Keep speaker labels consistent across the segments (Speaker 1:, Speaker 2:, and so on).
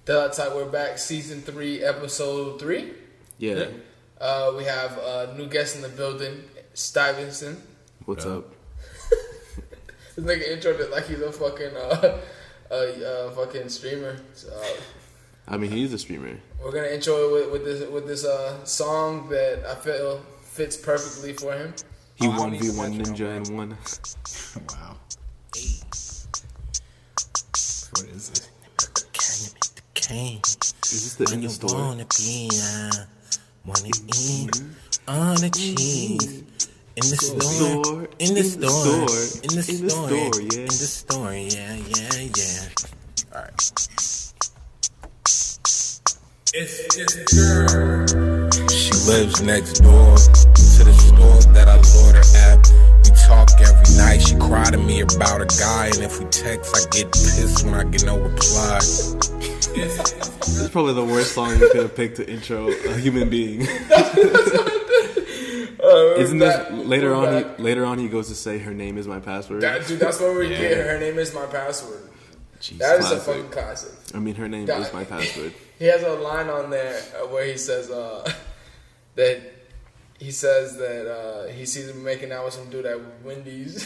Speaker 1: Telatalk, we're back. Season 3, episode 3.
Speaker 2: Yeah.
Speaker 1: We have a new guest in the building, Stevenson.
Speaker 2: What's up?
Speaker 1: This nigga introed it like he's a fucking streamer. So,
Speaker 2: I mean, he's a streamer.
Speaker 1: we're gonna intro it with this song that I feel fits perfectly for him.
Speaker 2: He 1v1 ninja in one.
Speaker 3: Wow. What is it?
Speaker 2: Is this the in the store?
Speaker 4: Wanna eat all the cheese in the store, in the store, in the store, yeah. All right. It's girl. She lives next door to the store that I lord her at. We talk every night. She cry to me about a guy, and if we text, I get pissed when I get no reply.
Speaker 2: This is probably the worst song you could have picked to intro a human being. Isn't this later on? Later on, he goes to say, "Her name is my password."
Speaker 1: Dude, that's where we get her name is my password.
Speaker 2: Jeez,
Speaker 1: that is
Speaker 2: classic.
Speaker 1: a fucking classic.
Speaker 2: I mean, her name is my password.
Speaker 1: He has a line on there where he says that he sees him making out with some dude at Wendy's.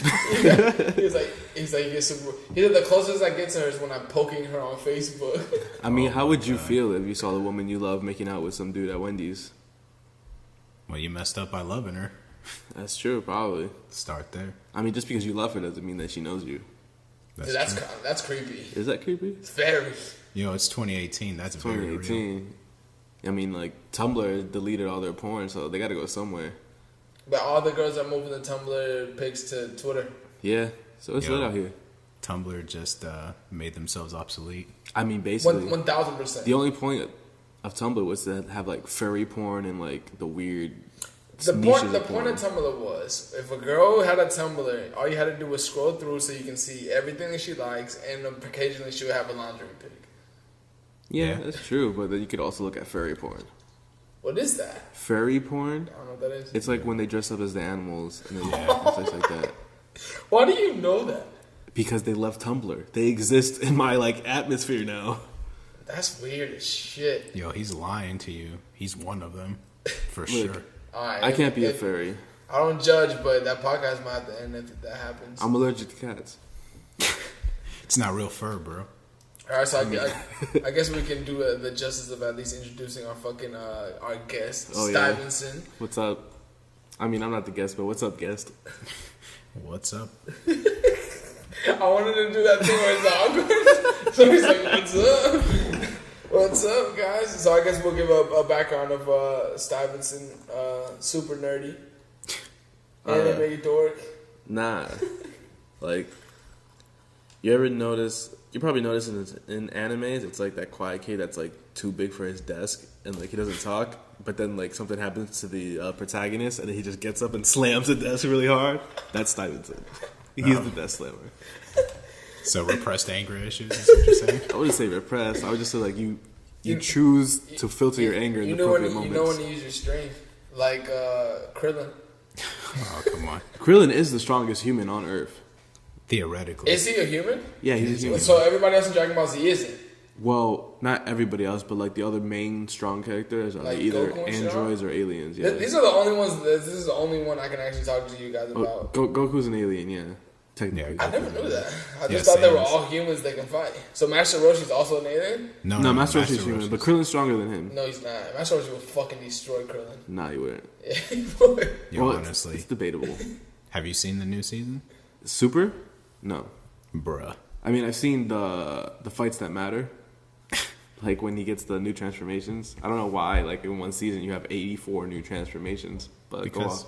Speaker 1: he's like the closest I get to her is when I'm poking her on Facebook.
Speaker 2: I mean, how would you feel if you saw the woman you love making out with some dude at Wendy's?
Speaker 3: Well, you messed up by loving her.
Speaker 2: That's true, probably.
Speaker 3: Start there.
Speaker 2: I mean, just because you love her doesn't mean that she knows you.
Speaker 1: That's creepy.
Speaker 2: Is that creepy?
Speaker 1: It's very.
Speaker 3: Yo, it's 2018. That's very real.
Speaker 2: 2018. I mean, like, Tumblr deleted all their porn, so they got to go somewhere.
Speaker 1: But all the girls are moving the Tumblr pics to Twitter.
Speaker 2: Yeah, so it's lit out here.
Speaker 3: Tumblr just made themselves obsolete.
Speaker 2: I mean, basically,
Speaker 1: 1,000%.
Speaker 2: the only point of Tumblr was to have like furry porn and like the weird.
Speaker 1: The point of Tumblr was if a girl had a Tumblr, all you had to do was scroll through so you can see everything that she likes, and occasionally she would have a laundry pic.
Speaker 2: Yeah, that's true, but then you could also look at furry porn.
Speaker 1: What is that?
Speaker 2: Furry porn?
Speaker 1: I don't know what that is.
Speaker 2: It's like when they dress up as the animals and then things like that.
Speaker 1: Why do you know that?
Speaker 2: Because they left Tumblr. They exist in my like atmosphere now.
Speaker 1: That's weird as shit.
Speaker 3: Yo, he's lying to you. He's one of them, for
Speaker 2: Look,
Speaker 3: sure.
Speaker 1: Right,
Speaker 2: I can't be a furry.
Speaker 1: I don't judge, but that podcast might have to end if that happens.
Speaker 2: I'm allergic to cats.
Speaker 3: It's not real fur, bro.
Speaker 1: Alright, so I guess we can do the justice of at least introducing our fucking our guest, Stevenson.
Speaker 2: Yeah. What's up? I mean, I'm not the guest, but what's up, guest?
Speaker 3: What's up?
Speaker 1: I wanted to do that thing where it's awkward. So he's like, "What's up? What's up, guys?" So I guess we'll give a background of Stevenson, super nerdy, anime dork.
Speaker 2: Nah, like you ever notice? You probably notice in animes, it's like that quiet kid that's like too big for his desk and like he doesn't talk. But then like something happens to the protagonist and then he just gets up and slams the desk really hard. That's Stevenson. He's the desk slammer.
Speaker 3: So repressed anger issues is what you're saying?
Speaker 2: I wouldn't say repressed. I would just say like you choose to filter your anger in the appropriate moments.
Speaker 1: You know when to use your strength, like Krillin.
Speaker 3: Oh, come on.
Speaker 2: Krillin is the strongest human on Earth.
Speaker 3: Theoretically.
Speaker 1: Is he a human?
Speaker 2: Yeah, he's a human.
Speaker 1: So everybody else in Dragon Ball Z isn't.
Speaker 2: Well, not everybody else, but like the other main strong characters are
Speaker 1: Like
Speaker 2: either
Speaker 1: Goku and
Speaker 2: androids or aliens. Yeah,
Speaker 1: These are the only ones. This is the only one I can actually talk to you guys about.
Speaker 2: Goku's an alien, yeah. Technically,
Speaker 3: Yeah,
Speaker 1: I never knew that. I
Speaker 3: Yeah,
Speaker 1: just thought they were
Speaker 3: same.
Speaker 1: all humans that can fight. So Master Roshi's also an alien?
Speaker 2: No, Master Roshi's human, but Krillin's stronger than him.
Speaker 1: No, he's not. Master Roshi will fucking destroy Krillin.
Speaker 2: Nah, he wouldn't.
Speaker 1: Yeah, he would.
Speaker 3: Yo,
Speaker 2: Well,
Speaker 3: honestly.
Speaker 2: it's debatable.
Speaker 3: Have you seen the new season?
Speaker 2: Super? No.
Speaker 3: Bruh.
Speaker 2: I mean, I've seen the fights that matter. Like when he gets the new transformations. I don't know why. Like in one season, you have 84 new transformations. But
Speaker 3: Because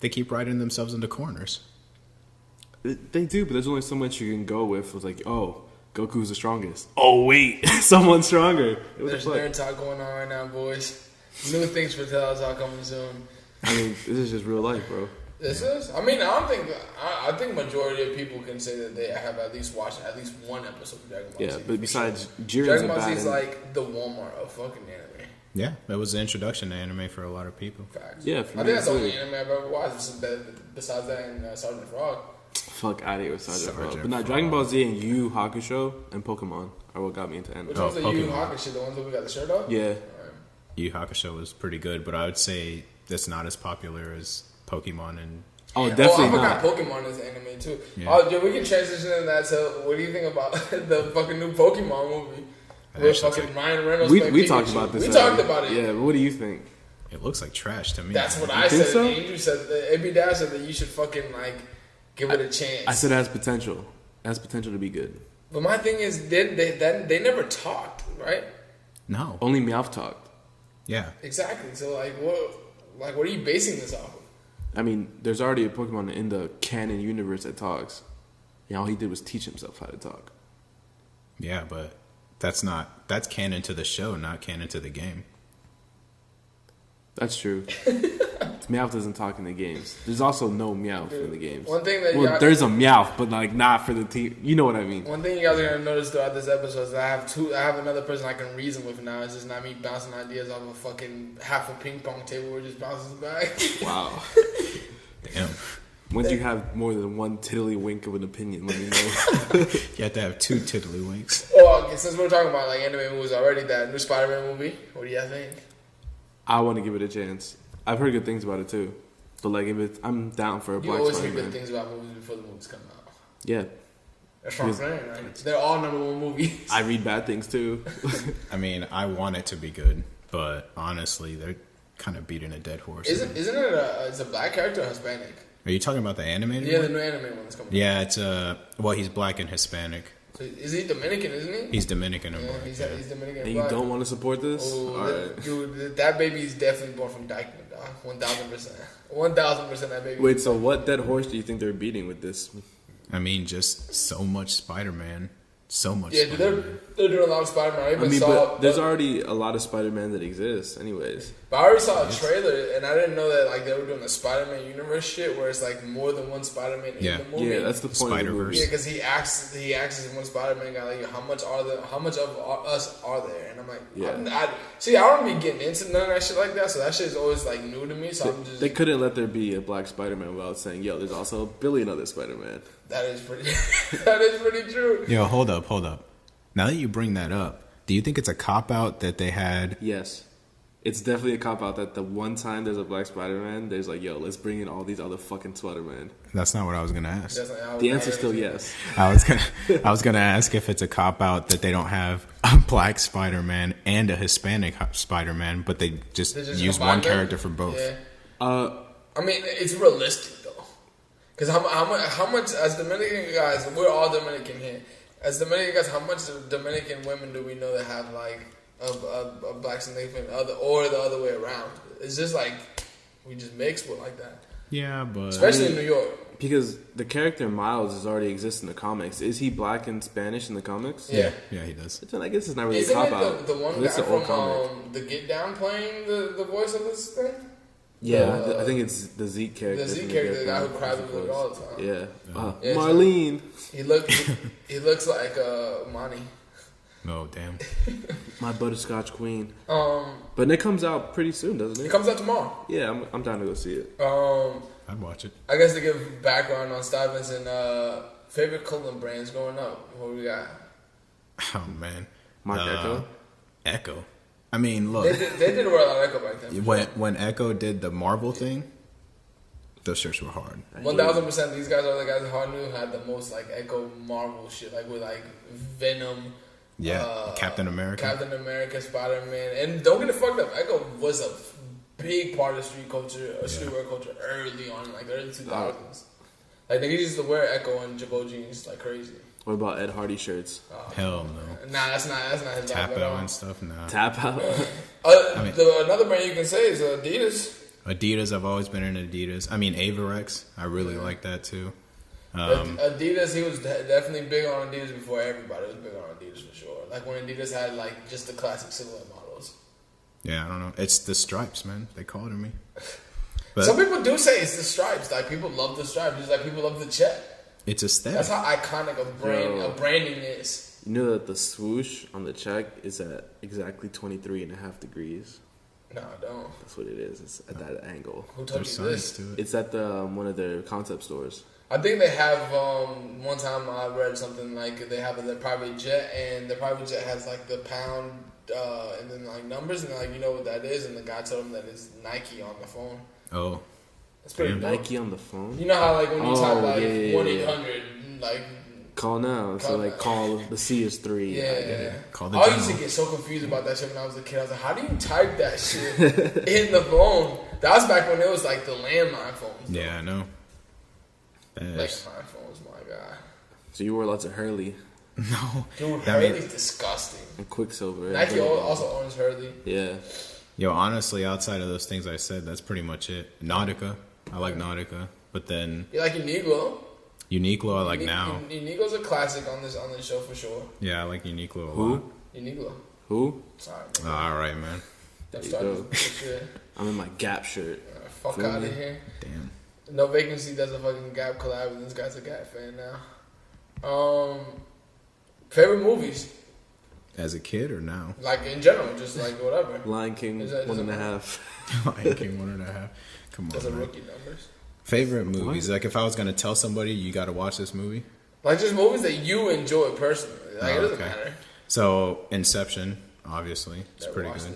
Speaker 3: they keep writing themselves into corners.
Speaker 2: They do, but there's only so much you can go with. It's like, oh, Goku's the strongest. Oh wait, someone's stronger.
Speaker 1: There's nerd talk going on right now, boys. New things for Telatalk coming soon.
Speaker 2: I mean, this is just real life, bro.
Speaker 1: This is? I mean, I think majority of people can say that they have at least watched at least one episode of Dragon Ball Z.
Speaker 2: Yeah, but besides Jiren's
Speaker 1: Dragon
Speaker 2: a
Speaker 1: Ball Z
Speaker 2: bad
Speaker 1: is like the Walmart of fucking anime.
Speaker 3: Yeah, that was the introduction to anime for a lot of people.
Speaker 1: Facts.
Speaker 2: Yeah,
Speaker 1: I think that's the only anime I've ever watched besides that and Sergeant Frog.
Speaker 2: Fuck out of here with Sergeant Frost.
Speaker 3: Sergeant
Speaker 2: But not Dragon Ball Z and Yu Yu Hakusho and Pokemon are what got me into anime.
Speaker 1: Which one's the Yu Yu
Speaker 3: Pokemon.
Speaker 1: Hakusho? The ones that we got the shirt on?
Speaker 2: Yeah.
Speaker 3: Yu Yu Hakusho was pretty good, but I would say that's not as popular as Pokemon and.
Speaker 2: Oh,
Speaker 1: I
Speaker 2: definitely
Speaker 1: forgot
Speaker 2: not.
Speaker 1: Pokemon is anime too.
Speaker 3: Yeah.
Speaker 1: Oh, dude, we can transition into that. So, what do you think about the fucking new Pokemon movie? With
Speaker 3: Actually,
Speaker 1: fucking Ryan Reynolds.
Speaker 2: We
Speaker 1: playing
Speaker 2: talked
Speaker 1: Pikachu?
Speaker 2: about this.
Speaker 1: We talked about it.
Speaker 2: Yeah, but what do you think?
Speaker 3: It looks like trash to me.
Speaker 1: That's what
Speaker 3: man.
Speaker 1: I
Speaker 2: think
Speaker 1: said.
Speaker 2: so?
Speaker 1: Andrew said that AB Dash said that you should fucking like give it a chance.
Speaker 2: I said it has potential. It has potential to be good.
Speaker 1: But my thing is, they never talked, right?
Speaker 3: No.
Speaker 2: Only Meowth talked.
Speaker 3: Yeah.
Speaker 1: Exactly. So what are you basing this off of?
Speaker 2: I mean, there's already a Pokemon in the canon universe that talks. And all he did was teach himself how to talk.
Speaker 3: Yeah, but that's canon to the show, not canon to the game.
Speaker 2: That's true. Meowth doesn't talk in the games. There's also no Meowth in the games.
Speaker 1: One thing that
Speaker 2: there's a Meowth, but like not for the team. You know what I mean?
Speaker 1: One thing you guys are gonna notice throughout this episode is that I have another person I can reason with now. It's just not me bouncing ideas off a fucking half a ping pong table where it just bounces back.
Speaker 2: Wow.
Speaker 3: Damn.
Speaker 2: Once you have more than one tiddlywink of an opinion, let me know.
Speaker 3: You have to have 2 tiddlywinks.
Speaker 1: Oh, okay, since we're talking about like anime movies already, that new Spider-Man movie. What do you guys think?
Speaker 2: I want to give it a chance. I've heard good things about it too. But like, I'm down for a
Speaker 1: You
Speaker 2: Black
Speaker 1: always hear
Speaker 2: Spider-Man.
Speaker 1: good things about movies before the movies come out.
Speaker 2: Yeah,
Speaker 1: That's what I'm saying, right? They're all #1 movies.
Speaker 2: I read bad things too.
Speaker 3: I mean, I want it to be good, but honestly, they're kind of beating a dead horse.
Speaker 1: Isn't it it's a black character or Hispanic?
Speaker 3: Are you talking about the animated
Speaker 1: Yeah, the
Speaker 3: one?
Speaker 1: new anime one that's coming.
Speaker 3: Yeah, it's well, he's black and Hispanic.
Speaker 1: So is he Dominican? Isn't he?
Speaker 3: He's Dominican and
Speaker 1: Yeah,
Speaker 3: black.
Speaker 1: he's
Speaker 3: Yeah.
Speaker 1: Dominican.
Speaker 2: And
Speaker 1: And
Speaker 2: you
Speaker 1: black.
Speaker 2: don't want to support this?
Speaker 1: Oh,
Speaker 2: Alright.
Speaker 1: dude, that baby is definitely born from Dykeman, dog. 1,000%. 1,000% that baby.
Speaker 2: Wait, so what dead horse do you think they're beating with this?
Speaker 3: I mean, just so much Spider-Man. So much
Speaker 1: Yeah, dude,
Speaker 3: Spider-Man.
Speaker 1: they're doing a lot of Spider-Man. I
Speaker 2: I
Speaker 1: even
Speaker 2: mean,
Speaker 1: saw,
Speaker 2: but there's already a lot of Spider-Man that exists anyways.
Speaker 1: but I already saw a trailer, and I didn't know that like they were doing a Spider-Man universe shit where it's like more than one Spider-Man
Speaker 3: Yeah.
Speaker 1: in the movie.
Speaker 2: Yeah, that's the point of the
Speaker 3: Spider-Verse.
Speaker 2: movie.
Speaker 1: Yeah, because he asks as one Spider-Man guy, like, how much of us are there? And I'm like,
Speaker 2: Yeah.
Speaker 1: I don't be getting into none of that shit like that, so that shit is always like new to me. So I'm just
Speaker 2: They couldn't let there be a black Spider-Man without saying, yo, there's also a billion other Spider-Man.
Speaker 1: that is pretty that is pretty true.
Speaker 3: Yo, hold up. Now that you bring that up, do you think it's a cop-out that they had...
Speaker 2: Yes. It's definitely a cop-out that the one time there's a black Spider-Man, there's like, yo, let's bring in all these other fucking Spider-Man.
Speaker 3: That's not what I was going to ask.
Speaker 1: That's not how
Speaker 2: The
Speaker 1: I
Speaker 2: answer's still
Speaker 1: understand
Speaker 2: yes.
Speaker 3: I was gonna ask if it's a cop-out that they don't have a black Spider-Man and a Hispanic Spider-Man, but they just
Speaker 1: They just
Speaker 3: use
Speaker 1: combine
Speaker 3: one
Speaker 1: them?
Speaker 3: character for both.
Speaker 1: Yeah.
Speaker 2: Uh,
Speaker 1: I mean, it's realistic though, because how much as Dominican guys, we're all Dominican here. As Dominican guys, how much Dominican women do we know that have like a black significant other, or the other way around? It's just like we just mix with like that,
Speaker 3: Yeah, but...
Speaker 1: especially in New York.
Speaker 2: because the character Miles has already exists in the comics. Is he black and Spanish in the comics?
Speaker 1: Yeah.
Speaker 3: Yeah, he does.
Speaker 2: Then I guess it's not really
Speaker 1: Isn't
Speaker 2: a
Speaker 1: it
Speaker 2: cop-out.
Speaker 1: the one guy
Speaker 2: It's an old
Speaker 1: from
Speaker 2: comic.
Speaker 1: the Get Down playing the voice of this thing?
Speaker 2: Yeah, I think it's the Zeke character.
Speaker 1: The Zeke
Speaker 2: from
Speaker 1: character,
Speaker 2: Get
Speaker 1: the guy who
Speaker 2: Down.
Speaker 1: cries with it all the time.
Speaker 2: Yeah.
Speaker 1: Yeah,
Speaker 2: Marlene.
Speaker 1: He looks like Monty.
Speaker 3: Oh, damn.
Speaker 2: My butterscotch queen.
Speaker 1: Um,
Speaker 2: But it comes out pretty soon, doesn't
Speaker 1: it
Speaker 2: it?
Speaker 1: comes out tomorrow.
Speaker 2: Yeah, I'm down to go see it.
Speaker 3: I'd watch it.
Speaker 1: I guess to give background on Stevens and favorite clothing brands growing up. What we got?
Speaker 3: Oh, man.
Speaker 2: Mark Echo.
Speaker 3: Echo. I mean, look.
Speaker 1: They did wear a lot of Echo back then.
Speaker 3: When Echo did the Marvel thing, those shirts were hard.
Speaker 1: 1,000%. These guys are the guys that hard knew had the most like Echo Marvel shit, like with like Venom.
Speaker 3: Yeah, Captain America.
Speaker 1: Spider-Man, and don't get it fucked up. Echo was a big part of street culture, or streetwear culture early on, like the early 2000s. Like niggas used to wear Echo and Jabot jeans like crazy.
Speaker 2: What about Ed Hardy shirts?
Speaker 3: Hell no.
Speaker 1: Nah, that's not his vibe
Speaker 3: Tap
Speaker 1: at all.
Speaker 3: out and stuff, nah.
Speaker 2: Tap out.
Speaker 1: Another brand you can say is Adidas.
Speaker 3: Adidas, I've always been in Adidas. I mean, Avarex, I really like that too.
Speaker 1: Adidas, he was definitely big on Adidas before everybody was big on Adidas for sure. Like when Adidas had like just the classic silhouette models.
Speaker 3: Yeah, I don't know. It's the stripes, man. They call it to me. But
Speaker 1: Some people do say it's the stripes. Like people love the stripes, just like people love the check.
Speaker 3: it's aesthetic.
Speaker 1: That's how iconic a branding is.
Speaker 2: You know that the swoosh on the check is at exactly 23.5 degrees.
Speaker 1: No, I don't.
Speaker 2: That's what it is. It's at that angle.
Speaker 1: Who told
Speaker 3: There's
Speaker 1: you
Speaker 3: science
Speaker 1: this?
Speaker 3: to it.
Speaker 2: It's at the one of their concept stores.
Speaker 1: I think they have. One time I read something like they have their private jet, and the private jet has like the pound and then like numbers, and they're like, you know what that is? And the guy told him that it's Nike on the phone.
Speaker 3: Oh,
Speaker 1: that's pretty dope.
Speaker 2: Nike on the phone.
Speaker 1: You know how like when you type like 1-800 like.
Speaker 2: Call now. So like call the C is 3.
Speaker 1: Yeah.
Speaker 3: Call the
Speaker 1: I used to get so confused about that shit when I was a kid. I was like, how do you type that shit in the phone? That was back when it was like the landline phones.
Speaker 3: Yeah, I know.
Speaker 1: Landline phones, my god.
Speaker 2: So you wore lots of Hurley.
Speaker 3: No.
Speaker 1: Dude, Hurley's disgusting.
Speaker 2: And Quicksilver.
Speaker 1: Nike also owns Hurley.
Speaker 2: Yeah.
Speaker 3: Yo, honestly, outside of those things I said, that's pretty much it. Nautica. I like Nautica. But then...
Speaker 1: You like Uniqlo?
Speaker 3: Uniqlo I like now.
Speaker 1: Uniqlo's a classic on this show for sure.
Speaker 3: Yeah, I like Uniqlo a lot.
Speaker 2: Who?
Speaker 1: Uniqlo.
Speaker 2: Who?
Speaker 1: Sorry.
Speaker 3: All right, man.
Speaker 2: I'm in my Gap shirt.
Speaker 1: Fuck out of here.
Speaker 3: Damn.
Speaker 1: No Vacancy does a fucking Gap collab, and this guy's a Gap fan now. Favorite movies?
Speaker 3: As a kid or now?
Speaker 1: Like in general, just like whatever.
Speaker 2: Lion King 1.5.
Speaker 3: Lion King 1.5. Come on.
Speaker 1: Those are
Speaker 3: man.
Speaker 1: rookie numbers.
Speaker 3: Favorite movies? Like if I was gonna tell somebody you got to watch this movie.
Speaker 1: Like just movies that you enjoy personally. Like it doesn't matter.
Speaker 3: So Inception, obviously, it's
Speaker 1: Never
Speaker 3: pretty
Speaker 1: watched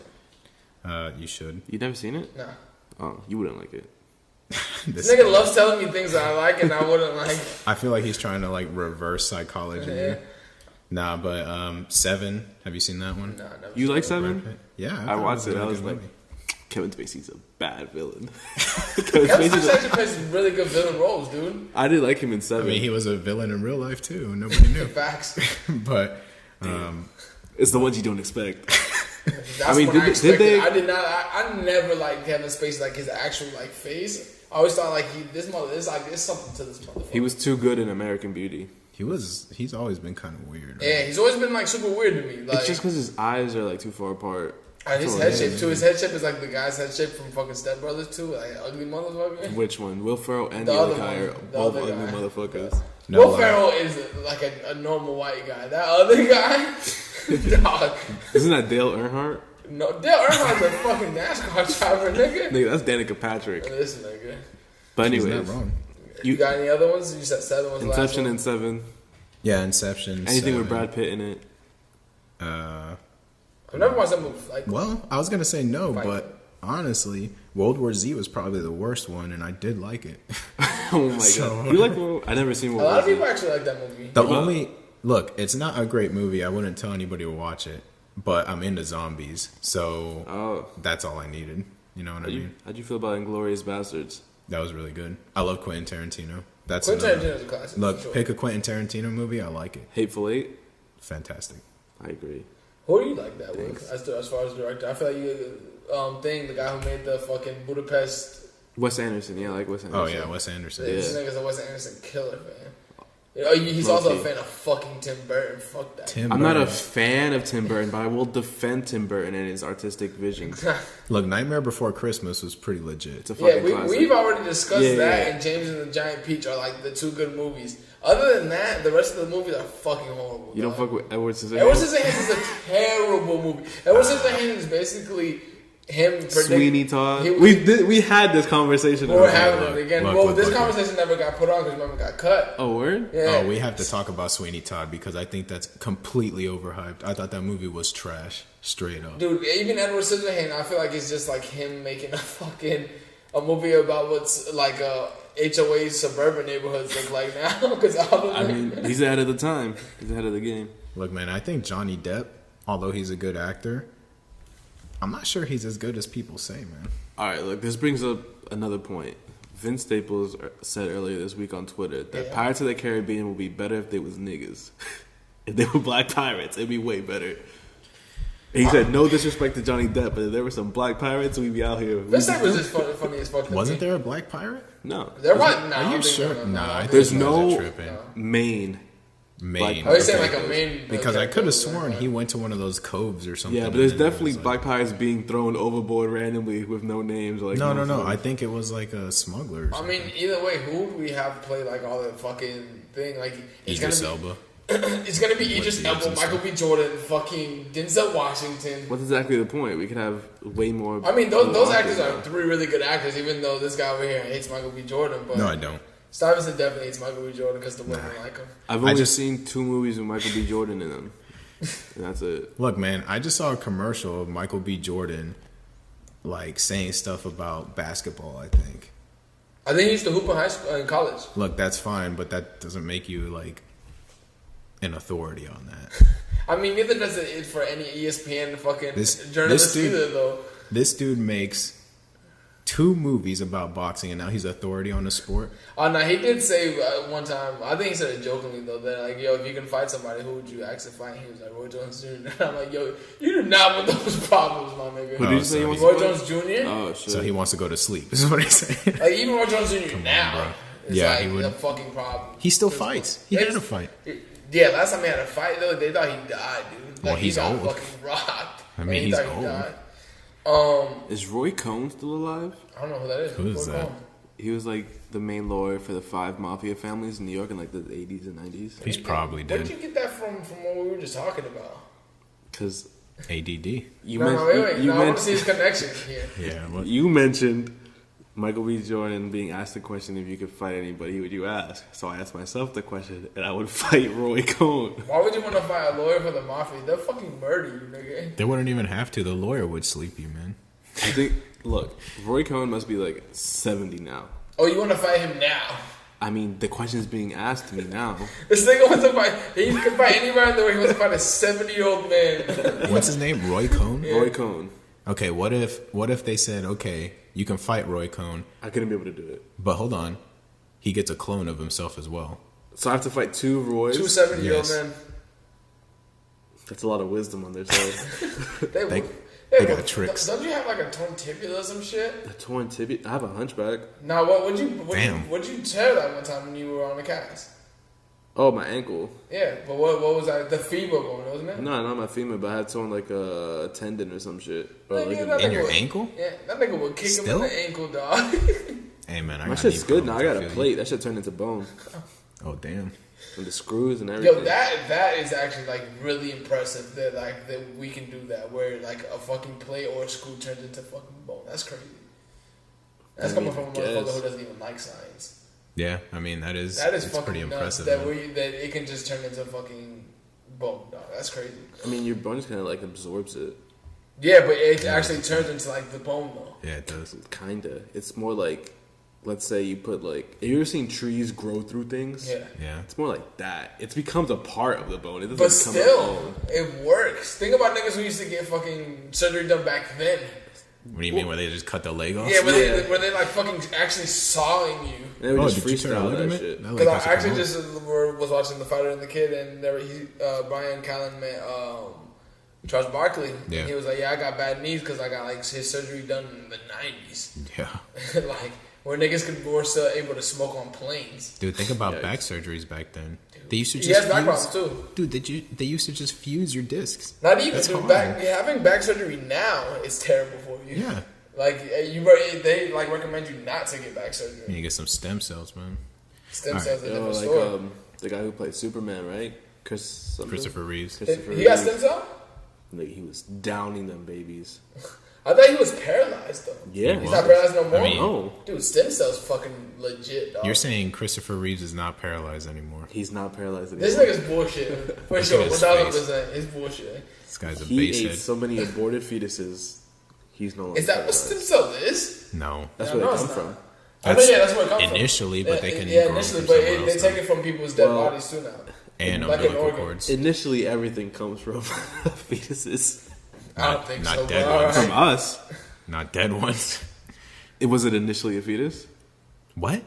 Speaker 3: good. You should.
Speaker 2: You never seen it?
Speaker 1: Nah.
Speaker 2: Oh, you wouldn't like it.
Speaker 1: This nigga loves telling me things that I like and I wouldn't like.
Speaker 3: I feel like he's trying to like reverse psychology.
Speaker 1: Yeah.
Speaker 3: Nah, but Seven. Have you seen that one?
Speaker 1: Nah, never
Speaker 2: You
Speaker 1: seen
Speaker 2: like
Speaker 1: it.
Speaker 2: Seven?
Speaker 3: Yeah,
Speaker 2: I watched it.
Speaker 3: a
Speaker 2: I was
Speaker 3: good
Speaker 2: like,
Speaker 3: movie.
Speaker 2: Kevin Spacey's a bad villain.
Speaker 1: Kevin Spacey actually plays really good villain roles, dude.
Speaker 2: I did like him in
Speaker 3: I
Speaker 2: Seven.
Speaker 3: mean, he was a villain in real life too. Nobody knew.
Speaker 1: Facts.
Speaker 3: But
Speaker 2: it's the ones you don't expect.
Speaker 1: That's
Speaker 2: I mean,
Speaker 1: what I
Speaker 2: did
Speaker 1: expected.
Speaker 2: they?
Speaker 1: I did not. I never liked Kevin Spacey, like his actual like face. I always thought like there's something to this motherfucker.
Speaker 2: He was too good in American Beauty.
Speaker 3: he's always been kind of weird. Right?
Speaker 1: Yeah, he's always been like super weird to me. Like,
Speaker 2: It's just because his eyes are like too far apart.
Speaker 1: and his head shape too. His head shape is like the guy's head shape from fucking Step Brothers too. Like ugly motherfucker.
Speaker 2: Which one? Will Ferrell and
Speaker 1: The
Speaker 2: the other
Speaker 1: other
Speaker 2: guy
Speaker 1: one.
Speaker 2: are
Speaker 1: The
Speaker 2: both
Speaker 1: other
Speaker 2: ugly
Speaker 1: guy.
Speaker 2: motherfuckers.
Speaker 3: No
Speaker 1: Will
Speaker 3: lie.
Speaker 1: Ferrell is like a normal white guy. That other guy, dog.
Speaker 2: Isn't that Dale Earnhardt?
Speaker 1: No, Dale Earnhardt's a fucking NASCAR driver, nigga.
Speaker 2: Nigga, that's Danica Patrick.
Speaker 1: Listen, nigga.
Speaker 2: But
Speaker 3: He's
Speaker 2: anyways,
Speaker 3: not wrong.
Speaker 1: You got any other ones? You said Seven was the last
Speaker 2: Inception
Speaker 1: one.
Speaker 2: and Seven.
Speaker 3: Yeah, Inception.
Speaker 2: Anything
Speaker 3: Seven.
Speaker 2: with Brad Pitt in it.
Speaker 1: I've never watched that movie. Like,
Speaker 3: Well, I was gonna say no,
Speaker 1: Fight.
Speaker 3: but honestly, World War Z was probably the worst one, and I did like it.
Speaker 2: Oh my
Speaker 3: So-
Speaker 2: god. You like World? I never seen
Speaker 1: a
Speaker 2: World
Speaker 1: lot
Speaker 2: War
Speaker 1: of
Speaker 2: Z.
Speaker 1: people actually like that movie.
Speaker 3: The only look, it's not a great movie. I wouldn't tell anybody to watch it, but I'm into zombies, so
Speaker 2: Oh.
Speaker 3: that's all I needed. You know what I mean?
Speaker 2: How'd you feel about Inglourious Bastards?
Speaker 3: That was really good. I love Quentin Tarantino. That's
Speaker 1: Quentin
Speaker 3: another-
Speaker 1: Tarantino's a classic.
Speaker 3: Look,
Speaker 1: for sure.
Speaker 3: pick a Quentin Tarantino movie. I like it.
Speaker 2: Hateful Eight?
Speaker 3: Fantastic.
Speaker 2: I agree.
Speaker 1: Who do you like that with? As far as director, I feel like you, the guy who made the fucking Budapest.
Speaker 2: Wes Anderson, yeah, I like Wes Anderson.
Speaker 3: Oh yeah, Wes Anderson.
Speaker 1: This nigga's a Wes Anderson killer, man. You know, he's also a
Speaker 2: Low-key.
Speaker 1: fan of fucking Tim Burton. Fuck that.
Speaker 3: Tim
Speaker 2: I'm not a
Speaker 3: Burton.
Speaker 2: fan of Tim Burton, but I will defend Tim Burton and his artistic vision.
Speaker 3: Look, Nightmare Before Christmas was pretty legit.
Speaker 2: It's a fucking
Speaker 1: Yeah,
Speaker 2: classic.
Speaker 1: we've already discussed
Speaker 2: Yeah,
Speaker 1: that,
Speaker 2: yeah.
Speaker 1: and James and the Giant Peach are like the two good movies. Other than that, the rest of the movies are fucking horrible.
Speaker 2: You don't
Speaker 1: dog.
Speaker 2: fuck with Edward Scissorhands?
Speaker 1: Edward Scissorhands is a terrible movie. Edward Scissorhands is basically him predicting.
Speaker 2: Sweeney Todd.
Speaker 1: He-
Speaker 2: We had this conversation.
Speaker 1: We're
Speaker 2: already.
Speaker 1: having it again.
Speaker 3: Look,
Speaker 1: Well,
Speaker 3: look,
Speaker 1: this
Speaker 3: look.
Speaker 1: conversation never got put on because remember it got cut.
Speaker 2: Oh, word?
Speaker 1: Yeah.
Speaker 3: Oh, we have to talk about Sweeney Todd because I think that's completely overhyped. I thought that movie was trash, straight up.
Speaker 1: Dude, even Edward Scissorhands, I feel like it's just like him making a movie about what's like HOA suburban neighborhoods look like now. Because
Speaker 2: I mean, he's ahead of the time. He's ahead of the game.
Speaker 3: Look, man, I think Johnny Depp, although he's a good actor, I'm not sure he's as good as people say, man.
Speaker 2: All right, look, this brings up another point. Vince Staples said earlier this week on Twitter that Pirates of the Caribbean would be better if they was niggas. If they were black pirates, it'd be way better. He said, no disrespect to Johnny Depp, but if there were some black pirates, we'd be out here.
Speaker 1: This thing was just funny as fuck. to
Speaker 3: Wasn't
Speaker 1: me.
Speaker 3: there a black pirate?
Speaker 2: No.
Speaker 1: There was no.
Speaker 3: Are you sure?
Speaker 1: No,
Speaker 2: There's
Speaker 3: you guys
Speaker 2: no
Speaker 3: are tripping.
Speaker 2: Maine.
Speaker 3: Maine.
Speaker 1: I was saying
Speaker 3: Okay.
Speaker 1: like a main.
Speaker 3: Because I could have sworn
Speaker 1: he.
Speaker 3: he went to one of those coves or something.
Speaker 2: Yeah, but there's
Speaker 3: and it was
Speaker 2: definitely
Speaker 3: like-
Speaker 2: black pirates being thrown overboard randomly with no names. Like
Speaker 3: No.
Speaker 2: phones.
Speaker 3: I think it was like a smuggler. Or
Speaker 1: I
Speaker 3: something.
Speaker 1: mean, either way, who do we have play like all the fucking thing? Like it's
Speaker 3: Idris
Speaker 1: gonna
Speaker 3: Elba.
Speaker 1: be. It's gonna be Idris
Speaker 3: the
Speaker 1: Elba,
Speaker 3: agency?
Speaker 1: Michael B. Jordan, fucking Denzel Washington.
Speaker 2: What's exactly the point? We could have way more.
Speaker 1: I mean, those
Speaker 2: other
Speaker 1: actors
Speaker 2: now.
Speaker 1: are three really good actors. Even though this guy over here hates Michael B. Jordan, but
Speaker 3: No, I don't.
Speaker 1: Stuyvesant definitely hates Michael B. Jordan because the women like him.
Speaker 2: I've only seen 2 movies with Michael B. Jordan in them. And that's it.
Speaker 3: Look, man, I just saw a commercial of Michael B. Jordan, like, saying stuff about basketball, I think.
Speaker 1: I think he used to hoop in high school, in college.
Speaker 3: Look, that's fine, but that doesn't make you, like, an authority on that.
Speaker 1: I mean, neither does it for any ESPN fucking journalist either, though.
Speaker 3: This dude makes 2 movies about boxing, and now he's authority on the sport.
Speaker 1: Oh, no, he did say one time, I think he said it jokingly, though, that, like, yo, if you can fight somebody, who would you ask to fight? He was like, Roy Jones Jr. And I'm like, yo, you do not want those problems, my nigga.
Speaker 2: Who did you say he wants
Speaker 1: Roy Jones Jr.?
Speaker 2: Oh, shit.
Speaker 3: So he wants to go to sleep, is what he's saying.
Speaker 1: Like, even Roy Jones Jr. now is
Speaker 3: Yeah,
Speaker 1: like
Speaker 3: he would.
Speaker 1: a fucking problem.
Speaker 3: He still fights. He had a fight.
Speaker 1: Yeah, last time he had a fight, though, they thought he died, dude. Like,
Speaker 3: Well, he's
Speaker 1: he got
Speaker 3: old.
Speaker 1: fucking rocked.
Speaker 3: I mean,
Speaker 1: he
Speaker 3: he's
Speaker 1: thought
Speaker 3: old.
Speaker 1: He died.
Speaker 2: Is Roy Cohn still alive?
Speaker 1: I don't know who that is.
Speaker 3: Who is
Speaker 1: What's
Speaker 3: that?
Speaker 1: going on?
Speaker 2: He was like the main lawyer for the 5 mafia families in New York in like the 80s and 90s.
Speaker 3: He's probably
Speaker 1: Where
Speaker 3: dead.
Speaker 1: did you get that from what we were just talking about?
Speaker 2: Because
Speaker 3: ADD.
Speaker 2: you
Speaker 1: No, wait.
Speaker 2: you
Speaker 1: No, I want to
Speaker 2: mentioned
Speaker 1: see his connection here.
Speaker 3: Yeah. What?
Speaker 2: you mentioned Michael B. Jordan being asked the question if you could fight anybody, who would you ask? So I asked myself the question, and I would fight Roy Cohn.
Speaker 1: Why would you want to fight a lawyer for the mafia? They'll fucking murder you, nigga.
Speaker 3: They wouldn't even have to. The lawyer would sleep you, man.
Speaker 2: I think. Look, Roy Cohn must be like 70 now.
Speaker 1: Oh, you want to fight him now?
Speaker 2: I mean, the question is being asked to me now.
Speaker 1: This nigga wants to fight. He can fight anybody in the world. He wants to fight a 70-year-old man.
Speaker 3: What's his name? Roy Cohn?
Speaker 2: Roy Cohn.
Speaker 3: Okay, what if they said, okay, you can fight Roy Cohn,
Speaker 2: I couldn't be able to do it.
Speaker 3: but hold on, he gets a clone of himself as well.
Speaker 2: So I have to fight 2 Roys?
Speaker 1: 2 70-year-old
Speaker 3: Yes.
Speaker 1: men.
Speaker 2: That's a lot of wisdom on their side.
Speaker 3: They got tricks.
Speaker 1: Don't you have like a torn tibia or some shit?
Speaker 2: A torn tibia? I have a hunchback.
Speaker 1: Now, what'd you
Speaker 3: Damn.
Speaker 1: tear that one time when you were on the cast?
Speaker 2: Oh, my ankle.
Speaker 1: Yeah, but what was that? The femur bone, wasn't it?
Speaker 2: No, not my femur, but I had torn like a tendon or some shit. Or
Speaker 1: Nigga,
Speaker 2: like
Speaker 1: that
Speaker 3: In
Speaker 1: nigga
Speaker 3: your
Speaker 1: would-
Speaker 3: ankle?
Speaker 1: Yeah, that nigga would kick
Speaker 3: Still?
Speaker 1: him in the ankle, dog.
Speaker 3: Hey, man, I
Speaker 2: my
Speaker 3: got
Speaker 2: shit's
Speaker 3: knee
Speaker 2: good now. I got
Speaker 3: problems,
Speaker 2: a
Speaker 3: feel
Speaker 2: plate.
Speaker 3: you.
Speaker 2: That shit turned into bone.
Speaker 3: Oh, damn.
Speaker 2: And the screws and everything.
Speaker 1: Yo, that is actually like really impressive that we can do that where like a fucking plate or a screw turns into fucking bone. That's crazy. That's
Speaker 2: I
Speaker 1: coming
Speaker 2: mean,
Speaker 1: from a motherfucker who doesn't even like science.
Speaker 3: Yeah, I mean, it's
Speaker 1: fucking
Speaker 3: pretty
Speaker 1: nuts
Speaker 3: impressive.
Speaker 1: that
Speaker 3: man.
Speaker 1: that it can just turn into fucking bone, dog. That's crazy.
Speaker 2: I mean, your bone just kind of like absorbs it.
Speaker 1: Yeah, but it actually turns into like the bone though.
Speaker 3: Yeah, it does.
Speaker 2: Kinda. It's more like, let's say you put like, have you ever seen trees grow through things?
Speaker 1: Yeah.
Speaker 3: Yeah.
Speaker 2: It's more like that. It becomes a part of the bone. It doesn't
Speaker 1: But
Speaker 2: become
Speaker 1: still,
Speaker 2: a bone.
Speaker 1: it works. Think about niggas who used to get fucking surgery done back then.
Speaker 3: What do you mean, where they just cut the leg off?
Speaker 1: Yeah, where they like fucking actually sawing you.
Speaker 2: They would
Speaker 3: Oh,
Speaker 2: just
Speaker 3: did you tear a
Speaker 2: freestyle that
Speaker 3: ligament?
Speaker 2: shit.
Speaker 3: That leg
Speaker 1: Because
Speaker 3: has to
Speaker 1: I actually
Speaker 3: come
Speaker 1: just was watching The Fighter and the Kid, and Brian Callen met Charles Barkley.
Speaker 3: Yeah.
Speaker 1: And he was like, "Yeah, I got bad knees because I got like his surgery done in the '90s,
Speaker 3: Yeah.
Speaker 1: like where niggas were still able to smoke on planes."
Speaker 3: Dude, think about
Speaker 2: Yikes.
Speaker 3: back surgeries back then. They used to
Speaker 1: He
Speaker 3: just
Speaker 1: has back
Speaker 3: fuse,
Speaker 1: problems too.
Speaker 3: dude. They used to just fuse your discs.
Speaker 1: Not even
Speaker 3: That's
Speaker 1: dude,
Speaker 3: hard.
Speaker 1: having back surgery now is terrible for you.
Speaker 3: Yeah.
Speaker 1: Like they like recommend you not to get back surgery.
Speaker 3: You need to get some stem cells, man.
Speaker 1: Stem
Speaker 3: All
Speaker 1: cells are a
Speaker 2: Yo,
Speaker 1: different
Speaker 2: like
Speaker 1: story.
Speaker 2: the guy who played Superman, right? Chris something?
Speaker 3: Christopher Reeves.
Speaker 2: Christopher
Speaker 1: He got
Speaker 2: Reeves.
Speaker 1: stem cell?
Speaker 2: Like, he was downing them babies.
Speaker 1: I thought he was paralyzed though.
Speaker 2: Yeah.
Speaker 1: He's not paralyzed no more.
Speaker 3: I mean-
Speaker 2: No,
Speaker 1: Dude, stem cells fucking legit, dog.
Speaker 3: You're saying Christopher Reeves is not paralyzed anymore.
Speaker 2: he's not paralyzed
Speaker 1: This
Speaker 2: anymore.
Speaker 1: nigga's bullshit. For
Speaker 3: Look
Speaker 1: sure,
Speaker 3: at his
Speaker 1: 1000%. It's bullshit.
Speaker 3: This guy's a
Speaker 2: He
Speaker 3: basehead.
Speaker 2: ate so many aborted fetuses. He's no longer.
Speaker 1: Is that what
Speaker 2: paralyzed.
Speaker 1: stem cell is?
Speaker 3: No.
Speaker 2: That's
Speaker 1: No,
Speaker 2: where
Speaker 1: no,
Speaker 2: they
Speaker 1: it's
Speaker 2: come
Speaker 1: not.
Speaker 2: from.
Speaker 1: I mean, yeah, that's where it comes from.
Speaker 3: Initially, but they can
Speaker 1: yeah,
Speaker 3: grow
Speaker 1: initially,
Speaker 3: from
Speaker 1: but
Speaker 3: somewhere
Speaker 1: they
Speaker 3: else
Speaker 1: take
Speaker 3: now.
Speaker 1: it from people's dead
Speaker 2: Well-
Speaker 1: bodies too now.
Speaker 3: And
Speaker 1: like an
Speaker 3: umbilical
Speaker 1: organ.
Speaker 3: cords.
Speaker 2: Initially, everything comes from fetuses.
Speaker 1: I don't think
Speaker 3: not
Speaker 1: so.
Speaker 3: dead
Speaker 1: Bro.
Speaker 3: ones.
Speaker 2: From us.
Speaker 3: Not dead ones.
Speaker 2: Was it initially a fetus?
Speaker 3: What?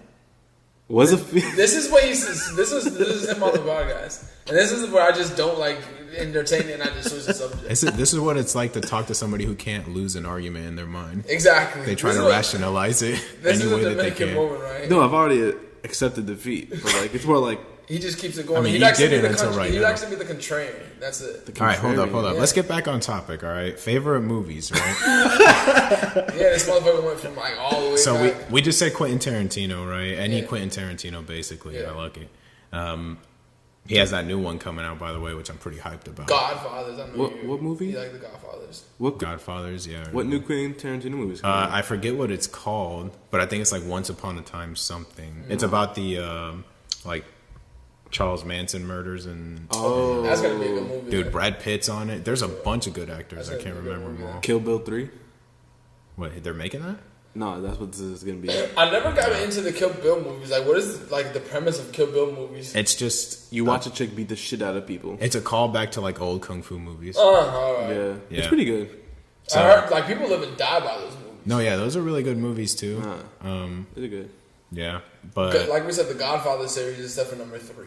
Speaker 2: Was a fetus?
Speaker 1: This is what he says. This is him on the bar, guys. And this is where I just don't like entertain it, and I just switch the subject.
Speaker 3: This is what it's like to talk to somebody who can't lose an argument in their mind.
Speaker 1: Exactly.
Speaker 3: They try
Speaker 1: This
Speaker 3: to
Speaker 1: is what-
Speaker 3: rationalize it
Speaker 1: This
Speaker 3: any
Speaker 1: is a
Speaker 3: way that they
Speaker 1: Dominican
Speaker 3: can.
Speaker 1: moment, right?
Speaker 2: No, I've already accepted defeat. But like, it's more like
Speaker 1: He just keeps it going.
Speaker 3: I mean,
Speaker 1: he
Speaker 3: you
Speaker 1: likes to
Speaker 3: did
Speaker 1: be
Speaker 3: it
Speaker 1: the
Speaker 3: until right
Speaker 1: he
Speaker 3: now.
Speaker 1: likes to be the contrarian. That's it.
Speaker 2: the
Speaker 3: All right, hold up.
Speaker 2: contrarian.
Speaker 1: Yeah.
Speaker 3: Let's get back on topic, all right? Favorite movies, right?
Speaker 1: Yeah, this motherfucker went from like all the way
Speaker 3: So
Speaker 1: back.
Speaker 3: we just said Quentin Tarantino, right? Any
Speaker 1: Yeah.
Speaker 3: Quentin Tarantino, basically.
Speaker 1: Yeah.
Speaker 3: I like it. He has that new one coming out, by the way, which I'm pretty hyped about.
Speaker 1: Godfathers. I know
Speaker 2: What movie?
Speaker 1: You like the Godfathers.
Speaker 2: What
Speaker 3: Godfathers, yeah.
Speaker 2: What new Quentin Tarantino movies?
Speaker 3: I forget what it's called, but I think it's like Once Upon a Time something. It's about the like Charles Manson murders and
Speaker 1: That's gonna be a good movie.
Speaker 3: dude, Brad Pitt's on it. There's a bunch of good actors. I can't remember them all.
Speaker 2: Kill Bill 3?
Speaker 3: What, they're making that?
Speaker 2: No, that's what this is gonna be.
Speaker 1: I never got into the Kill Bill movies. Like, what is like the premise of Kill Bill movies?
Speaker 3: It's just
Speaker 2: You watch a chick beat the shit out of people.
Speaker 3: it's a callback to like old kung fu movies.
Speaker 1: All right.
Speaker 2: Yeah,
Speaker 3: Yeah.
Speaker 2: it's pretty good.
Speaker 1: I heard like people live and die by those movies.
Speaker 3: No, yeah, those are really good movies too.
Speaker 2: It's good.
Speaker 3: Yeah, but
Speaker 1: Like we said, the Godfather series is step number 3,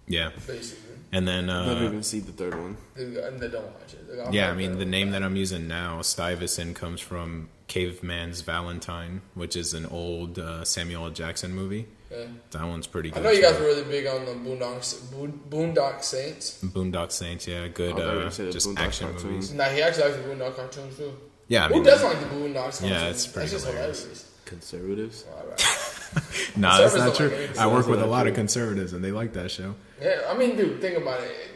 Speaker 3: yeah,
Speaker 1: basically.
Speaker 3: and then
Speaker 2: Never even see the third one.
Speaker 1: And they don't watch it. The
Speaker 3: yeah, I
Speaker 1: Godfather,
Speaker 3: mean the name that I'm using now, Stuyvesant, comes from Caveman's Valentine, which is an old Samuel L. Jackson movie.
Speaker 1: Yeah.
Speaker 3: That one's pretty good.
Speaker 1: I know you guys
Speaker 3: too.
Speaker 1: were really big on the Boondock Saints.
Speaker 3: Boondock Saints, yeah, good,
Speaker 2: thought you were gonna say the
Speaker 3: just
Speaker 2: Boondock
Speaker 3: action
Speaker 2: cartoons.
Speaker 3: movies.
Speaker 1: Nah, he actually likes the Boondock cartoons too.
Speaker 3: Yeah, I
Speaker 1: Who
Speaker 3: mean,
Speaker 1: doesn't like the Boondocks cartoons?
Speaker 3: Yeah, it's pretty
Speaker 1: That's just
Speaker 3: hilarious.
Speaker 2: Conservatives.
Speaker 1: All right.
Speaker 3: nah, that's
Speaker 1: Conservatives
Speaker 3: not
Speaker 1: don't
Speaker 3: true.
Speaker 1: like anything.
Speaker 3: I work with a
Speaker 2: That's
Speaker 3: lot
Speaker 2: not
Speaker 3: of
Speaker 2: true.
Speaker 3: conservatives, and they like that show.
Speaker 1: Yeah, I mean, dude, think about it.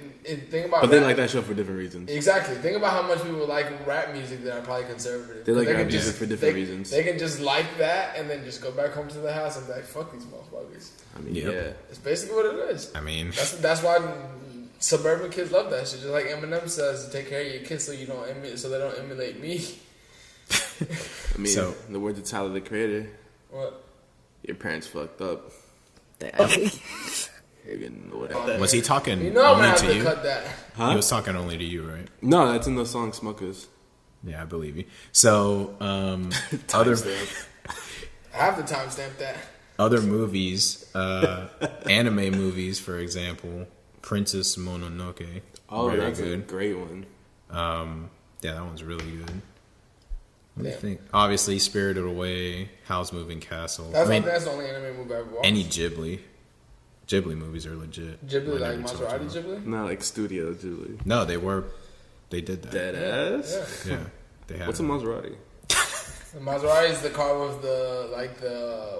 Speaker 1: Think about
Speaker 2: But they
Speaker 1: rap.
Speaker 2: like that show for different reasons.
Speaker 1: Exactly. Think about how much people like rap music that are probably conservative.
Speaker 2: They like
Speaker 1: can
Speaker 2: rap
Speaker 1: just-
Speaker 2: music for different reasons.
Speaker 1: They can just like that and then just go back home to the house and be like, "Fuck these motherfuckers."
Speaker 2: I mean,
Speaker 3: Yep.
Speaker 2: yeah.
Speaker 1: It's basically what it is.
Speaker 3: I mean,
Speaker 1: That's why suburban kids love that shit. Just like Eminem says, "Take care of your kids so you don't so they don't emulate me."
Speaker 2: I mean,
Speaker 3: So-
Speaker 2: in the words of Tyler, the Creator,
Speaker 1: What?
Speaker 2: your parents fucked up. You're getting the whatever.
Speaker 3: was he talking
Speaker 1: You know I'm gonna
Speaker 3: only
Speaker 1: have
Speaker 3: to
Speaker 1: to
Speaker 3: you?
Speaker 1: cut that.
Speaker 2: Huh?
Speaker 3: He was talking only to you, right?
Speaker 2: No, that's in the song Smokers.
Speaker 3: Yeah, I believe you. So, other
Speaker 1: I have to timestamp that.
Speaker 3: other movies, anime movies, for example, Princess Mononoke.
Speaker 2: Oh,
Speaker 3: very
Speaker 2: that's a
Speaker 3: good.
Speaker 2: great one.
Speaker 3: Yeah, that one's really good. Let me
Speaker 1: Yeah.
Speaker 3: think. Obviously, Spirited Away, Howl's Moving Castle.
Speaker 1: That's,
Speaker 3: I mean,
Speaker 1: that's the only anime movie I've ever watched.
Speaker 3: any Ghibli. Ghibli movies are legit.
Speaker 1: Ghibli, like
Speaker 3: Whenever it's
Speaker 1: Maserati
Speaker 3: original.
Speaker 1: Ghibli?
Speaker 2: Not like Studio Julie.
Speaker 3: No, they did that.
Speaker 2: Dead ass.
Speaker 1: Yeah.
Speaker 3: Yeah, they had.
Speaker 2: What's a Maserati?
Speaker 1: The Maserati is the car with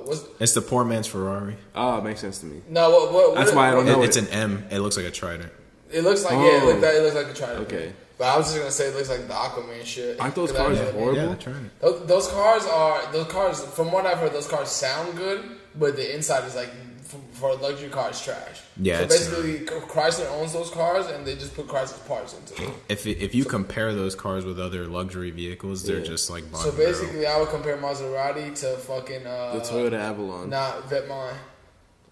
Speaker 1: what's
Speaker 3: It's the poor man's Ferrari.
Speaker 2: Oh, it makes sense to me.
Speaker 1: no what
Speaker 2: That's why I don't know
Speaker 3: It's
Speaker 2: it.
Speaker 3: an M. It looks like a trident.
Speaker 1: it looks like
Speaker 2: Oh.
Speaker 1: it looks like a Trident.
Speaker 2: Okay.
Speaker 1: But I was just gonna say it looks like the Aquaman shit.
Speaker 2: Aren't those
Speaker 1: 'Cause I
Speaker 2: cars
Speaker 1: know-
Speaker 2: horrible?
Speaker 3: Yeah, trident.
Speaker 1: Those cars from what I've heard, those cars sound good, but the inside is like for luxury cars trash.
Speaker 3: Yeah,
Speaker 1: so
Speaker 3: it's
Speaker 1: basically Chrysler owns those cars and they just put Chrysler parts into it.
Speaker 3: If you compare those cars with other luxury vehicles, they're
Speaker 2: Yeah.
Speaker 3: just like
Speaker 1: So
Speaker 3: bottom barrel.
Speaker 1: basically, I would compare Maserati to fucking
Speaker 2: The Toyota Avalon.
Speaker 1: not Vetmine.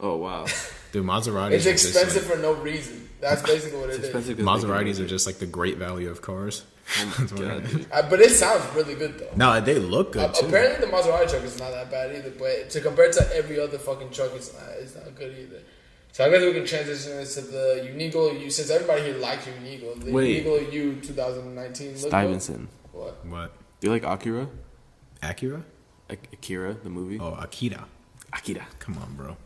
Speaker 2: Oh, wow.
Speaker 3: Dude, Maseratis.
Speaker 1: It's
Speaker 3: are just,
Speaker 1: expensive
Speaker 3: like-
Speaker 1: for no reason. That's basically what it
Speaker 2: It's
Speaker 1: is.
Speaker 2: expensive 'cause they
Speaker 3: Maseratis
Speaker 2: can-
Speaker 3: are just like the great value of cars.
Speaker 2: Oh my God, dude.
Speaker 1: But it sounds really good though.
Speaker 3: No, they look good too.
Speaker 1: Apparently, the Maserati truck is not that bad either. But to compare to every other fucking truck, it's not good either. So I guess we can transition into the Unigo U. Since everybody here likes Unigo, the
Speaker 2: Wait.
Speaker 1: Unigo U 2019 look good.
Speaker 2: Stevenson.
Speaker 1: What?
Speaker 3: What?
Speaker 2: Do you like Akira?
Speaker 3: Acura?
Speaker 2: Akira, the movie?
Speaker 3: Oh, Akira.
Speaker 2: Akira.
Speaker 3: Come on, bro.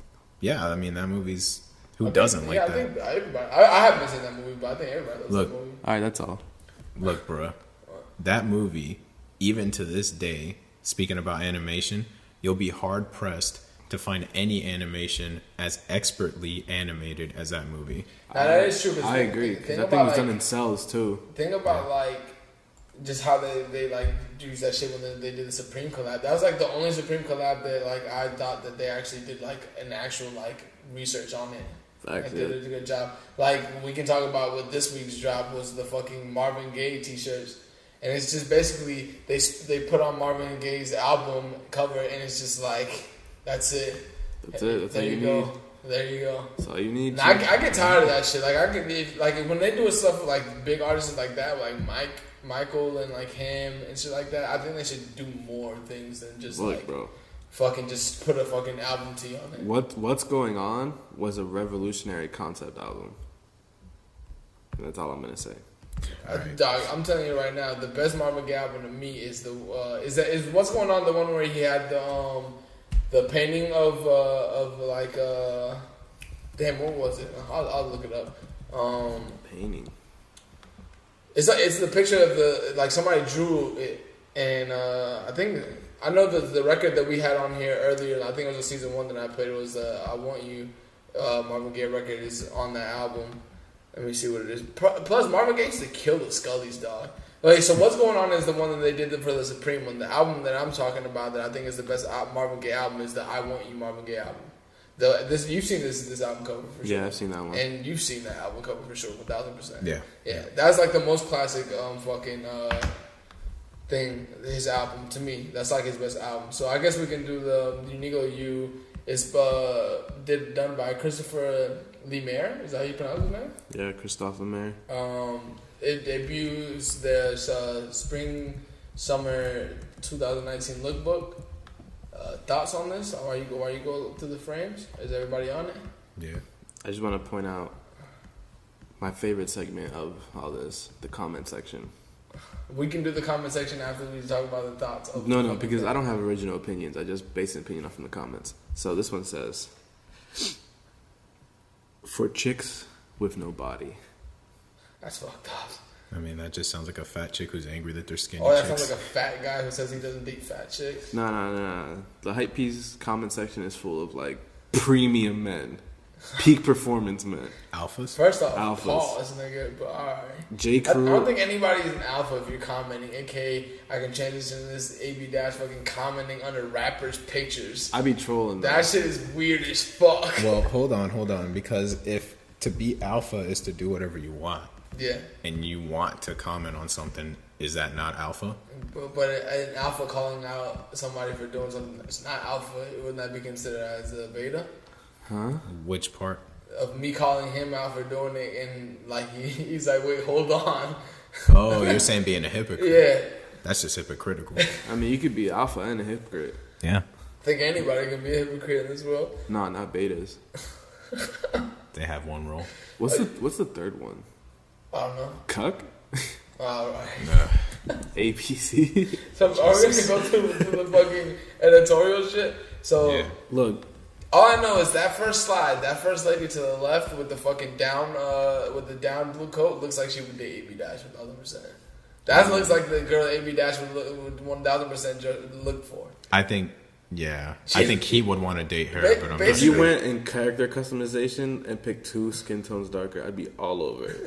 Speaker 3: Yeah, I mean that movie's. Who doesn't like
Speaker 1: I
Speaker 3: that?
Speaker 1: think everybody. I haven't seen that movie, but I think everybody loves
Speaker 3: Look.
Speaker 1: that movie.
Speaker 2: All right, that's all.
Speaker 3: Look, bro. That movie, even to this day, speaking about animation, you'll be hard pressed to find any animation as expertly animated as that movie.
Speaker 1: Now, that is true. 'Cause
Speaker 2: I agree. Because
Speaker 1: think
Speaker 2: that thing
Speaker 1: about,
Speaker 2: was done
Speaker 1: like,
Speaker 2: in cells, too.
Speaker 1: Think about like just how they like use that shit when they did the Supreme collab. That was like the only Supreme collab that like I thought that they actually did like an actual like research on it.
Speaker 2: Facts,
Speaker 1: Like, they did a good job. Like we can talk about what this week's drop was the fucking Marvin Gaye t-shirts, and it's just basically they put on Marvin Gaye's album cover, and it's just like that's it.
Speaker 2: That's it. That's all
Speaker 1: There
Speaker 2: you
Speaker 1: you go.
Speaker 2: need.
Speaker 1: There you go.
Speaker 2: That's all you need.
Speaker 1: Now, I get tired of that shit. Like I get like when they do stuff with, like big artists like that, like Michael and like him and shit like that. I think they should do more things than just
Speaker 2: Look,
Speaker 1: like
Speaker 2: bro.
Speaker 1: fucking just put a fucking album T on it.
Speaker 2: What's going on was a revolutionary concept album. And that's all I'm gonna say.
Speaker 1: Dog, I'm telling you right now, the best Marvin Gaye album to me is the is what's going on, the one where he had the painting of like damn, what was it? I'll look it up.
Speaker 2: Painting.
Speaker 1: It's the picture of the like somebody drew it, and I think I know the record that we had on here earlier. I think it was a season 1 that I played. It was "I Want You," Marvin Gaye record is on that album. Let me see what it is. Plus, Marvin Gaye used to kill the Scullies, dog. Okay, so what's going on is the one that they did for the Supreme one. The album that I'm talking about that I think is the best Marvin Gaye album is the I Want You Marvin Gaye album. You've seen this album cover for sure.
Speaker 2: Yeah, I've seen that one.
Speaker 1: And you've seen that album cover for sure, 1000%.
Speaker 3: Yeah.
Speaker 1: That's like the most classic thing. His album to me, that's like his best album. So I guess we can do the Unigo U. It's done by Christopher Lemaire. Is that how you pronounce his name?
Speaker 2: Yeah, Christophe Lemaire.
Speaker 1: It debuts the Spring Summer 2019 lookbook. Thoughts on this? Why you go through the frames? Is everybody on it?
Speaker 3: Yeah.
Speaker 2: I just want to point out my favorite segment of all this, the comment section.
Speaker 1: We can do the comment section after we talk about the thoughts.
Speaker 2: No, because I don't have original opinions. I just base an opinion off from the comments. So this one says, for chicks with no body.
Speaker 1: That's fucked up.
Speaker 3: I mean, that just sounds like a fat chick who's angry that they're skinny
Speaker 1: that
Speaker 3: chicks.
Speaker 1: sounds like a fat guy who says he doesn't date fat chicks.
Speaker 2: No. The hype piece comment section is full of like premium men, peak performance men.
Speaker 3: Alphas?
Speaker 1: First off,
Speaker 2: Alphas.
Speaker 1: pause, nigga, but alright.
Speaker 2: J.
Speaker 1: I
Speaker 2: Crew.
Speaker 1: don't think anybody's an alpha if you're commenting. AKA, I can transition to this AB Dash fucking commenting under rappers' pictures.
Speaker 2: I be trolling
Speaker 1: That shit is weird as fuck.
Speaker 3: Well, hold on. Because if to be alpha is to do whatever you want,
Speaker 1: Yeah.
Speaker 3: and you want to comment on something, is that not alpha?
Speaker 1: But an alpha calling out somebody for doing something that's not alpha, wouldn't that be considered as a beta?
Speaker 2: Huh?
Speaker 3: Which part?
Speaker 1: Of me calling him out for doing it, and like he's like, wait, hold on.
Speaker 3: Oh, you're saying being a hypocrite.
Speaker 1: Yeah.
Speaker 3: That's just hypocritical.
Speaker 2: I mean, you could be alpha and a hypocrite.
Speaker 3: Yeah.
Speaker 1: I think anybody can be a hypocrite in this world.
Speaker 2: No, not betas.
Speaker 3: They have one role.
Speaker 2: What's the third one?
Speaker 1: I don't know.
Speaker 2: Cuck?
Speaker 1: Alright.
Speaker 2: APC?
Speaker 1: So are we gonna go through the fucking editorial shit? So
Speaker 3: Yeah.
Speaker 2: Look,
Speaker 1: all I know is that first slide, that first lady to the left with the fucking down, with the down blue coat, looks like she would date AB Dash 1000%. That looks like the girl AB Dash would 1000% look for.
Speaker 3: I think, yeah. I think he would want to date her, but I'm not
Speaker 2: if you
Speaker 3: sure.
Speaker 2: went in character customization and picked 2 skin tones darker, I'd be all over it.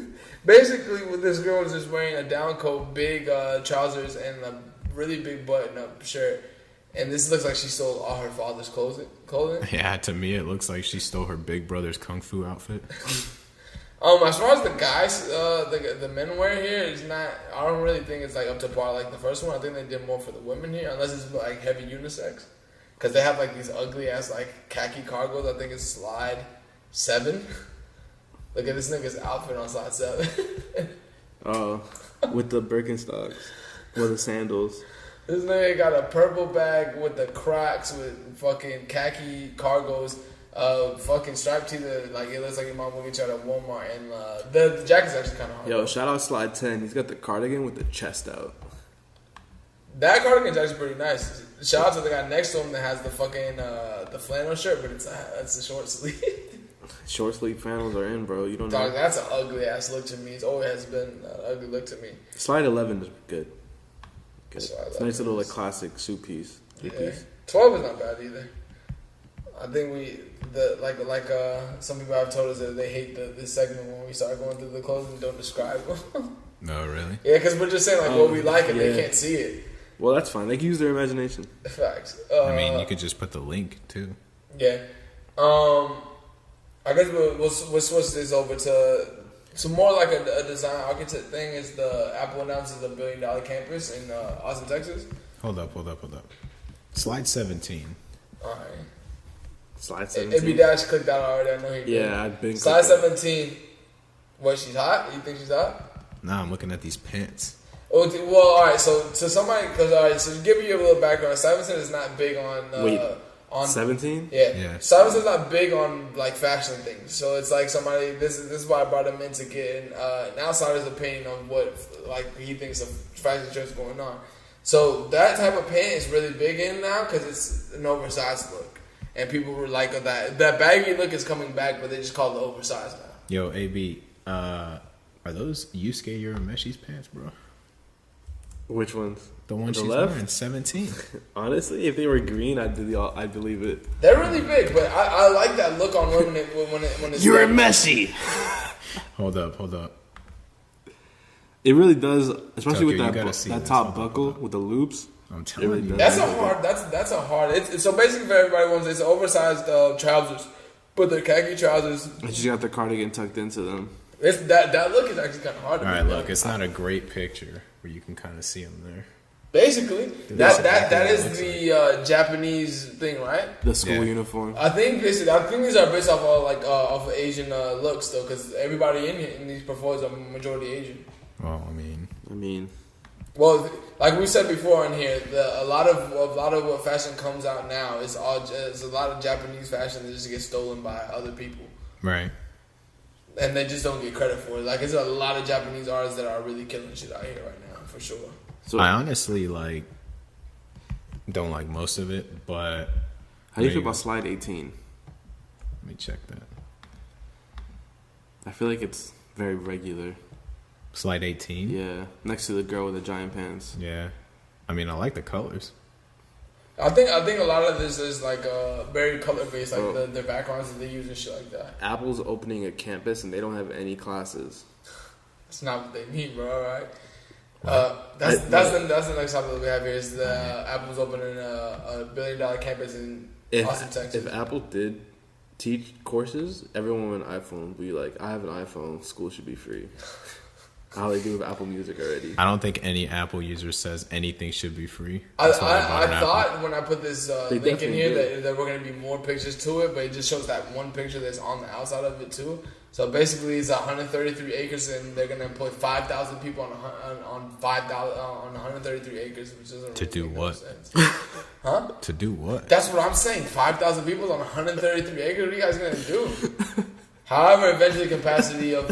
Speaker 1: Basically, what this girl is just wearing a down coat, big trousers, and a really big button-up shirt. And this looks like she stole all her father's clothing.
Speaker 3: Yeah, to me it looks like she stole her big brother's kung fu outfit.
Speaker 1: As far as the guys, the men wear here is not. I don't really think it's like up to par like the first one. I think they did more for the women here, unless it's like heavy unisex, because they have like these ugly ass like khaki cargos. I think it's slide 7. Look at this nigga's outfit on slide 7.
Speaker 2: Oh, with the Birkenstocks, with the sandals.
Speaker 1: This nigga got a purple bag with the Crocs with fucking khaki cargos, fucking striped tee that like it looks like your mom will get you out of Walmart, and the jacket's actually kind of hard.
Speaker 2: Yo, shout out Slide 10. He's got the cardigan with the chest out.
Speaker 1: That cardigan's actually pretty nice. Shout out to the guy next to him that has the fucking the flannel shirt, but it's a short sleeve. Short
Speaker 2: sleeve flannels are in, bro. You don't
Speaker 1: Dog,
Speaker 2: know.
Speaker 1: that's an ugly ass look to me. It always has been an ugly look to me.
Speaker 2: Slide 11 is good.
Speaker 1: It's
Speaker 2: a nice little like classic suit piece. Piece.
Speaker 1: 12 is not bad either. I think some people have told us that they hate this segment when we start going through the clothes and don't describe them.
Speaker 3: No, really?
Speaker 1: Yeah, because we're just saying like what we like and they can't see it.
Speaker 2: Well, that's fine. They can use their imagination.
Speaker 1: Facts.
Speaker 3: I mean, you could just put the link too.
Speaker 1: Yeah. I guess we'll switch this over to some more like a design architect thing. Is the Apple announces a $1 billion campus in Austin, Texas.
Speaker 3: Hold up. Slide 17.
Speaker 1: All right.
Speaker 2: Slide 17.
Speaker 1: AB Dash clicked out already. I know he did.
Speaker 2: Yeah, I've been.
Speaker 1: Slide 17. What? She's hot? You think she's hot?
Speaker 3: Nah, I'm looking at these pants.
Speaker 1: Oh, well, all right. So somebody, so to give you a little background, Stuyvesant is not big on. On
Speaker 2: 17?
Speaker 1: Yeah. Stuyvesant's not big on like fashion things. So it's like somebody. This is why I brought him in to get an outsider's opinion on what like he thinks of fashion trends going on. So that type of pant is really big in now because it's an oversized look, and people were like that baggy look is coming back, but they just call it oversized now.
Speaker 3: Yo, AB, are those Yusuke Urameshi's pants, bro?
Speaker 2: Which ones?
Speaker 3: The one
Speaker 2: On
Speaker 3: she's
Speaker 2: left?
Speaker 3: wearing, 17.
Speaker 2: Honestly, if they were green, I'd believe it.
Speaker 1: They're really big, but I like that look on women when it's
Speaker 2: You're
Speaker 1: big.
Speaker 2: messy.
Speaker 3: Hold up.
Speaker 2: It really does, especially
Speaker 3: Tucker,
Speaker 2: with
Speaker 3: you gotta see
Speaker 2: that
Speaker 3: this.
Speaker 2: top buckle with the loops.
Speaker 3: I'm telling you.
Speaker 1: That's a hard. So basically, for everybody wants it's oversized trousers, but they're khaki trousers.
Speaker 2: And she's got the cardigan tucked into them.
Speaker 1: That look is actually kind of hard.
Speaker 3: All right, look, it's not a great picture where you can kind of see them there.
Speaker 1: Basically,
Speaker 3: that's
Speaker 1: that
Speaker 3: exactly
Speaker 1: is
Speaker 3: what it
Speaker 1: the Japanese thing, right?
Speaker 2: The school
Speaker 3: Yeah.
Speaker 2: uniform.
Speaker 1: I think these are based off of off of Asian looks though, because everybody in these portfolios are majority Asian.
Speaker 3: Well,
Speaker 2: I mean,
Speaker 1: Well, like we said before in here, a lot of what fashion comes out now is a lot of Japanese fashion that just gets stolen by other people,
Speaker 3: right.
Speaker 1: and they just don't get credit for it. Like, there's a lot of Japanese artists that are really killing shit out here right now, for sure.
Speaker 2: so
Speaker 3: I honestly don't like most of it, but
Speaker 2: how do you feel about slide 18?
Speaker 3: let me check that.
Speaker 2: I feel like it's very regular.
Speaker 3: Slide 18.
Speaker 2: Yeah, next to the girl with the giant pants.
Speaker 3: Yeah. I mean, I like the colors.
Speaker 1: I think a lot of this is like very color based, like
Speaker 2: Bro.
Speaker 1: their backgrounds that they use and shit like that.
Speaker 2: Apple's opening a campus and they don't have any classes.
Speaker 1: It's not what they need, bro. Right? That's the next topic that we have here is the Apple's opening a $1 billion campus in Austin, Texas.
Speaker 2: If Apple did teach courses, everyone with an iPhone would be like, I have an iPhone, school should be free. How they do with Apple Music already.
Speaker 3: I don't think any Apple user says anything should be free.
Speaker 1: I
Speaker 3: That's why bought an Apple.
Speaker 1: thought when I put this
Speaker 2: They
Speaker 1: link in
Speaker 2: definitely
Speaker 1: here
Speaker 2: did.
Speaker 1: that we're going to be more pictures to it, but it just shows that one picture that's on the outside of it too. So basically, it's 133 acres, and they're going to employ 5,000 people on 133 acres, which doesn't
Speaker 3: To
Speaker 1: really
Speaker 3: do
Speaker 1: make
Speaker 3: what?
Speaker 1: No sense. Huh?
Speaker 3: To do what?
Speaker 1: That's what I'm saying. 5,000 people on 133 acres. What are you guys going to do? However, eventually, capacity of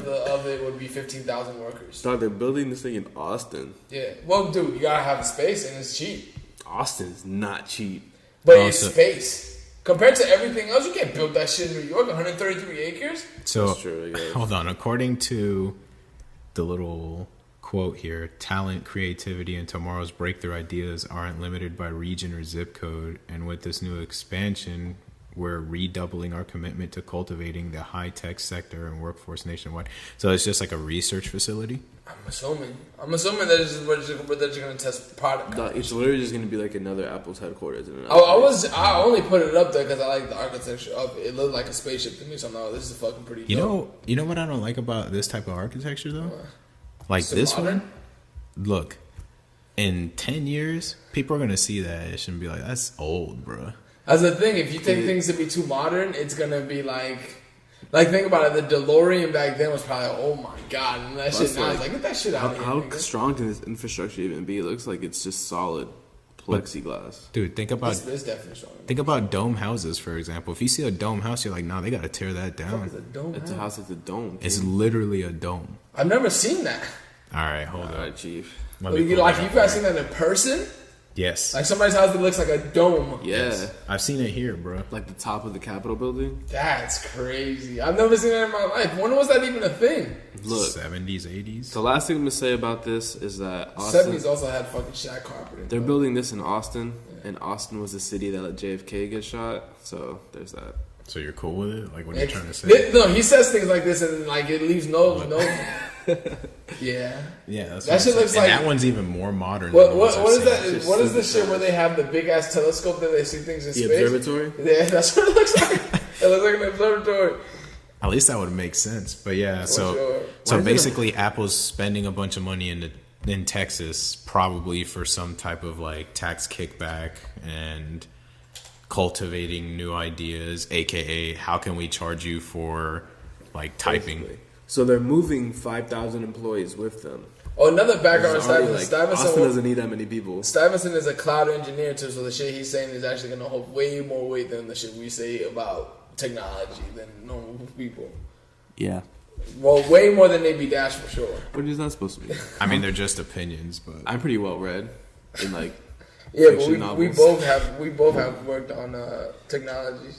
Speaker 1: it would be 15,000 workers.
Speaker 2: Dog, they're building this thing in Austin.
Speaker 1: Yeah. Well, dude, you gotta have the space, and it's cheap.
Speaker 2: Austin's not cheap.
Speaker 1: But
Speaker 3: Oh,
Speaker 1: it's
Speaker 3: so-
Speaker 1: space. Compared to everything else, you can't build that shit in New York, 133 acres.
Speaker 3: So,
Speaker 2: That's true, I guess.
Speaker 3: hold on. According to the little quote here, talent, creativity, and tomorrow's breakthrough ideas aren't limited by region or zip code. And with this new expansion, we're redoubling our commitment to cultivating the high-tech sector and workforce nationwide. So it's just like a research facility?
Speaker 1: I'm assuming that it's just where they're just gonna test product.
Speaker 2: Dog, it's literally just going to be like another Apple's headquarters. In an
Speaker 1: I only put it up there because I like the architecture of it. It looked like a spaceship to me, so I'm like, oh, this is fucking pretty.
Speaker 3: You
Speaker 1: dope.
Speaker 3: know what I don't like about this type of architecture, though? Like
Speaker 1: Is it
Speaker 3: this
Speaker 1: modern?
Speaker 3: one, look, in 10 years, people are going to see that ish and be like, that's old, bro.
Speaker 1: That's the thing. If you take things to be too modern, it's gonna be like think about it. The DeLorean back then was probably oh my god, and that shit now is like get that shit out of here.
Speaker 2: How
Speaker 1: nigga.
Speaker 2: strong can this infrastructure even be? It looks like it's just solid plexiglass.
Speaker 3: Dude, think about
Speaker 1: This definitely strong.
Speaker 3: think about dome houses, for example. If you see a dome house, you're like, nah, they got to tear that down.
Speaker 1: It's a dome.
Speaker 2: It's a house. It's a dome.
Speaker 3: It's literally a dome.
Speaker 1: I've never seen that.
Speaker 3: All right, hold
Speaker 2: All
Speaker 3: on.
Speaker 2: right, Chief.
Speaker 3: Let me
Speaker 1: You
Speaker 3: pull
Speaker 1: like
Speaker 3: it
Speaker 1: you
Speaker 3: up
Speaker 1: guys
Speaker 3: for
Speaker 1: seen that in person?
Speaker 3: Yes.
Speaker 1: Like somebody's house that looks like a dome.
Speaker 2: Yeah.
Speaker 3: I've seen it here, bro.
Speaker 2: Like the top of the Capitol building.
Speaker 1: That's crazy. I've never seen that in my life. When was that even a thing?
Speaker 2: Look,
Speaker 3: 70s, 80s.
Speaker 2: the last thing I'm going to say about this is that Austin,
Speaker 1: 70s also had fucking shag carpeting.
Speaker 2: they're building this in Austin, and Austin was the city that let JFK get shot, so there's that.
Speaker 3: So you're cool with it? Like, what are you trying to say?
Speaker 1: No, he says things like this and like it leaves no. Yeah.
Speaker 3: Yeah, that's
Speaker 1: That
Speaker 3: what
Speaker 1: shit
Speaker 3: I'm
Speaker 1: looks
Speaker 3: saying. And
Speaker 1: like-
Speaker 3: that one's even more modern.
Speaker 1: What
Speaker 3: than the ones I've
Speaker 1: is
Speaker 3: seen.
Speaker 1: that?
Speaker 2: It's
Speaker 1: What is
Speaker 2: super
Speaker 1: the shit where
Speaker 2: fast.
Speaker 1: they have the big ass telescope that they see things in
Speaker 2: The
Speaker 1: space?
Speaker 2: observatory?
Speaker 1: Yeah, that's what it looks like. It looks like an observatory.
Speaker 3: At least that would make sense. But yeah,
Speaker 1: sure. Why
Speaker 3: so
Speaker 2: is it
Speaker 3: basically, Apple's spending a bunch of money in Texas, probably for some type of like tax kickback and cultivating new ideas, aka how can we charge you for like typing?
Speaker 2: Basically. So they're moving 5,000 employees with them.
Speaker 1: Oh, another background.
Speaker 2: It's already, like, Austin
Speaker 1: Stuyvesant
Speaker 2: doesn't need that many people.
Speaker 1: Stuyvesant is a cloud engineer too, so the shit he's saying is actually going to hold way more weight than the shit we say about technology than normal people.
Speaker 2: Yeah.
Speaker 1: Well, way more than AB Dash for sure.
Speaker 2: What is that supposed to be?
Speaker 3: I mean, they're just opinions, but
Speaker 2: I'm pretty well read in like
Speaker 1: Yeah,
Speaker 2: fiction
Speaker 1: but we
Speaker 2: novels.
Speaker 1: both have worked on technology.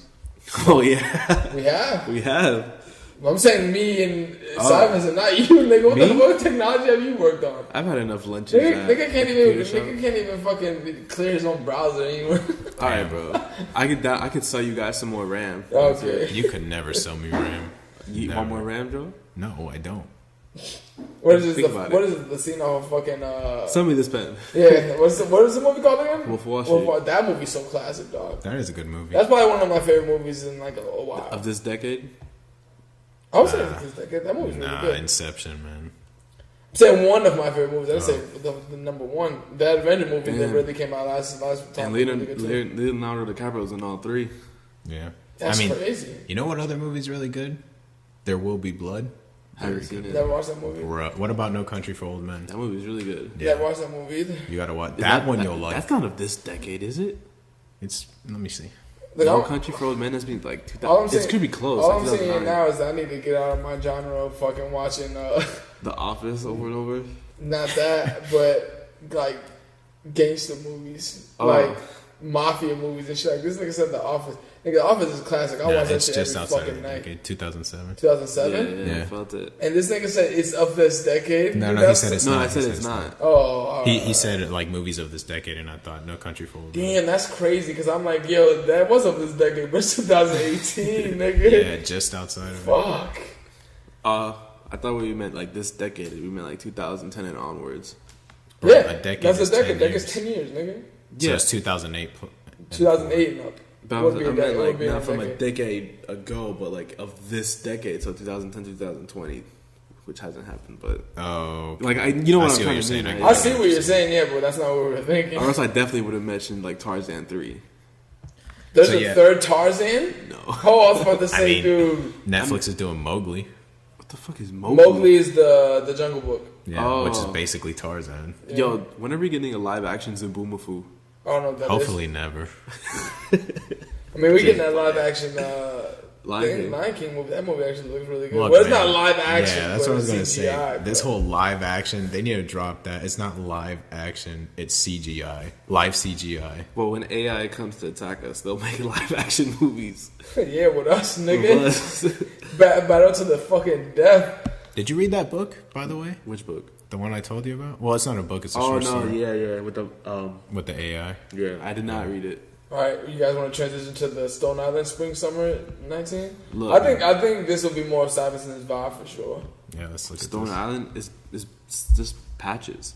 Speaker 2: Oh yeah,
Speaker 1: We have.
Speaker 2: we have.
Speaker 1: I'm saying me and Simons and not you, nigga. What technology have you worked on?
Speaker 2: I've had enough lunches.
Speaker 1: Nigga can't even fucking clear his own browser anymore.
Speaker 2: All right, bro. I could sell you guys some more RAM.
Speaker 1: Okay.
Speaker 3: You could never sell me RAM.
Speaker 2: You want more RAM, Joe?
Speaker 3: No, I don't.
Speaker 1: What is this? What is the scene of fucking?
Speaker 2: Sell me this pen.
Speaker 1: Yeah. What is the movie called again?
Speaker 2: Wolf of Wall Street.
Speaker 1: That movie's so classic, dog.
Speaker 3: That is a good movie.
Speaker 1: That's probably one of my favorite movies in like a while.
Speaker 2: Of this decade?
Speaker 1: I would say this decade. That movie's really good.
Speaker 3: Inception, man.
Speaker 1: I'm saying one of my favorite movies. I'd say the number one. That Avenger movie that really came out last time.
Speaker 2: And Leonardo DiCaprio's in all three.
Speaker 3: Yeah.
Speaker 1: That's crazy.
Speaker 3: You know what other movie's really good? There Will Be Blood.
Speaker 2: Haven't seen it.
Speaker 1: Never watched that movie.
Speaker 3: What about No Country for Old Men?
Speaker 2: That movie's really good.
Speaker 1: Yeah. Never watched that movie either.
Speaker 3: You gotta watch that one. You'll like.
Speaker 2: That's not of this decade, is it?
Speaker 3: It's. Let me see.
Speaker 2: No Country for Old Men has been like 2000. It could be close.
Speaker 1: All I'm saying now is that I need to get out of my genre of fucking watching
Speaker 2: The Office over and over.
Speaker 1: Not that, but like gangster movies, like mafia movies and shit. Like this nigga said, The Office. Nigga, The Office is a classic. I watch that shit
Speaker 3: just
Speaker 1: every
Speaker 3: outside
Speaker 1: fucking
Speaker 3: of the
Speaker 1: night.
Speaker 3: decade, 2007.
Speaker 1: 2007.
Speaker 2: Yeah, I felt it.
Speaker 1: And this nigga said it's of this decade.
Speaker 3: No, he said it's not.
Speaker 2: No, I said it's not.
Speaker 1: Oh,
Speaker 3: he said like movies of this decade, and I thought No Country for Old Men.
Speaker 1: Damn, that's crazy. Because I'm like, yo, that was of this decade, but it's 2018, nigga.
Speaker 3: Yeah, just outside of it.
Speaker 1: Fuck.
Speaker 2: I thought we meant like this decade. We meant like 2010 and onwards.
Speaker 3: Bro,
Speaker 1: Yeah,
Speaker 3: a decade
Speaker 1: that's
Speaker 3: is
Speaker 1: a decade.
Speaker 3: 10
Speaker 1: Decade's 10 years, nigga.
Speaker 3: So it's 2008.
Speaker 1: 2008 and up.
Speaker 2: But I meant like not from a decade ago, but like of this decade, so 2010, 2020, which hasn't happened. But like you know what I'm trying to say.
Speaker 1: I see what you're saying, yeah, but that's not what we were thinking.
Speaker 2: Or else I definitely would have mentioned like Tarzan 3.
Speaker 1: There's a third Tarzan?
Speaker 2: No.
Speaker 1: Oh, I was about to say, dude.
Speaker 3: Netflix is doing Mowgli.
Speaker 2: What the fuck is Mowgli?
Speaker 1: Mowgli is the Jungle Book.
Speaker 3: Yeah, which is basically Tarzan.
Speaker 1: Yeah.
Speaker 2: Yo, when are we getting a live action Zoboomafoo?
Speaker 1: I don't know what that
Speaker 3: Hopefully never.
Speaker 1: I mean, we getting that live action
Speaker 2: Lion
Speaker 1: King movie. That movie actually looks really good.
Speaker 3: Look,
Speaker 1: Well, it's
Speaker 3: man.
Speaker 1: not live action.
Speaker 3: Yeah, that's
Speaker 1: but
Speaker 3: what I was gonna
Speaker 1: it's
Speaker 3: say.
Speaker 1: CGI,
Speaker 3: This
Speaker 1: but-
Speaker 3: whole live action, they need to drop that. It's not live action. It's CGI, live CGI.
Speaker 2: Well, when AI comes to attack us, they'll make live action movies.
Speaker 1: Yeah, with us,
Speaker 2: With
Speaker 1: nigga.
Speaker 2: us.
Speaker 1: Battle to the fucking death.
Speaker 3: Did you read that book, by the way?
Speaker 2: Which book?
Speaker 3: The one I told you about? Well, it's not a book. It's a
Speaker 2: Oh
Speaker 3: short
Speaker 2: no,
Speaker 3: story.
Speaker 2: yeah, with
Speaker 3: With the AI.
Speaker 2: yeah. I did not read it.
Speaker 1: All right, you guys want to transition to the Stone Island Spring Summer 19?
Speaker 2: Look,
Speaker 1: I think this will be more Stuyvesant's vibe for sure.
Speaker 3: Yeah, let's look
Speaker 2: Stone
Speaker 3: at this.
Speaker 2: Island is just patches.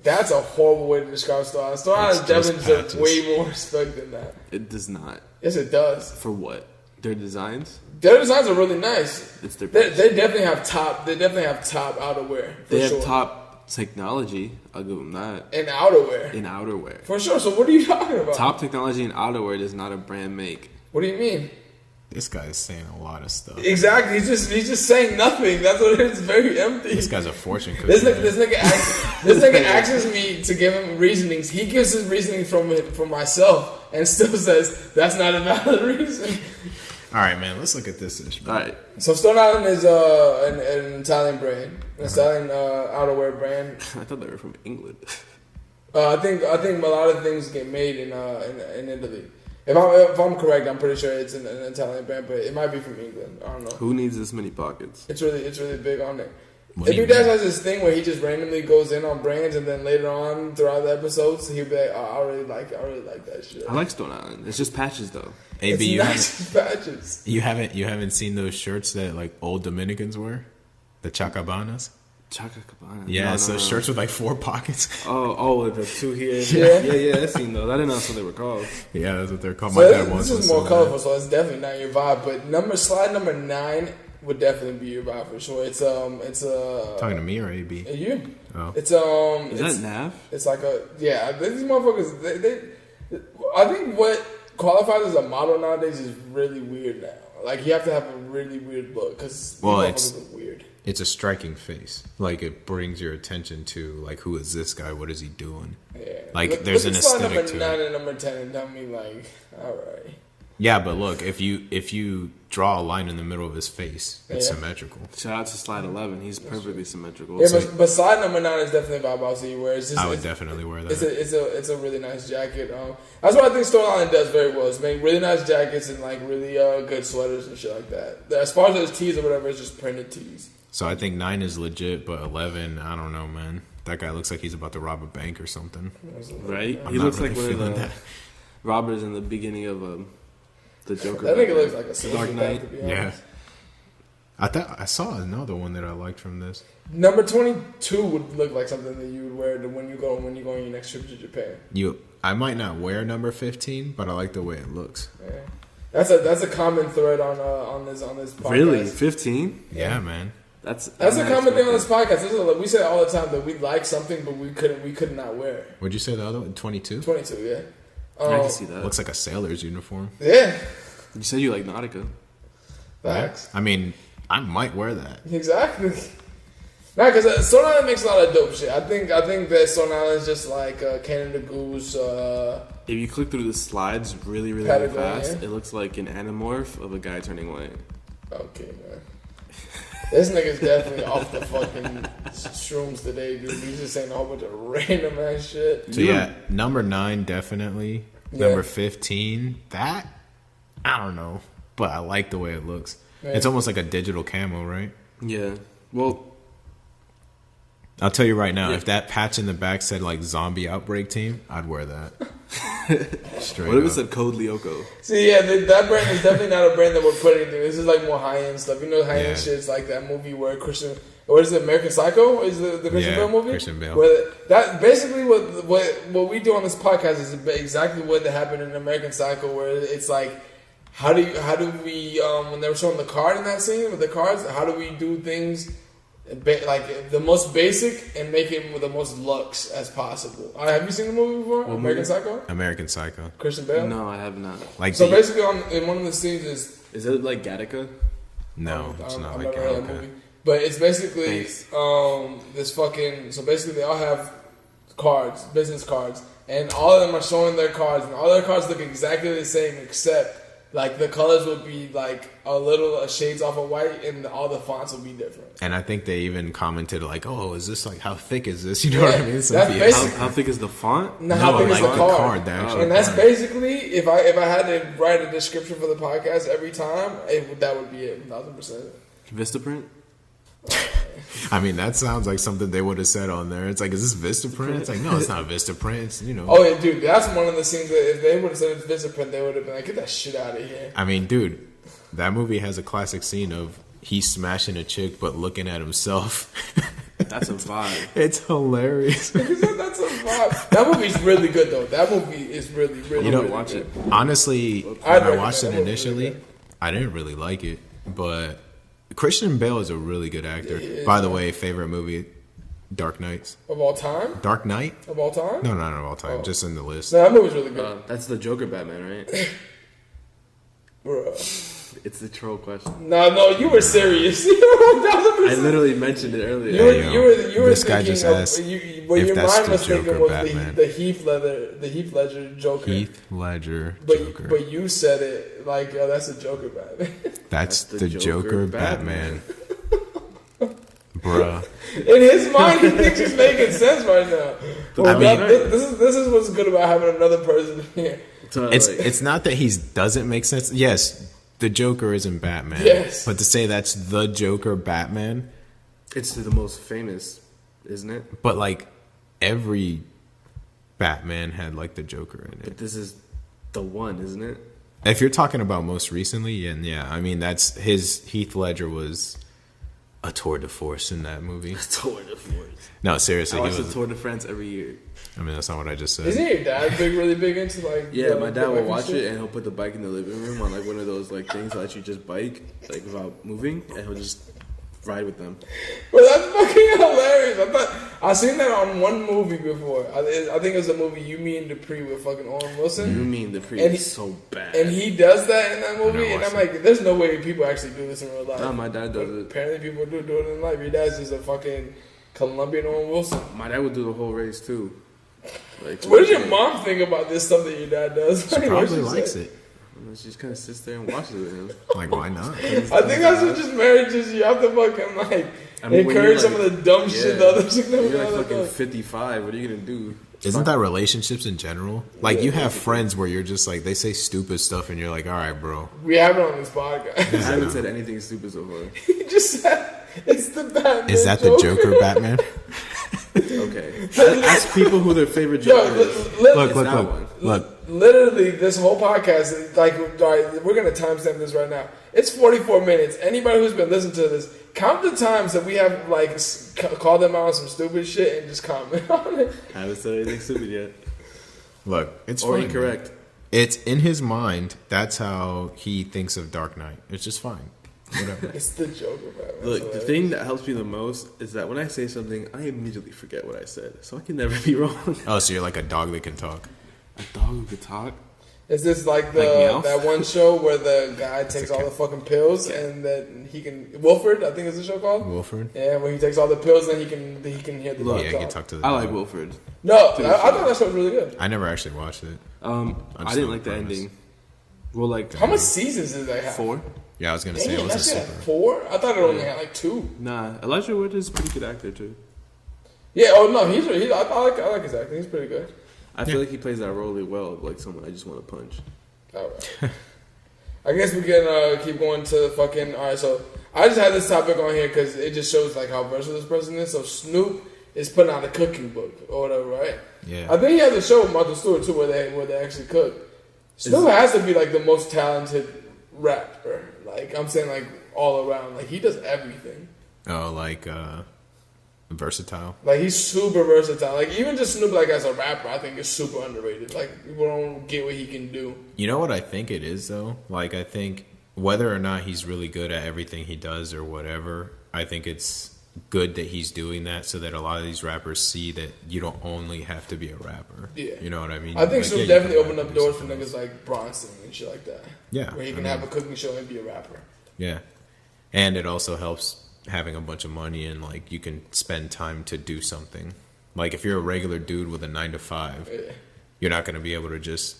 Speaker 1: That's a horrible way to describe Stone Island. Stone Island
Speaker 3: just
Speaker 1: definitely deserves
Speaker 3: patches.
Speaker 1: way more respect than that.
Speaker 2: It does not.
Speaker 1: Yes, it does.
Speaker 2: For what? Their designs?
Speaker 1: Their designs are really nice.
Speaker 2: It's their.
Speaker 1: They definitely have top. They definitely have top outerwear. For
Speaker 2: They have
Speaker 1: sure.
Speaker 2: top technology. I'll give them that.
Speaker 1: and outerwear
Speaker 2: In outerwear.
Speaker 1: for sure. So what are you talking about?
Speaker 2: Top technology in outerwear does not a brand make.
Speaker 1: What do you mean?
Speaker 3: This guy is saying a lot of stuff.
Speaker 1: Exactly. He's just saying nothing. That's what it is. Very empty.
Speaker 3: This guy's a fortune cookie.
Speaker 1: This nigga asks me to give him reasonings. He gives his reasoning from myself and still says that's not a valid reason.
Speaker 3: All right, man. Let's look at this ish.
Speaker 2: All right.
Speaker 1: So Stone Island is an Italian brand, an Italian outerwear brand.
Speaker 2: I thought they were from England.
Speaker 1: I think a lot of things get made in Italy. If I'm correct, I'm pretty sure it's an Italian brand, but it might be from England. I don't know.
Speaker 2: Who needs this many pockets?
Speaker 1: It's really big on there.
Speaker 3: What do you
Speaker 1: If Dad
Speaker 3: mean?
Speaker 1: has this thing where he just randomly goes in on brands, and then later on throughout the episodes, he'll be like, "Oh, I really like that shit."
Speaker 2: I like Stone Island. It's just patches though.
Speaker 3: AB,
Speaker 1: It's
Speaker 3: you
Speaker 1: not
Speaker 3: haven't,
Speaker 1: just patches.
Speaker 3: you haven't seen those shirts that like old Dominicans wear, the chacabanas.
Speaker 2: Chacacabana.
Speaker 3: Yeah,
Speaker 2: No,
Speaker 3: it's those shirts with like 4 pockets.
Speaker 2: Oh, the two here.
Speaker 1: Yeah.
Speaker 2: yeah. I've seen those. I didn't know that's what they were called.
Speaker 3: Yeah, that's what they're called.
Speaker 1: So
Speaker 3: My dad once
Speaker 1: this
Speaker 3: was
Speaker 1: is more
Speaker 3: so
Speaker 1: colorful, so it's definitely not your vibe. But slide number 9 would definitely be your vibe for sure. It's
Speaker 3: Talking to me or AB?
Speaker 1: you.
Speaker 3: Oh.
Speaker 1: It's
Speaker 2: Is that Nav?
Speaker 1: It's like these motherfuckers. They I think what qualifies as a model nowadays is really weird now. Like you have to have a really weird look because
Speaker 3: Well,
Speaker 1: look weird.
Speaker 3: It's a striking face. Like it brings your attention to like who is this guy? What is he doing?
Speaker 1: Yeah.
Speaker 3: Like,
Speaker 1: Look
Speaker 3: there's
Speaker 1: at
Speaker 3: an
Speaker 1: slide
Speaker 3: aesthetic
Speaker 1: number
Speaker 3: to
Speaker 1: 9
Speaker 3: it.
Speaker 1: and number 10 and tell me like, all right.
Speaker 3: Yeah, but look, if you draw a line in the middle of his face, it's symmetrical.
Speaker 2: Shout out to Slide 11. He's perfectly symmetrical.
Speaker 1: Yeah, but slide number 9 is definitely a vibe I'll see you wear.
Speaker 3: I would definitely wear that.
Speaker 1: It's a really nice jacket. That's what I think Stone Island does very well. Is make really nice jackets and like really good sweaters and shit like that. As far as those tees or whatever, it's just printed tees.
Speaker 3: So I think 9 is legit, but 11, I don't know, man. That guy looks like he's about to rob a bank or something.
Speaker 2: Right?
Speaker 3: I'm
Speaker 2: He
Speaker 3: not
Speaker 2: looks
Speaker 3: really
Speaker 2: like one of
Speaker 3: feeling
Speaker 2: the
Speaker 3: that.
Speaker 2: robbers in the beginning of the Joker.
Speaker 1: That nigga looks like a
Speaker 2: Dark Knight.
Speaker 1: To be
Speaker 3: Yeah.
Speaker 1: honest.
Speaker 3: I saw another one that I liked from this.
Speaker 1: Number 22 would look like something that you would wear when you go on your next trip to Japan.
Speaker 3: I might not wear number 15, but I like the way it looks.
Speaker 1: Yeah. That's a common thread on this podcast.
Speaker 2: Really? 15?
Speaker 3: Yeah, man.
Speaker 2: That's
Speaker 1: a common thing on this podcast. We say all the time that we like something, but we could not wear it.
Speaker 3: Would you say the other one? 22?
Speaker 1: 22, yeah.
Speaker 2: I can see that.
Speaker 3: Looks like a sailor's uniform.
Speaker 1: Yeah.
Speaker 2: You said you like Nautica.
Speaker 1: Facts.
Speaker 3: I mean, I might wear that.
Speaker 1: Exactly. Nah, because Stone Island makes a lot of dope shit. I think that Stone Island is just like Canada Goose.
Speaker 2: If you click through the slides really, really
Speaker 1: Patagonia.
Speaker 2: fast, it looks like an anamorph of a guy turning white.
Speaker 1: Okay, man. This nigga's definitely off the fucking shrooms today, dude. He's just saying a whole bunch of random ass shit.
Speaker 3: So yeah, number 9 definitely.
Speaker 1: Yeah.
Speaker 3: Number 15, that I don't know, but I like the way it looks.
Speaker 1: Yeah.
Speaker 3: It's almost like a digital camo, right?
Speaker 2: Yeah. Well,
Speaker 3: I'll tell you right now, if that patch in the back said like Zombie Outbreak Team, I'd wear that. Straight
Speaker 2: what if it
Speaker 3: up.
Speaker 2: said Code Lyoko?
Speaker 1: See, yeah, that brand is definitely not a brand that we're putting through. This is like more high end stuff. You know, high end
Speaker 3: Yeah.
Speaker 1: shit's like that movie where what is it, American Psycho? Is the Christian Bale movie?
Speaker 3: Christian Bale.
Speaker 1: Where that basically what we do on this podcast is exactly what happened in American Psycho, where it's like, how do we when they were showing the card in that scene with the cards, how do we do things like the most basic and make it with the most lux as possible? Have you seen the movie before? American Psycho?
Speaker 3: American Psycho.
Speaker 1: Christian Bale?
Speaker 2: No, I have not.
Speaker 3: Like
Speaker 1: So basically, in one of the scenes
Speaker 2: Is it like Gattaca?
Speaker 3: no, it's not
Speaker 1: I've
Speaker 3: like
Speaker 1: never heard of that
Speaker 3: Gattaca.
Speaker 1: movie. But it's basically
Speaker 2: Thanks.
Speaker 1: this fucking. So basically, they all have cards, business cards, and all of them are showing their cards, and all their cards look exactly the same, except like the colors would be like a shades off of white, and all the fonts would be different.
Speaker 3: And I think they even commented like, "Oh, is this like how thick is this?" You know what I mean? Some
Speaker 1: that's
Speaker 3: BS.
Speaker 1: basic-
Speaker 2: How thick is the font?
Speaker 1: Now, how big
Speaker 3: like
Speaker 1: is the card?
Speaker 3: the actual
Speaker 1: And that's
Speaker 3: card.
Speaker 1: basically if I had to write a description for the podcast every time, that would be it, 1,000%.
Speaker 2: Vistaprint?
Speaker 3: I mean, that sounds like something they would have said on there. It's like, is this Vistaprint? It's like, no, it's not Vistaprint. It's, you know.
Speaker 1: Oh yeah, dude, that's one of the scenes that if they would have said it's Vistaprint, they would have been like, get that shit out of here.
Speaker 3: I mean, dude, that movie has a classic scene of he smashing a chick but looking at himself.
Speaker 2: That's a vibe.
Speaker 3: It's hilarious.
Speaker 1: That's a vibe. That movie's really good though. That movie is really, really.
Speaker 2: You don't
Speaker 1: really
Speaker 2: watch
Speaker 1: good.
Speaker 2: it.
Speaker 3: Honestly, when
Speaker 1: I'd
Speaker 3: I watched it
Speaker 1: recommend it. It was really
Speaker 3: initially,
Speaker 1: good.
Speaker 3: I didn't really like it. But Christian Bale is a really good actor.
Speaker 1: Yeah, he is,
Speaker 3: By the
Speaker 1: man.
Speaker 3: way, favorite movie, Dark Knights.
Speaker 1: Of all time?
Speaker 3: Dark Knight?
Speaker 1: Of all time?
Speaker 3: No, not of all time.
Speaker 1: Oh.
Speaker 3: Just in the list.
Speaker 1: No, that movie's really good.
Speaker 2: That's the Joker Batman, right?
Speaker 1: Bruh.
Speaker 2: It's the troll question.
Speaker 1: No, you were serious. You were 1,000%.
Speaker 2: I literally mentioned it earlier.
Speaker 1: You were
Speaker 3: This guy
Speaker 1: thinking
Speaker 3: just
Speaker 1: of
Speaker 3: asked
Speaker 1: what
Speaker 3: if
Speaker 1: your
Speaker 3: that's
Speaker 1: mind
Speaker 3: the
Speaker 1: was thinking
Speaker 3: Joker
Speaker 1: was
Speaker 3: Batman.
Speaker 1: the Heath Ledger Joker.
Speaker 3: Heath Ledger Joker.
Speaker 1: But you said it like that's a Joker Batman.
Speaker 3: That's
Speaker 2: the
Speaker 3: the
Speaker 2: Joker
Speaker 3: Joker
Speaker 2: Batman.
Speaker 3: Bruh.
Speaker 1: In his mind, he thinks he's making sense right now. Well,
Speaker 3: I mean-
Speaker 1: this is what's good about having another person here.
Speaker 2: So,
Speaker 3: It's
Speaker 2: like,
Speaker 3: it's not that he doesn't make sense. Yes, the Joker isn't Batman.
Speaker 1: Yes.
Speaker 3: But to say that's the Joker Batman,
Speaker 2: it's the most famous, isn't it?
Speaker 3: but like every Batman had like the Joker in it.
Speaker 2: But this is the one, isn't it?
Speaker 3: If you're talking about most recently, and yeah, I mean that's his Heath Ledger was a tour de force in that movie.
Speaker 2: Tour de France.
Speaker 3: No, seriously,
Speaker 2: I
Speaker 3: he
Speaker 2: watch the
Speaker 3: was.
Speaker 2: Tour de France every year.
Speaker 3: I mean, that's not what I just said.
Speaker 1: Isn't your dad really big into like?
Speaker 2: Yeah, my dad will
Speaker 1: biking
Speaker 2: watch
Speaker 1: shit?
Speaker 2: it and he'll put the bike in the living room on like one of those like things that you just bike like without moving, and he'll just ride with them.
Speaker 1: Bro, that's fucking hilarious. I've seen that on one movie before. I think it was a movie You, Me, and Dupree with fucking Owen Wilson.
Speaker 2: You mean the pre
Speaker 1: And
Speaker 2: is so bad?
Speaker 1: And he does that in that movie, and
Speaker 3: watched
Speaker 1: I'm like, there's no way people actually do this in real life.
Speaker 2: No, my dad does it.
Speaker 1: Apparently, people do it in life. Your dad's just a fucking Colombian Owen Wilson.
Speaker 2: My dad would do the whole race too. Like,
Speaker 1: What does your mom think about this stuff that your dad does?
Speaker 3: She
Speaker 1: Like, what
Speaker 3: probably
Speaker 1: she
Speaker 3: likes
Speaker 1: say?
Speaker 3: it.
Speaker 2: And then she just kind of sits there and watches it with him.
Speaker 3: Like, why not?
Speaker 1: I think that's what just marriages. You have to fucking like encourage some of the dumb shit the other significant
Speaker 2: You're
Speaker 1: other
Speaker 2: like fucking
Speaker 1: does.
Speaker 2: 55. What are you gonna do?
Speaker 3: Isn't that relationships in general? Like, you have friends where you're just like, they say stupid stuff and you're like, all right, bro.
Speaker 1: We have it on this podcast.
Speaker 2: I haven't said anything stupid so far.
Speaker 1: He just said it's the Batman.
Speaker 3: Is that the Joker Batman?
Speaker 2: Okay. Ask people who their favorite Joker is.
Speaker 3: Look.
Speaker 1: Literally, this whole podcast, like, all right, we're gonna timestamp this right now. It's 44 minutes. Anybody who's been listening to this, count the times that we have like called them out on some stupid shit and just comment on it.
Speaker 2: I haven't said anything stupid yet.
Speaker 3: Look, it's
Speaker 2: or
Speaker 3: fine.
Speaker 2: incorrect.
Speaker 3: It's in his mind. That's how he thinks of Dark Knight. It's just fine. Whatever.
Speaker 1: It's the Joker, Batman.
Speaker 2: Look, the thing that helps me the most is that when I say something, I immediately forget what I said, so I can never be wrong.
Speaker 3: Oh, so you're like a dog that can talk.
Speaker 2: A dog who could talk?
Speaker 1: Is this like that one show where the guy takes all the fucking pills and then he can Wilford? I think is the show called
Speaker 3: Wilford.
Speaker 1: Yeah, when he takes all the pills and he can hear the dog
Speaker 3: Yeah, he
Speaker 1: talk.
Speaker 3: can talk to the
Speaker 2: I
Speaker 3: dog.
Speaker 2: like Wilford.
Speaker 1: No, I thought that show was really good.
Speaker 3: I never actually watched it.
Speaker 2: I didn't like the ending. Well, like
Speaker 1: How much seasons did they have?
Speaker 2: 4?
Speaker 3: Yeah, I was gonna say it
Speaker 1: Damn,
Speaker 3: was a
Speaker 1: that's it.
Speaker 3: super.
Speaker 1: 4? I thought it only had like 2.
Speaker 2: Nah, Elijah Wood is a pretty good actor too.
Speaker 1: Yeah. Oh no, I like his acting. He's pretty good.
Speaker 2: I feel like he plays that role really well, like someone I just want to punch.
Speaker 1: All right. I guess we can keep going to fucking. All right, so I just had this topic on here because it just shows like how versatile this person is. So Snoop is putting out a cooking book or whatever, right?
Speaker 3: Yeah.
Speaker 1: I think he has a show with Martha Stewart too, where they actually cook. Snoop has to be like the most talented rapper. Like I'm saying, like all around. Like he does everything.
Speaker 3: Oh, like versatile.
Speaker 1: Like he's super versatile. Like even just Snoop, like as a rapper, I think is super underrated. Like people don't get what he can do.
Speaker 3: You know what I think it is though? Like I think whether or not he's really good at everything he does or whatever, I think it's good that he's doing that so that a lot of these rappers see that you don't only have to be a rapper.
Speaker 1: Yeah.
Speaker 3: You know what I mean?
Speaker 1: I think
Speaker 3: Like,
Speaker 1: Snoop
Speaker 3: yeah, you
Speaker 1: definitely
Speaker 3: can
Speaker 1: opened
Speaker 3: rap
Speaker 1: up
Speaker 3: and do
Speaker 1: doors for
Speaker 3: something
Speaker 1: niggas
Speaker 3: else.
Speaker 1: like Bronson and shit like that.
Speaker 3: Yeah.
Speaker 1: Where he can have a cooking show and be a rapper.
Speaker 3: Yeah. And it also helps having a bunch of money and like you can spend time to do something. Like if you're a regular dude with a 9 to 5,
Speaker 1: Yeah.
Speaker 3: you're not going to be able to just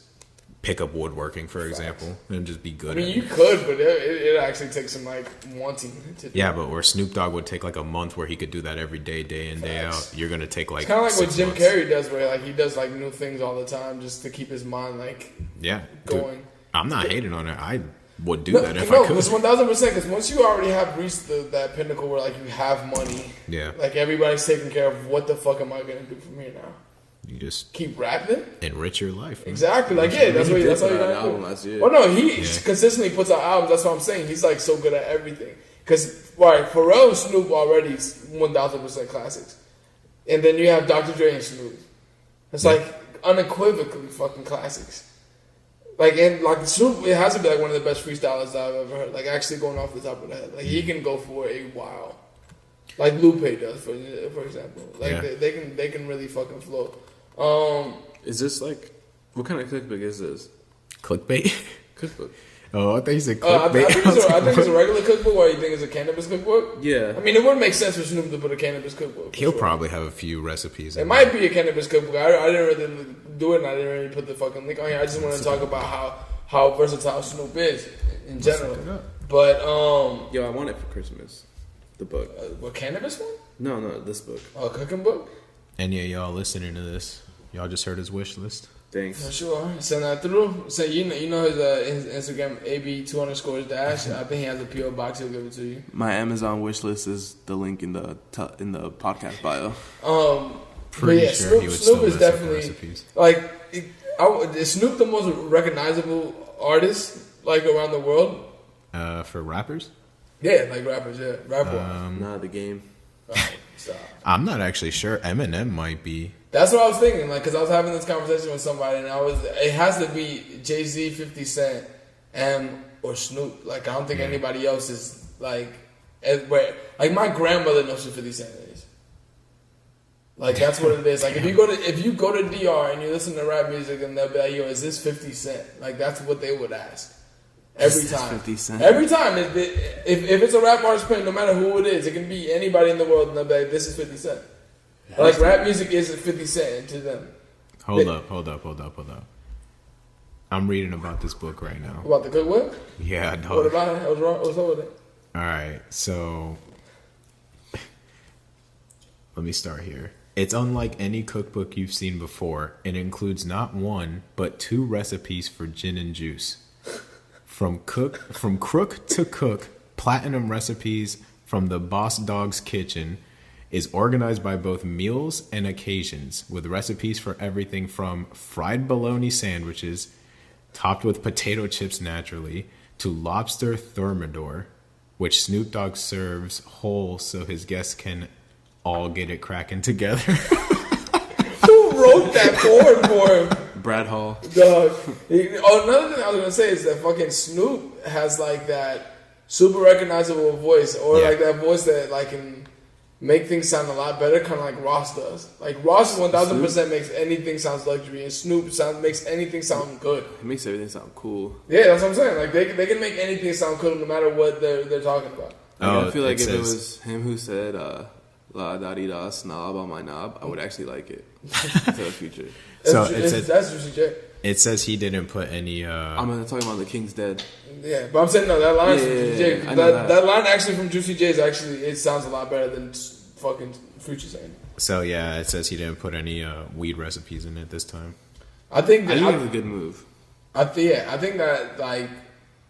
Speaker 3: pick up woodworking, for example, and just be good
Speaker 1: I
Speaker 3: at
Speaker 1: mean,
Speaker 3: it.
Speaker 1: you could, but it actually takes some like wanting to do.
Speaker 3: Yeah, but where Snoop Dogg would take like a month where he could do that every day, day in, day
Speaker 1: Facts.
Speaker 3: out, you're going to take like
Speaker 1: It's kind of like what
Speaker 3: 6
Speaker 1: Jim
Speaker 3: months.
Speaker 1: Carrey does, where like he does like new things all the time just to keep his mind like
Speaker 3: Yeah. Dude,
Speaker 1: going.
Speaker 3: I'm not hating on it. I would do
Speaker 1: No,
Speaker 3: that if
Speaker 1: no,
Speaker 3: I could.
Speaker 1: it's 1000%. Because once you already have reached that pinnacle where like you have money,
Speaker 3: Yeah.
Speaker 1: like everybody's taking care of. What the fuck am I gonna do from here now?
Speaker 3: You just
Speaker 1: Keep rapping?
Speaker 3: enrich your life. Man.
Speaker 1: Exactly. Like yeah, that's
Speaker 2: He
Speaker 1: what
Speaker 2: did
Speaker 1: that's all
Speaker 2: put
Speaker 1: you
Speaker 2: out an
Speaker 1: gotta
Speaker 2: album
Speaker 1: do.
Speaker 2: last year.
Speaker 1: Well, no, he
Speaker 3: Yeah.
Speaker 1: consistently puts out albums. That's what I'm saying. He's like so good at everything. Because right, Pharrell and Snoop already 1000% classics, and then you have Dr. Dre and Snoop. It's like unequivocally fucking classics. Like and like Snoop, it has to be like one of the best freestylers I've ever heard. Like actually going off the top of the head, like he can go for a while, like Lupe does for example. Like
Speaker 3: Yeah.
Speaker 1: they can really fucking flow.
Speaker 2: Is this like what kind of cookbook is this?
Speaker 3: Clickbait?
Speaker 2: Cookbook.
Speaker 3: Oh, I thought you said
Speaker 1: I
Speaker 3: clickbait.
Speaker 1: think it's a regular cookbook, or you think it's a cannabis cookbook?
Speaker 2: Yeah.
Speaker 1: I mean, it wouldn't make sense for Snoop to put a cannabis cookbook. for
Speaker 3: He'll
Speaker 1: sure.
Speaker 3: probably have a few recipes.
Speaker 1: It
Speaker 3: in
Speaker 1: might
Speaker 3: there.
Speaker 1: be a cannabis cookbook. I didn't really do it, and I didn't really put the fucking link on here. I just wanted to talk about how versatile Snoop is in general.
Speaker 3: look it up.
Speaker 1: But
Speaker 2: Yo, I want it for Christmas. The book.
Speaker 1: what cannabis one?
Speaker 2: No, this book.
Speaker 1: A cooking book?
Speaker 3: Any of y'all listening to this, y'all just heard his wish list.
Speaker 2: Thanks.
Speaker 1: For sure. Send that through. Say you know his Instagram AB2_dash. I think he has a PO box. He'll give it to you.
Speaker 2: My Amazon wish list is the link in the podcast bio.
Speaker 3: Pretty
Speaker 1: yeah,
Speaker 3: sure he would
Speaker 1: Snoop
Speaker 3: still
Speaker 1: is
Speaker 3: mess up
Speaker 1: definitely
Speaker 3: recipes.
Speaker 1: like. Is Snoop the most recognizable artist like around the world?
Speaker 3: For rappers,
Speaker 1: Yeah, like rappers. Yeah, rapper.
Speaker 2: Nah, the game.
Speaker 1: Stop.
Speaker 3: I'm not actually sure. Eminem might be.
Speaker 1: That's what I was thinking. Like, because I was having this conversation with somebody, and it has to be Jay-Z, 50 Cent, or Snoop. Like, I don't think anybody else is like. Like my grandmother knows who 50 Cent is. Like that's what it is. Like if you go to DR and you listen to rap music and they'll be like, "Yo, is this 50 Cent?" Like that's what they would ask every
Speaker 2: Is this
Speaker 1: time.
Speaker 2: 50 Cent?
Speaker 1: Every time, if it's a rap artist playing, no matter who it is, it can be anybody in the world, and they'll be like, "This is 50 Cent." Like rap music is 50 Cent to them.
Speaker 3: Hold up. I'm reading about this book right now.
Speaker 1: About the cookbook?
Speaker 3: Yeah, dog.
Speaker 1: What about it? What's wrong? What's up with it?
Speaker 3: All right, so let me start here. It's unlike any cookbook you've seen before. It includes not one, but 2 recipes for gin and juice. From crook to cook, platinum recipes from the Boss Dog's Kitchen is organized by both meals and occasions, with recipes for everything from fried bologna sandwiches, topped with potato chips naturally, to lobster thermidor, which Snoop Dogg serves whole so his guests can all get it cracking together.
Speaker 1: Who wrote that board for him?
Speaker 2: Brad Hall.
Speaker 1: Dog. Another thing I was gonna say is that fucking Snoop has like that super recognizable voice, or like that voice that like can make things sound a lot better, kind of like Ross does. Like Ross 1000% makes anything sound luxury, and Snoop makes anything sound good.
Speaker 2: He makes everything sound cool.
Speaker 1: Yeah, that's what I'm saying. Like they can make anything sound cool no matter what they're talking about.
Speaker 2: I feel like if it was him who said la da di da snob on my knob, I would actually like it to the future.
Speaker 3: So
Speaker 1: that's Juicy J.
Speaker 3: It says he didn't put any.
Speaker 2: I'm talking about The King's Dead.
Speaker 1: Yeah, but I'm saying no. That line from Juicy J.
Speaker 2: I know
Speaker 1: That line actually from Juicy J is actually, it sounds a lot better than fucking Future saying.
Speaker 3: So yeah, it says he didn't put any weed recipes in it this time.
Speaker 1: I think
Speaker 2: it's a good move.
Speaker 1: I think that like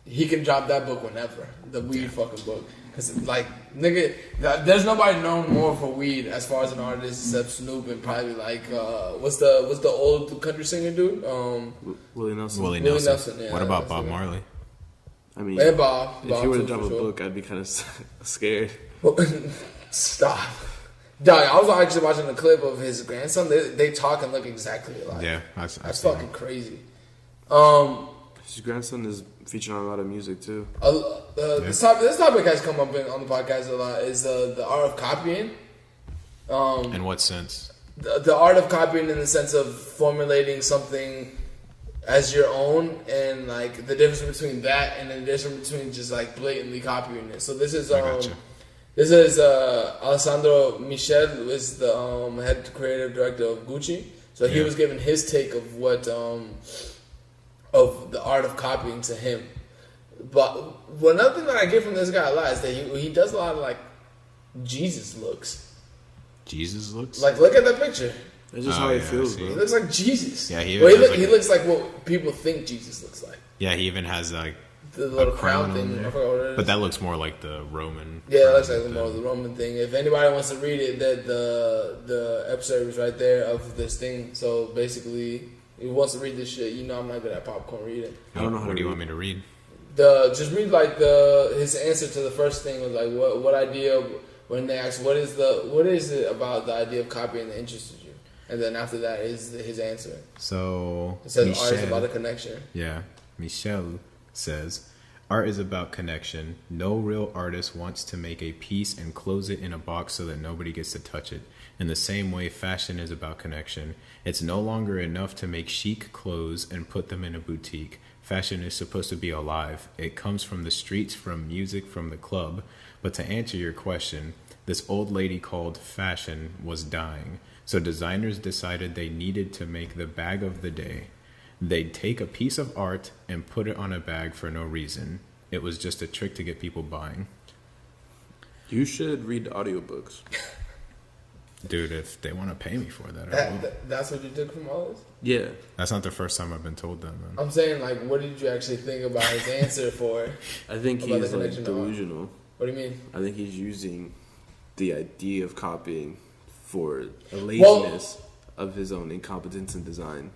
Speaker 1: he can drop that book whenever, the weed fucking book. Cause like nigga, there's nobody known more for weed as far as an artist except Snoop and probably like what's the old country singer dude?
Speaker 2: Willie Nelson.
Speaker 3: Willie Nelson.
Speaker 1: Yeah,
Speaker 3: what about Bob Marley?
Speaker 2: I mean,
Speaker 1: and Bob
Speaker 2: if you were to
Speaker 1: too,
Speaker 2: drop a book, I'd be kind of scared.
Speaker 1: Stop. Dog, I was actually watching a clip of his grandson. They talk and look exactly alike.
Speaker 3: Yeah,
Speaker 1: that's fucking crazy.
Speaker 2: His grandson is featured on a lot of music too.
Speaker 1: This topic has come up on the podcast a lot. Is the art of copying.
Speaker 3: In what sense?
Speaker 1: The art of copying in the sense of formulating something as your own, and like the difference between that and the difference between just like blatantly copying it. So this is Alessandro Michel, who is the head creative director of Gucci. So he was giving his take of what of the art of copying to him. But another thing that I get from this guy a lot is that he does a lot of like Jesus looks.
Speaker 3: Jesus looks?
Speaker 1: Like, look at that picture.
Speaker 2: That's just how he feels, bro.
Speaker 1: He looks like Jesus.
Speaker 3: Yeah, he
Speaker 1: looks like what people think Jesus looks like.
Speaker 3: Yeah, he even has like
Speaker 1: the little crown thing. I forgot what it is.
Speaker 3: But that looks more like the Roman.
Speaker 1: Yeah, it looks like more of the Roman thing. If anybody wants to read it, that the episode is right there of this thing. So basically, if he wants to read this shit, you know I'm not good at popcorn reading.
Speaker 2: I don't know how
Speaker 3: what
Speaker 2: to
Speaker 3: do you want me to read?
Speaker 1: Just read like his answer to the first thing was like what idea when they asked what is it about the idea of copying that interested you, and then after that is his answer.
Speaker 3: So
Speaker 1: it says art is about a connection.
Speaker 3: Yeah, Michel says art is about connection. No real artist wants to make a piece and close it in a box so that nobody gets to touch it. In the same way, fashion is about connection. It's no longer enough to make chic clothes and put them in a boutique. Fashion is supposed to be alive. It comes from the streets, from music, from the club. But to answer your question, this old lady called fashion was dying. So designers decided they needed to make the bag of the day. They'd take a piece of art and put it on a bag for no reason. It was just a trick to get people buying.
Speaker 2: You should read audiobooks.
Speaker 3: Dude, if they want to pay me for that, I will.
Speaker 1: That's what you took from all this?
Speaker 2: Yeah.
Speaker 3: That's not the first time I've been told that, man.
Speaker 1: I'm saying, like, what did you actually think about his answer for?
Speaker 2: I think he's like delusional.
Speaker 1: What do you mean?
Speaker 2: I think he's using the idea of copying for a laziness of his own incompetence in design.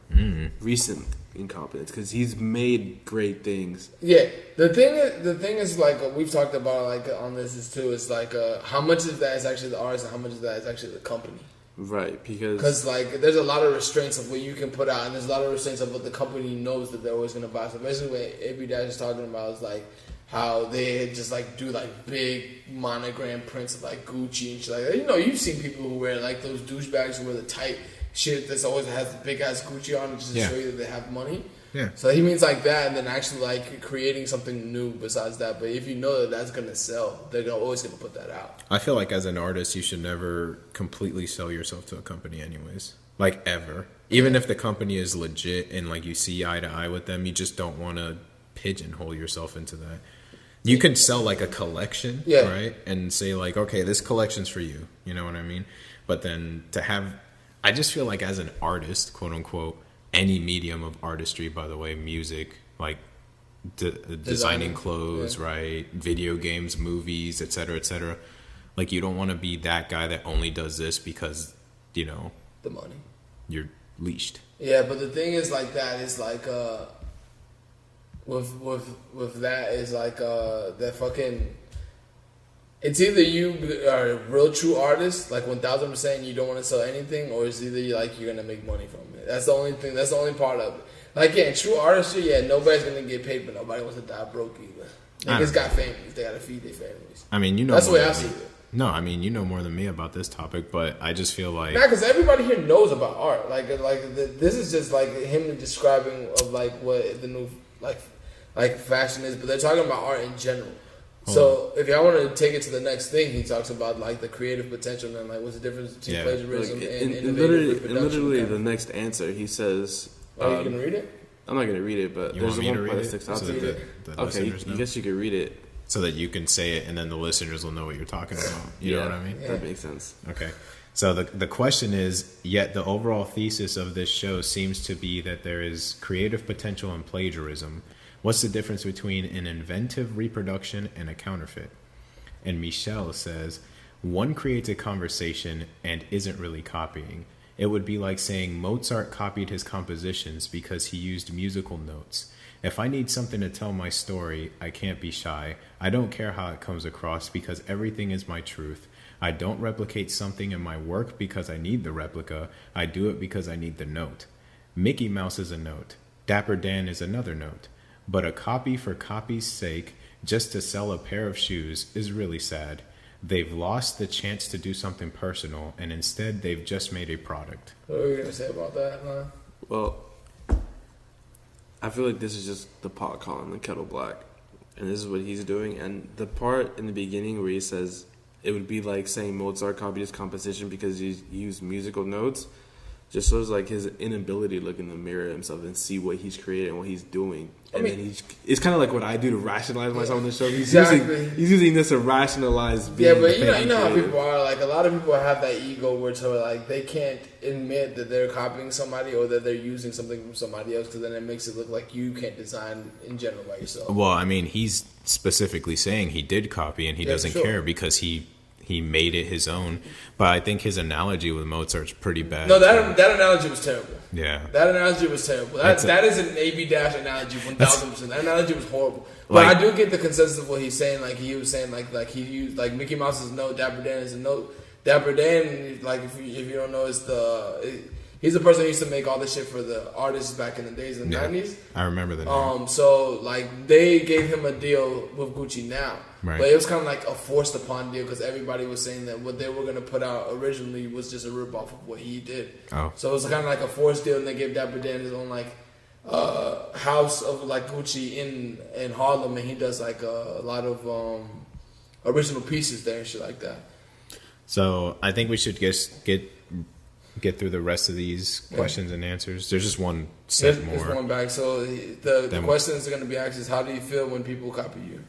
Speaker 2: Recent incompetence, because he's made great things.
Speaker 1: Yeah, the thing is like we've talked about like on this is too. It's like how much of that is actually the artist and how much of that is actually the company.
Speaker 2: Right, because
Speaker 1: like there's a lot of restraints of what you can put out, and there's a lot of restraints of what the company knows that they're always going to buy. So basically, what Ep.3 is talking about is like how they just like do like big monogram prints of like Gucci and shit like that. You know, you've seen people who wear like those douchebags who wear the tight shit that's always has the big ass Gucci on it just to show you that they have money.
Speaker 3: Yeah.
Speaker 1: So he means like that, and then actually like creating something new besides that. But if you know that that's gonna sell, they're always gonna put that out.
Speaker 3: I feel like as an artist, you should never completely sell yourself to a company, anyways. like ever. Even if the company is legit and like you see eye to eye with them, you just don't want to pigeonhole yourself into that. You could sell like a collection, right? And say like, okay, this collection's for you. You know what I mean? But then to have, I just feel like as an artist, quote unquote, any medium of artistry, by the way, music, like designing clothes, right? Video games, movies, etc. Like you don't want to be that guy that only does this because, you know,
Speaker 1: the money.
Speaker 3: You're leashed.
Speaker 1: Yeah, but the thing is like that is like with that is like that fucking. It's either you are a real true artist, like 1000%, you don't want to sell anything, or it's either like you're gonna make money from it. That's the only thing. That's the only part of it. Like true artistry, nobody's gonna get paid, but nobody wants to die broke either. Niggas got families; they gotta feed their families.
Speaker 3: I mean, you know,
Speaker 1: that's the way I see it.
Speaker 3: No, I mean, you know more than me about this topic, but I just feel like
Speaker 1: because everybody here knows about art. This is just like him describing of like what the new like fashion is, but they're talking about art in general. So if y'all want to take it to the next thing, he talks about like the creative potential and like what's the difference between plagiarism and innovative reproduction.
Speaker 2: Literally, the next answer he says.
Speaker 1: Are you gonna read it?
Speaker 2: I'm not gonna read it, but there's one part that sticks out to me. Okay, I guess you could read it.
Speaker 3: So that you can say it and then the listeners will know what you're talking about. You know what I mean?
Speaker 2: That makes sense.
Speaker 3: Okay. So the question is, yet the overall thesis of this show seems to be that there is creative potential in plagiarism. What's the difference between an inventive reproduction and a counterfeit? And Michelle says, one creates a conversation and isn't really copying. It would be like saying Mozart copied his compositions because he used musical notes. If I need something to tell my story, I can't be shy. I don't care how it comes across because everything is my truth. I don't replicate something in my work because I need the replica. I do it because I need the note. Mickey Mouse is a note. Dapper Dan is another note. But a copy for copy's sake, just to sell a pair of shoes, is really sad. They've lost the chance to do something personal, and instead they've just made a product.
Speaker 1: What are you going to say about that, huh?
Speaker 2: Well, I feel like this is just the pot calling the kettle black. And this is what he's doing. And the part in the beginning where he says it would be like saying Mozart copied his composition because he used musical notes just shows like his inability to look in the mirror at himself and see what he's created and what he's doing. And then it's kind of like what I do to rationalize myself on the show. He's using this to rationalize being
Speaker 1: but you know how people are. Like a lot of people have that ego where it's like they can't admit that they're copying somebody or that they're using something from somebody else because then it makes it look like you can't design in general by yourself.
Speaker 3: Well, I mean, he's specifically saying he did copy and he doesn't care because he made it his own. But I think his analogy with Mozart's pretty bad.
Speaker 1: No, that analogy was terrible.
Speaker 3: Yeah.
Speaker 1: That analogy was terrible. That is an AB dash analogy 1000%. That analogy was horrible. But I do get the consensus of what he's saying. Like he was saying like he used like Mickey Mouse's note, Dapper Dan is a note. Dapper Dan, like if you don't know, he's the person who used to make all the shit for the artists back in the days in the 90s.
Speaker 3: I remember the name.
Speaker 1: So like they gave him a deal with Gucci now.
Speaker 3: Right.
Speaker 1: But it was kind of like a forced upon deal because everybody was saying that what they were going to put out originally was just a ripoff of what he did.
Speaker 3: Oh.
Speaker 1: So it was kind of like a forced deal, and they gave Dapper Dan his own like house of like Gucci in Harlem, and he does like a lot of original pieces there and shit like that.
Speaker 3: So I think we should just get through the rest of these questions and answers. There's just one set more.
Speaker 1: There's one back. So the questions are going to be asked is, how do you feel when people copy you?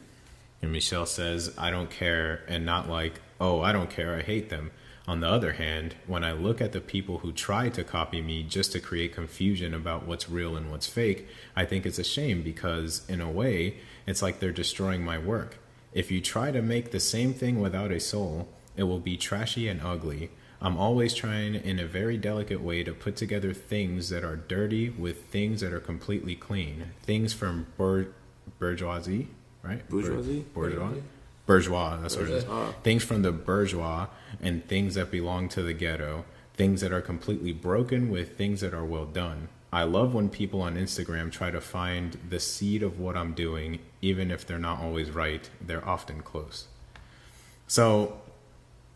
Speaker 3: And Michelle says, I don't care, and not like, oh, I don't care, I hate them. On the other hand, when I look at the people who try to copy me just to create confusion about what's real and what's fake, I think it's a shame because, in a way, it's like they're destroying my work. If you try to make the same thing without a soul, it will be trashy and ugly. I'm always trying in a very delicate way to put together things that are dirty with things that are completely clean. Things from bourgeoisie. Right?
Speaker 2: Bourgeoisie?
Speaker 3: Bourgeois, that's what it is. Things from the bourgeois and things that belong to the ghetto. Things that are completely broken with things that are well done. I love when people on Instagram try to find the seed of what I'm doing, even if they're not always right. They're often close. So,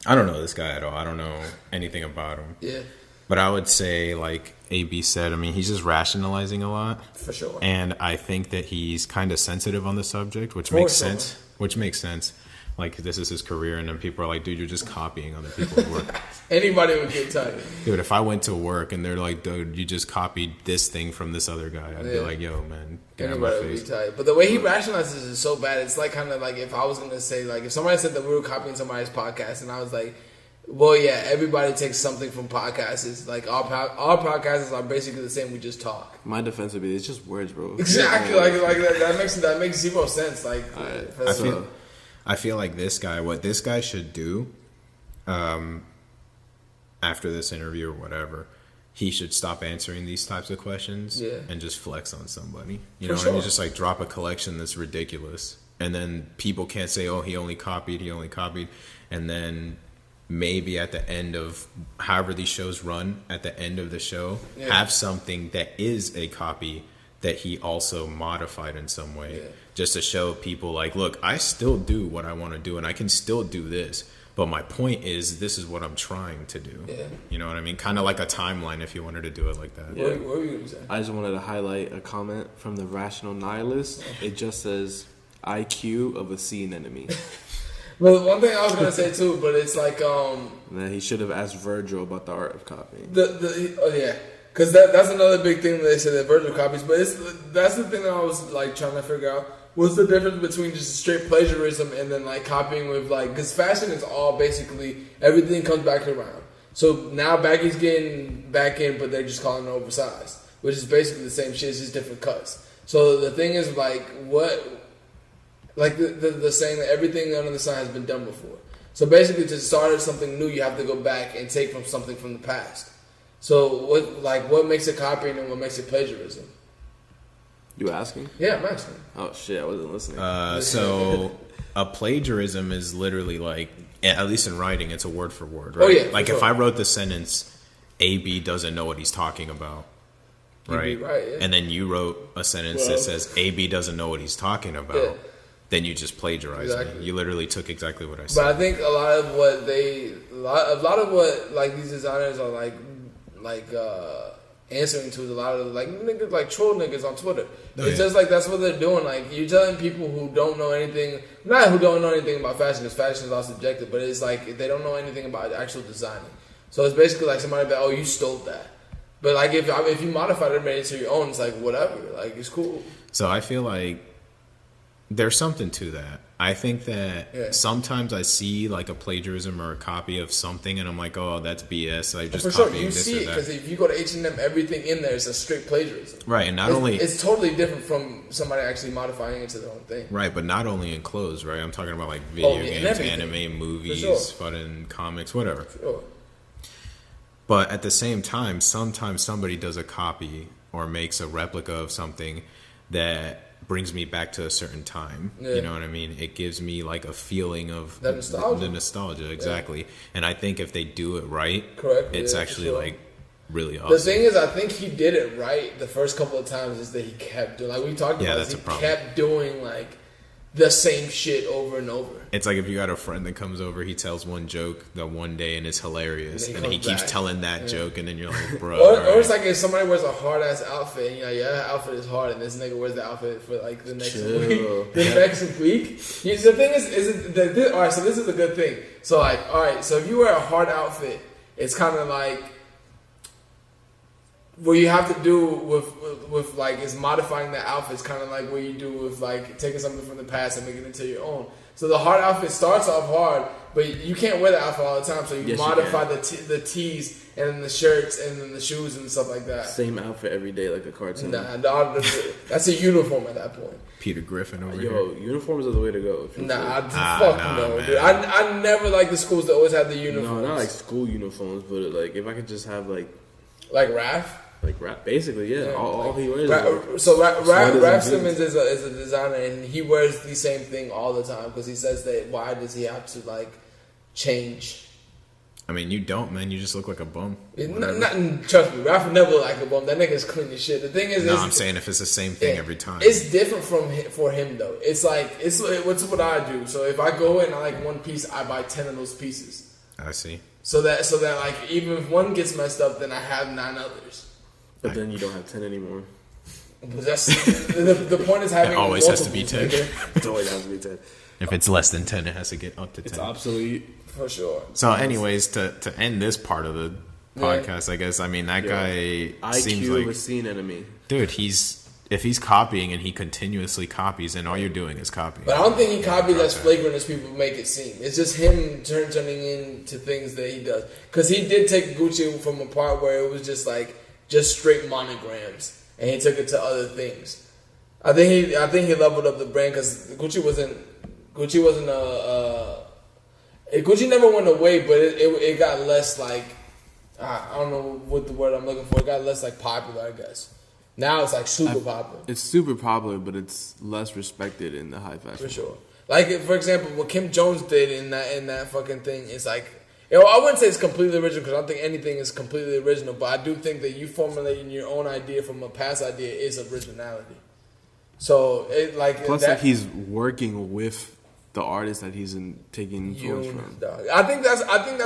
Speaker 3: I don't know this guy at all. I don't know anything about him.
Speaker 1: Yeah.
Speaker 3: But I would say, like AB said, I mean, he's just rationalizing a lot.
Speaker 1: For sure.
Speaker 3: And I think that he's kind of sensitive on the subject, which makes sense. like this is his career, and then people are like, dude, you're just copying other people's work.
Speaker 1: Anybody would get tired.
Speaker 3: Dude, if I went to work and they're like, dude, you just copied this thing from this other guy, I'd be like, yo, man, get out of my
Speaker 1: Anybody would
Speaker 3: face.
Speaker 1: be tired. But the way he rationalizes is so bad. It's like kind of like if I was gonna say like if somebody said that we were copying somebody's podcast, and I was like, well, yeah, everybody takes something from podcasts. It's like our podcasts are basically the same. We just talk.
Speaker 2: My defense would be it's just words, bro.
Speaker 1: Exactly, like that makes zero sense. Like,
Speaker 2: Alright,
Speaker 3: I feel like what this guy should do, after this interview or whatever, he should stop answering these types of questions and just flex on somebody. You know what I mean? Just like drop a collection that's ridiculous, and then people can't say, "Oh, he only copied," and then maybe at the end of however these shows run, at the end of the show, have something that is a copy that he also modified in some way, just to show people like, look, I still do what I want to do, and I can still do this, but my point is this is what I'm trying to do. You know what I mean? Kind of like a timeline if you wanted to do it like that.
Speaker 1: What were you gonna say?
Speaker 2: I just wanted to highlight a comment from the Rational Nihilist. It just says IQ of a seen enemy.
Speaker 1: Well, one thing I was gonna say too, but it's like
Speaker 2: That he should have asked Virgil about the art of copying.
Speaker 1: Because that's another big thing that they said that Virgil copies. But that's the thing that I was like trying to figure out. What's the difference between just straight plagiarism and then like copying with like, because fashion is all basically everything comes back around. So now Baggy's getting back in, but they're just calling it oversized, which is basically the same shit, it's just different cuts. So the thing is like the saying that everything under the sun has been done before. So basically, to start something new, you have to go back and take from something from the past. So what makes it copying and what makes it plagiarism?
Speaker 2: You asking?
Speaker 1: Yeah, I'm asking.
Speaker 2: Oh shit, I wasn't listening.
Speaker 3: So a plagiarism is literally like, at least in writing, it's a word for word, right?
Speaker 1: Oh, yeah,
Speaker 3: like
Speaker 1: for
Speaker 3: if
Speaker 1: sure.
Speaker 3: I wrote the sentence, AB doesn't know what he's talking about, right?
Speaker 1: Right, yeah.
Speaker 3: And then you wrote a sentence that says AB doesn't know what he's talking about, then you just plagiarized me. You literally took exactly what I said.
Speaker 1: But I think a lot of what like these designers are like answering to is a lot of like niggas, like troll niggas on Twitter. It's just like that's what they're doing. Like you're telling people who don't know anything, not who don't know anything about fashion, because fashion is all subjective. But it's like they don't know anything about actual designing. So it's basically like somebody like, oh, you stole that. But like if you modified it and made it to your own, it's like whatever. Like it's cool.
Speaker 3: So I feel like there's something to that. I think that sometimes I see like a plagiarism or a copy of something, and I'm like, oh, that's BS. I just copying
Speaker 1: you
Speaker 3: this
Speaker 1: see
Speaker 3: or
Speaker 1: it
Speaker 3: that.
Speaker 1: because if you go to H&M, everything in there is a straight plagiarism.
Speaker 3: Right, and not only
Speaker 1: it's totally different from somebody actually modifying it to their own thing.
Speaker 3: right, but not only in clothes, right? I'm talking about like video games,
Speaker 1: everything.
Speaker 3: anime, movies, fucking comics, whatever.
Speaker 1: Sure.
Speaker 3: But at the same time, sometimes somebody does a copy or makes a replica of something that brings me back to a certain time. You know what I mean? It gives me like a feeling of
Speaker 1: That nostalgia.
Speaker 3: the nostalgia, exactly. And I think if they do it right,
Speaker 1: Correct.
Speaker 3: it's
Speaker 1: Yeah,
Speaker 3: actually
Speaker 1: for sure.
Speaker 3: like really awesome.
Speaker 1: The thing is, I think he did it right the first couple of times. Is that he kept doing, like we talked about,
Speaker 3: that's
Speaker 1: he
Speaker 3: a problem.
Speaker 1: kept doing like the same shit over and over.
Speaker 3: It's like if you got a friend that comes over, he tells one joke that one day and it's hilarious, and he keeps telling that joke, and then you're like, bro.
Speaker 1: Or it's like if somebody wears a hard ass outfit, and you're like, yeah, that outfit is hard, and this nigga wears the outfit for like the next week. The next week. The thing is all right. So this is a good thing. So like, all right. So if you wear a hard outfit, it's kind of like what you have to do with like is modifying the outfit. It's kind of like what you do with like taking something from the past and making it into your own. So the hard outfit starts off hard, but you can't wear the outfit all the time. So you modify the tees and then the shirts and then the shoes and stuff like that.
Speaker 2: Same outfit every day like a cartoon.
Speaker 1: Nah, that's a uniform at that point.
Speaker 3: Peter Griffin over
Speaker 2: Yo,
Speaker 3: here.
Speaker 2: uniforms are the way to go.
Speaker 1: Fuck no, dude. I never like the schools that always have the uniforms.
Speaker 2: No, not like school uniforms, but like if I could just have like
Speaker 1: Raph.
Speaker 2: like rap, basically, yeah. All he wears.
Speaker 1: Raph Simmons is a designer, and he wears the same thing all the time because he says that why does he have to like change?
Speaker 3: I mean, you don't, man. You just look like a bum.
Speaker 1: Trust me, Raph never look like a bum. That nigga's clean as shit. The thing is,
Speaker 3: No, I'm saying if it's the same thing every time.
Speaker 1: It's different for him though. It's like what's what I do. So if I go in and I like one piece, I buy 10 of those pieces.
Speaker 3: I see.
Speaker 1: So that like even if one gets messed up, then I have 9 others.
Speaker 2: But then you don't have 10 anymore.
Speaker 1: But that's the point is having
Speaker 3: It always has to be
Speaker 1: multiples,
Speaker 3: 10.
Speaker 1: nigga.
Speaker 2: It always has to be 10.
Speaker 3: If it's less than 10, it has to get up to 10.
Speaker 2: It's obsolete.
Speaker 1: For sure.
Speaker 3: So, anyways, to end this part of the podcast, I guess, I mean, that guy seems like...
Speaker 2: IQ of a scene enemy.
Speaker 3: Dude, if he's copying and he continuously copies, and all you're doing is copying.
Speaker 1: But I don't think he copies as flagrant as people make it seem. It's just him turning into things that he does. Because he did take Gucci from a part where it was just straight monograms, and he took it to other things. I think he leveled up the brand because Gucci never went away, but it got less I don't know what the word I'm looking for. It got less popular, I guess. Now it's super popular.
Speaker 2: It's super popular, but it's less respected in the high fashion.
Speaker 1: For sure. For example, what Kim Jones did in that fucking thing is I wouldn't say it's completely original because I don't think anything is completely original, but I do think that you formulating your own idea from a past idea is originality. So
Speaker 2: plus he's working with the artist that he's taking influence from.
Speaker 1: I think that's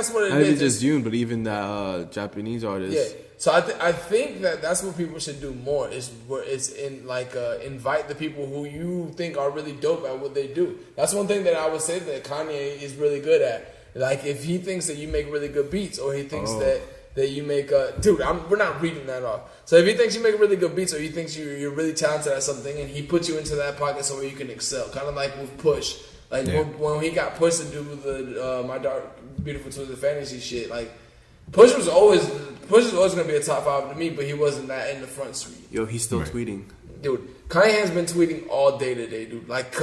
Speaker 1: what it is.
Speaker 2: Not even just Yoon, but even that Japanese artist.
Speaker 1: Yeah. So I think that's what people should do more is invite the people who you think are really dope at what they do. That's one thing that I would say that Kanye is really good at. If he thinks that you make really good beats, or he thinks that you make we're not reading that off. So if he thinks you make really good beats, or he thinks you're really talented at something, and he puts you into that pocket so where you can excel, kind of like with Push. When he got Push to do the My Dark Beautiful Twisted Fantasy shit, Push was always gonna be a top 5 to me, but he wasn't that in the front suite.
Speaker 2: Yo, he's still tweeting.
Speaker 1: Dude, Kanye has been tweeting all day today, dude. Like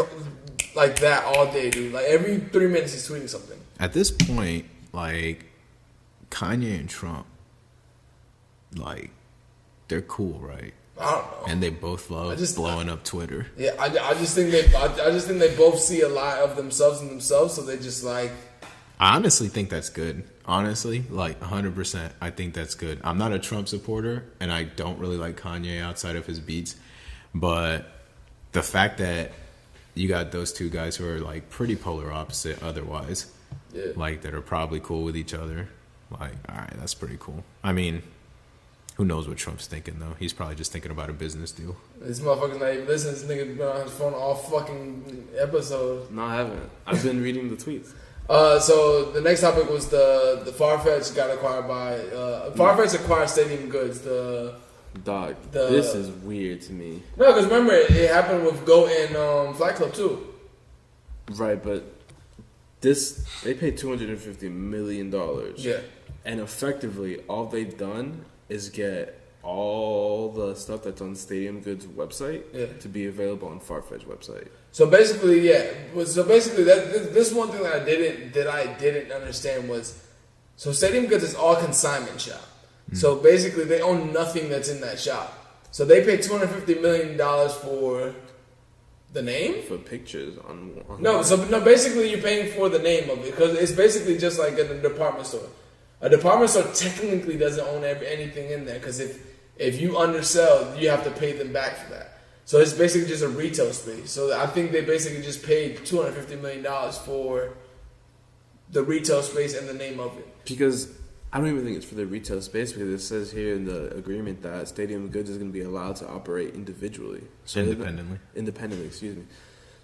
Speaker 1: that all day, dude. Every 3 minutes he's tweeting something.
Speaker 3: At this point, Kanye and Trump, they're cool, right?
Speaker 1: I don't know.
Speaker 3: And they both love blowing up Twitter.
Speaker 1: Yeah, I just think they both see a lot of themselves in themselves, so they just
Speaker 3: I honestly think that's good. Honestly, 100%, I think that's good. I'm not a Trump supporter, and I don't really like Kanye outside of his beats. But the fact that you got those two guys who are pretty polar opposite otherwise, that are probably cool with each other, all right, that's pretty cool. I mean, who knows what Trump's thinking, though? He's probably just thinking about a business deal.
Speaker 1: This motherfucker's not even listening. This nigga's been on his phone all fucking episode.
Speaker 2: No, I haven't. I've been reading the tweets.
Speaker 1: So the next topic was the Farfetch got acquired by Farfetch acquired Stadium Goods.
Speaker 2: This is weird to me.
Speaker 1: No, because remember it happened with Goat and Flight Club too.
Speaker 2: Right, but they paid $250 million.
Speaker 1: Yeah,
Speaker 2: and effectively all they've done is get all the stuff that's on Stadium Goods website to be available on Farfetch website.
Speaker 1: So basically, this one thing that I didn't understand was, so Stadium Goods is all consignment shop. So basically, they own nothing that's in that shop. So they paid $250 million for the name?
Speaker 2: For pictures on
Speaker 1: basically you're paying for the name of it because it's basically just like in a department store. A department store technically doesn't own anything in there because if you undersell, you have to pay them back for that. So it's basically just a retail space. So I think they basically just paid $250 million for the retail space and the name of it.
Speaker 2: Because I don't even think it's for the retail space because it says here in the agreement that Stadium Goods is going to be allowed to operate individually. So independently, excuse me.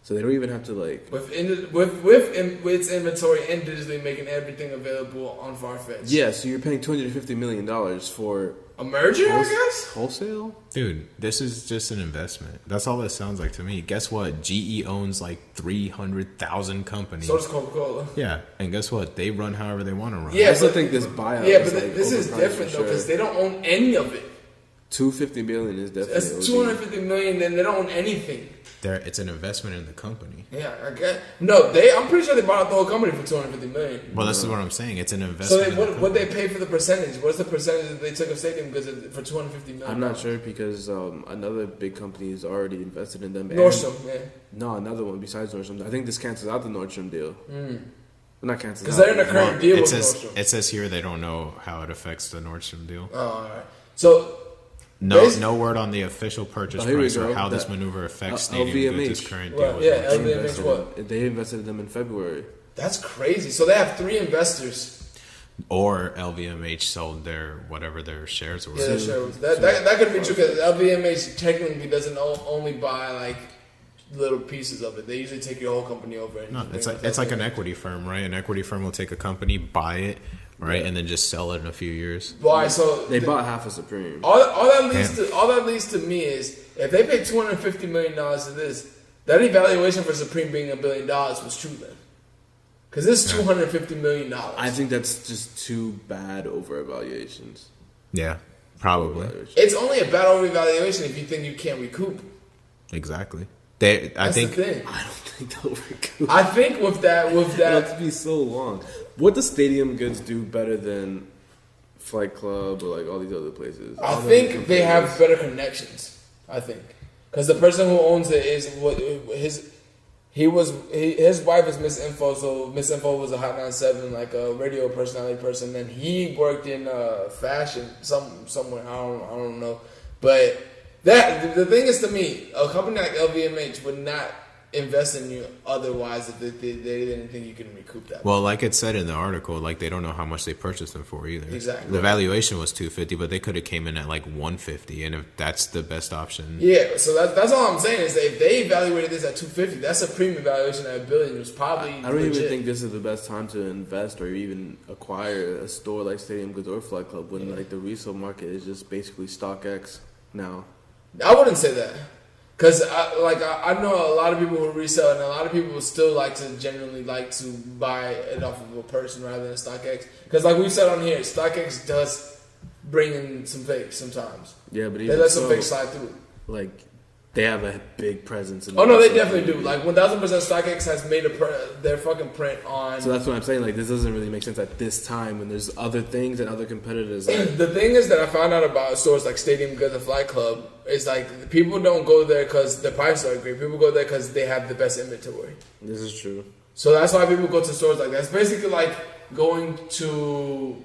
Speaker 2: So they don't even have to
Speaker 1: with its inventory and digitally making everything available on Farfetch.
Speaker 2: Yeah, so you're paying $250 million for
Speaker 1: a merger, I guess?
Speaker 2: Wholesale?
Speaker 3: Dude, this is just an investment. That's all this sounds like to me. Guess what? GE owns 300,000 companies.
Speaker 1: So does Coca-Cola.
Speaker 3: Yeah, and guess what? They run however they want to run.
Speaker 2: Yeah, I still think this buyout.
Speaker 1: Yeah, but this is different though because they don't own any of it.
Speaker 2: $250 million is definitely.
Speaker 1: That's $250 million, and they don't own anything.
Speaker 3: It's an investment in the company.
Speaker 1: Yeah, I guess. No, I'm pretty sure they bought out the whole company for $250 million.
Speaker 3: Well, this is what I'm saying. It's an investment.
Speaker 1: So what they pay for the percentage? What's the percentage that they took of Stadium Goods for $250 million?
Speaker 2: I'm not sure because another big company has already invested in them.
Speaker 1: Nordstrom, yeah.
Speaker 2: No, another one besides Nordstrom. I think this cancels out the Nordstrom deal. Not cancels
Speaker 1: because they're in a current deal with Nordstrom.
Speaker 3: It says here they don't know how it affects the Nordstrom deal.
Speaker 1: Oh, all right. So.
Speaker 3: No word on the official purchase price or how this maneuver affects Stadium Goods' current deal.
Speaker 1: Yeah, LVMH what?
Speaker 2: They invested in them in February.
Speaker 1: That's crazy. So they have 3 investors.
Speaker 3: Or LVMH sold their shares were.
Speaker 1: Yeah, their shares. That could be true because LVMH technically doesn't only buy little pieces of it. They usually take your whole company over. And
Speaker 3: No, it's like an equity firm, right? An equity firm will take a company, buy it, right, and then just sell it in a few years.
Speaker 1: Why? So
Speaker 2: They bought half of Supreme.
Speaker 1: all that leads to me is if they paid $250 million to this, that evaluation for Supreme being $1 billion was true then. Because this is $250 million.
Speaker 2: I think that's just too bad over evaluations.
Speaker 3: Yeah, probably.
Speaker 1: It's only a bad overvaluation if you think you can't recoup.
Speaker 3: Exactly.
Speaker 1: That's the thing.
Speaker 2: I don't think they'll recoup.
Speaker 1: I think with that,
Speaker 2: It'll have to be so long. What does Stadium Goods do better than Flight Club or like all these other places?
Speaker 1: I think they have better connections. I think because the person who owns it is his wife is Miss Info, so Miss Info was a Hot 97, like a radio personality person. Then he worked in fashion somewhere. I don't know, but the thing is, to me, a company like LVMH would not invest in you otherwise if they didn't think you can recoup that.
Speaker 3: Well, like it said in the article, like they don't know how much they purchased them for either.
Speaker 1: Exactly.
Speaker 3: The valuation was $250, but they could have came in at like $150, and if that's the best option.
Speaker 1: Yeah, so that's all I'm saying is that if they evaluated this at $250, that's a premium valuation at $1 billion. It was probably
Speaker 2: I don't
Speaker 1: legit.
Speaker 2: even think this is the best time to invest or even acquire a store like Stadium Goods or Flight Club when like the resale market is just basically StockX now.
Speaker 1: I wouldn't say that. Because I know a lot of people who resell, and a lot of people still like to genuinely like to buy it off of a person rather than StockX. Because like we said on here, StockX does bring in some fakes sometimes.
Speaker 2: Yeah, but
Speaker 1: they
Speaker 2: even
Speaker 1: let some
Speaker 2: so,
Speaker 1: fakes slide through.
Speaker 2: like they have a big presence. In
Speaker 1: Oh no, they definitely do. Like 1000%, StockX has made their fucking print on.
Speaker 2: So that's what I'm saying. Like this doesn't really make sense at this time when there's other things and other competitors. Like,
Speaker 1: the thing is that I found out about stores like Stadium Goods and Flight Club is like people don't go there because the prices are great. People go there because they have the best inventory.
Speaker 2: this is true.
Speaker 1: So that's why people go to stores like that. It's basically like going to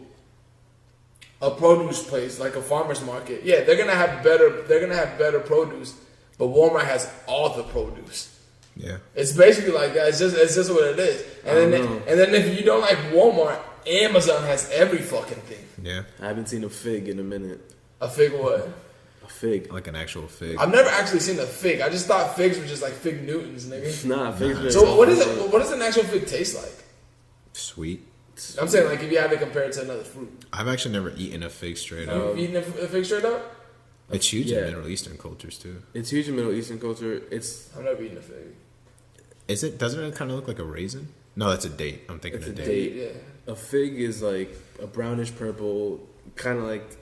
Speaker 1: a produce place, like a farmer's market. Yeah, they're gonna have better produce, but Walmart has all the produce.
Speaker 3: Yeah.
Speaker 1: It's basically like that. It's just what it is. And then if you don't like Walmart, Amazon has every fucking thing.
Speaker 3: Yeah.
Speaker 2: I haven't seen a fig in a minute.
Speaker 1: A fig what?
Speaker 2: A fig.
Speaker 3: Like an actual fig.
Speaker 1: I've never actually seen a fig. I just thought figs were just like fig Newtons, nigga.
Speaker 2: Nah, figs.
Speaker 1: So what does an actual fig taste like?
Speaker 3: Sweet.
Speaker 1: I'm saying like if you had to compare it to another fruit.
Speaker 3: I've actually never eaten a fig straight up.
Speaker 1: Have you eaten a fig straight up?
Speaker 3: It's huge
Speaker 2: Yeah.
Speaker 3: in Middle Eastern cultures too.
Speaker 2: It's huge in Middle Eastern culture.
Speaker 1: I've never eaten a fig.
Speaker 3: Is it? Doesn't it kind of look like a raisin? No, that's a date. I'm thinking
Speaker 2: It's
Speaker 3: a
Speaker 2: a
Speaker 3: date.
Speaker 2: date.
Speaker 1: Yeah.
Speaker 2: A fig is like a brownish purple, kind of like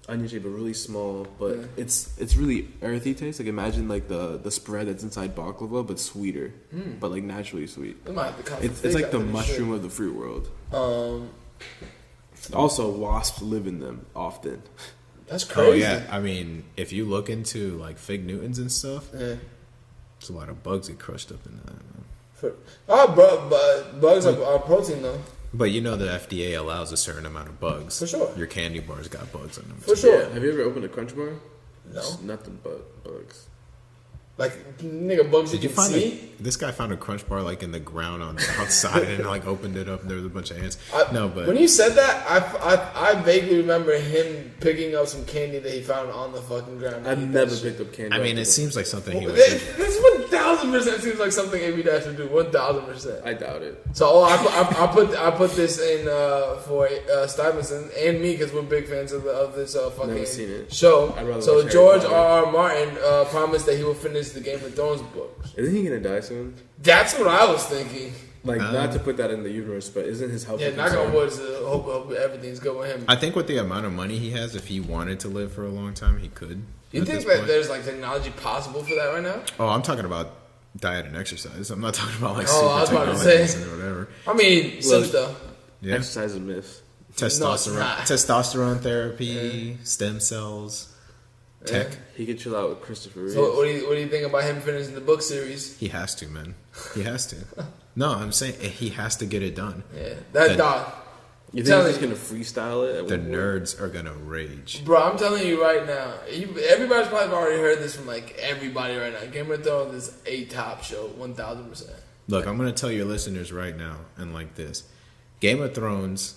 Speaker 2: onion shape, but really small. But
Speaker 1: Yeah.
Speaker 2: it's really earthy taste. Like imagine like the spread that's inside baklava, but sweeter, but like naturally sweet.
Speaker 1: I might have to count
Speaker 2: It's like the mushroom of the fruit world. Also, wasps live in them often.
Speaker 1: That's crazy.
Speaker 3: Oh yeah, I mean, if you look into like fig Newtons and stuff,
Speaker 1: Yeah.
Speaker 3: there's a lot of bugs get crushed up in that. Man.
Speaker 1: But bugs are protein though.
Speaker 3: But you know the FDA allows a certain amount of bugs.
Speaker 1: For sure.
Speaker 3: Your candy bars got bugs in them.
Speaker 1: For sure.
Speaker 2: Have you ever opened a Crunch Bar?
Speaker 1: No.
Speaker 2: It's nothing but bugs.
Speaker 1: Like nigga bugs
Speaker 3: Did you
Speaker 1: can
Speaker 3: find
Speaker 1: see?
Speaker 3: this guy found a Crunch Bar like in the ground on outside and like opened it up and there was a bunch of ants? But
Speaker 1: when you said that, I vaguely remember him picking up some candy that he found on the fucking ground.
Speaker 2: I've never picked up candy.
Speaker 3: I mean, it seems like something he would do.
Speaker 1: This 1000% seems like something AB Dash would do. 1000%.
Speaker 2: I doubt it.
Speaker 1: So I put this in for Stuyvesant and me because we're big fans of this
Speaker 2: Never
Speaker 1: fucking
Speaker 2: seen it.
Speaker 1: show.
Speaker 2: I'd rather
Speaker 1: So
Speaker 2: watch Harry
Speaker 1: George
Speaker 2: Potter.
Speaker 1: R. Martin promised that he will finish the Game of Thrones books.
Speaker 2: Isn't he gonna die soon?
Speaker 1: That's what I was thinking.
Speaker 2: Like, not to put that in the universe, but isn't his health?
Speaker 1: Yeah,
Speaker 2: a
Speaker 1: knock
Speaker 2: concern?
Speaker 1: on wood. Hope everything's good with him.
Speaker 3: I think with the amount of money he has, if he wanted to live for a long time, he could.
Speaker 1: You
Speaker 3: at
Speaker 1: think
Speaker 3: this
Speaker 1: that
Speaker 3: point.
Speaker 1: there's like technology possible for that right now?
Speaker 3: Oh, I'm talking about diet and exercise. I'm not talking about like
Speaker 1: Oh, I was
Speaker 3: super
Speaker 1: about to
Speaker 3: technologies
Speaker 1: say.
Speaker 3: or whatever.
Speaker 1: I mean, some
Speaker 2: Look,
Speaker 1: stuff.
Speaker 3: Yeah.
Speaker 2: Exercise is a myth.
Speaker 3: Testosterone therapy, stem cells, tech.
Speaker 2: He could chill out with Christopher Reeve.
Speaker 1: So what do you think about him finishing the book series?
Speaker 3: He has to, man. He has to. No, I'm saying he has to get it done.
Speaker 1: Yeah, that
Speaker 3: The-
Speaker 1: dog.
Speaker 2: You think
Speaker 1: Tell
Speaker 2: he's just
Speaker 1: me.
Speaker 2: gonna freestyle it? At
Speaker 3: The
Speaker 2: one point?
Speaker 3: nerds are gonna rage.
Speaker 1: Bro, I'm telling you right now, everybody's probably already heard this from like everybody right now. Game of Thrones is a top show, 1000%.
Speaker 3: Look, I'm gonna tell your listeners right now, and like this, Game of Thrones,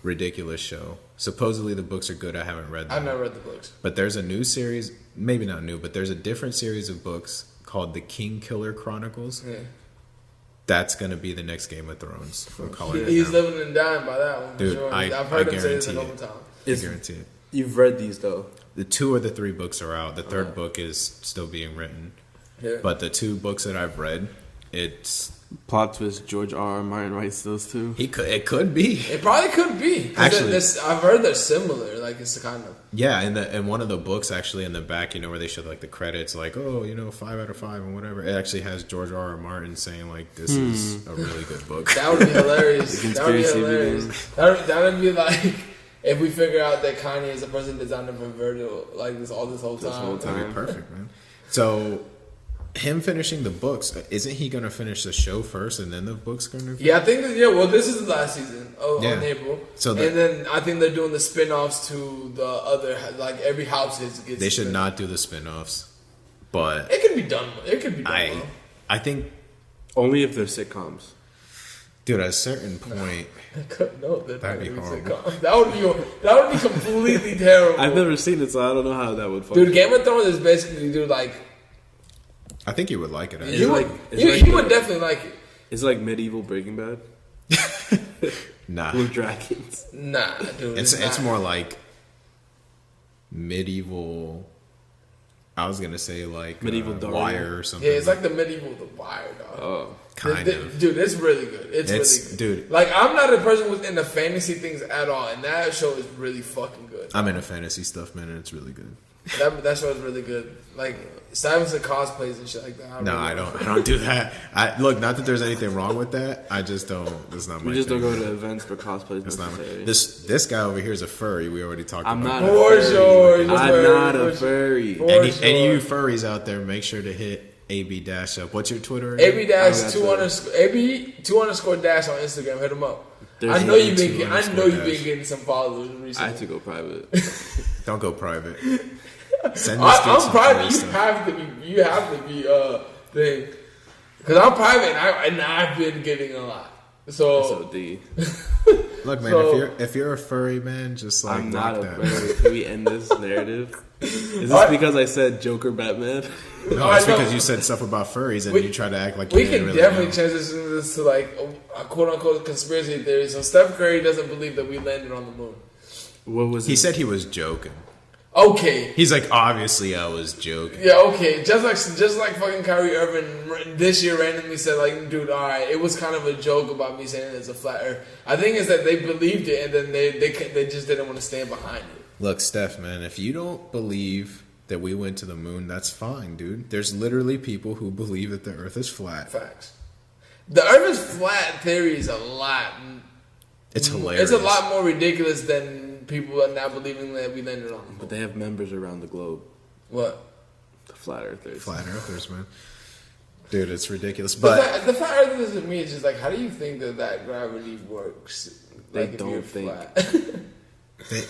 Speaker 3: ridiculous show. Supposedly the books are good. I haven't read them.
Speaker 1: I've never read the books.
Speaker 3: But there's a new series, maybe not new, but there's a different series of books called the King Killer Chronicles.
Speaker 1: Yeah.
Speaker 3: That's gonna be the next Game of Thrones. We'll call it
Speaker 1: He's
Speaker 3: now.
Speaker 1: living and dying by that one.
Speaker 3: Dude,
Speaker 1: for sure.
Speaker 3: I
Speaker 1: I've heard him say this
Speaker 3: guarantee
Speaker 1: a couple
Speaker 3: it.
Speaker 1: times.
Speaker 3: I guarantee it.
Speaker 2: You've read these though.
Speaker 3: The 2 or the 3 books are out. The third book is still being written.
Speaker 1: Yeah.
Speaker 3: But the 2 books that I've read, it's
Speaker 2: Plot twist: George R. R. Martin writes those too.
Speaker 3: it could be.
Speaker 1: It probably could be.
Speaker 3: Actually-
Speaker 1: I've heard they're similar. Like it's kind of.
Speaker 3: Yeah, in one of the books, actually, in the back, where they show like the credits, like 5 out of 5 and whatever. It actually has George R. R. Martin saying like this is a really good book.
Speaker 1: That would be hilarious. That would be
Speaker 2: Conspiracy
Speaker 1: hilarious. That would be like if we figure out that Kanye is the person designing for Virgil like this whole time.
Speaker 3: That'd be perfect, man. So, him finishing the books, isn't he going to finish the show first and then the book's going to?
Speaker 1: Yeah, I think well, this is the last season
Speaker 3: Yeah.
Speaker 1: on April.
Speaker 3: So
Speaker 1: and then I think they're doing the spin-offs to the other, like every house gets.
Speaker 3: They should not do the spin-offs, but
Speaker 1: It could be done. It could be done. well.
Speaker 3: I think,
Speaker 2: Only if they're sitcoms.
Speaker 3: dude, at a certain point,
Speaker 1: No, that'd
Speaker 3: That'd be
Speaker 1: be
Speaker 3: horrible.
Speaker 1: sitcom. That would be completely terrible.
Speaker 2: I've never seen it, so I don't know how that would.
Speaker 1: Dude, Game of Thrones is basically like
Speaker 3: I think you would like it.
Speaker 2: It's
Speaker 3: Actually.
Speaker 1: you
Speaker 2: like-
Speaker 1: would
Speaker 2: it's
Speaker 1: you,
Speaker 2: like
Speaker 1: you would
Speaker 2: the-
Speaker 1: definitely like it.
Speaker 2: It's like medieval Breaking Bad
Speaker 3: Nah,
Speaker 2: with dragons.
Speaker 1: Nah, dude,
Speaker 3: it's
Speaker 1: not.
Speaker 3: more like medieval. I was gonna say like
Speaker 2: Medieval Daria.
Speaker 3: Wire or something.
Speaker 1: Yeah, it's like the medieval The Wire, dog.
Speaker 2: Oh,
Speaker 3: kind of.
Speaker 1: Dude, it's really good. It's really good.
Speaker 3: Dude.
Speaker 1: Like, I'm not a person who's into fantasy things at all, and that show is really fucking good.
Speaker 3: I'm into fantasy stuff, man, and it's really good.
Speaker 1: That show is really good. Like, Stevenson cosplays and shit like that.
Speaker 3: No, I don't do that. Look, not that there's anything wrong with that. I just don't. That's not my.
Speaker 2: we just
Speaker 3: thing.
Speaker 2: don't go to events for cosplays.
Speaker 3: That's not my,
Speaker 2: necessarily.
Speaker 3: this guy over here is a furry. We already talked
Speaker 2: I'm
Speaker 3: about.
Speaker 2: not
Speaker 3: that.
Speaker 2: a
Speaker 1: For
Speaker 2: furry.
Speaker 1: sure, he's a
Speaker 2: I'm
Speaker 1: furry,
Speaker 2: not
Speaker 1: for
Speaker 2: a
Speaker 1: sure.
Speaker 2: furry.
Speaker 1: For
Speaker 3: Any
Speaker 1: sure.
Speaker 3: you furries out there, make sure to hit AB dash up. What's your Twitter?
Speaker 1: AB dash
Speaker 2: Oh, that's
Speaker 1: 2 underscore AB 2 dash on Instagram. Hit him up.
Speaker 2: There's
Speaker 1: I know you've
Speaker 3: two
Speaker 1: been getting. I
Speaker 3: underscore
Speaker 1: know you've
Speaker 3: dash.
Speaker 1: been getting some followers
Speaker 2: I
Speaker 1: recently.
Speaker 2: had to go private.
Speaker 3: Don't go private. Send me straight
Speaker 1: I'm
Speaker 3: some
Speaker 1: private.
Speaker 3: furry
Speaker 1: You
Speaker 3: stuff.
Speaker 1: have to be thing. Because I'm private and I've been getting a lot.
Speaker 2: So D.
Speaker 3: Look, man,
Speaker 1: So-
Speaker 3: if you're a furry, man, just like
Speaker 2: I'm
Speaker 3: rock
Speaker 2: not a
Speaker 3: that.
Speaker 2: furry. Can we end this narrative? Is this
Speaker 1: Alright.
Speaker 2: because I said Joker Batman?
Speaker 3: No,
Speaker 1: Alright,
Speaker 3: it's
Speaker 1: no.
Speaker 3: because you said stuff about furries and
Speaker 1: We-
Speaker 3: you try to act like you
Speaker 1: We
Speaker 3: didn't
Speaker 1: can
Speaker 3: really
Speaker 1: definitely
Speaker 3: know.
Speaker 1: transition this to like a quote unquote conspiracy theory. So Steph Curry doesn't believe that we landed on the moon.
Speaker 2: What was
Speaker 3: He
Speaker 2: it?
Speaker 3: said he was joking.
Speaker 1: Okay.
Speaker 3: He's like, obviously, I was joking.
Speaker 1: Yeah, okay. Just like fucking Kyrie Irving this year randomly said like, dude, all right, it was kind of a joke about me saying it's a flat Earth. I think it's that they believed it and then they just didn't want to stand behind it.
Speaker 3: Look, Steph, man, if you don't believe that we went to the moon, that's fine, dude. There's literally people who believe that the Earth is flat.
Speaker 1: Facts. The Earth is flat theory is a lot.
Speaker 3: It's hilarious.
Speaker 1: It's a lot more ridiculous than people are now believing that we landed on the moon.
Speaker 2: But they have members around the globe.
Speaker 1: What?
Speaker 2: The flat earthers.
Speaker 3: Flat Earthers, man. Dude, it's ridiculous. But
Speaker 1: The flat earthers to me is just like, how do you think that gravity works?
Speaker 2: They
Speaker 1: Like, if
Speaker 2: don't
Speaker 1: you're
Speaker 2: think.
Speaker 1: flat?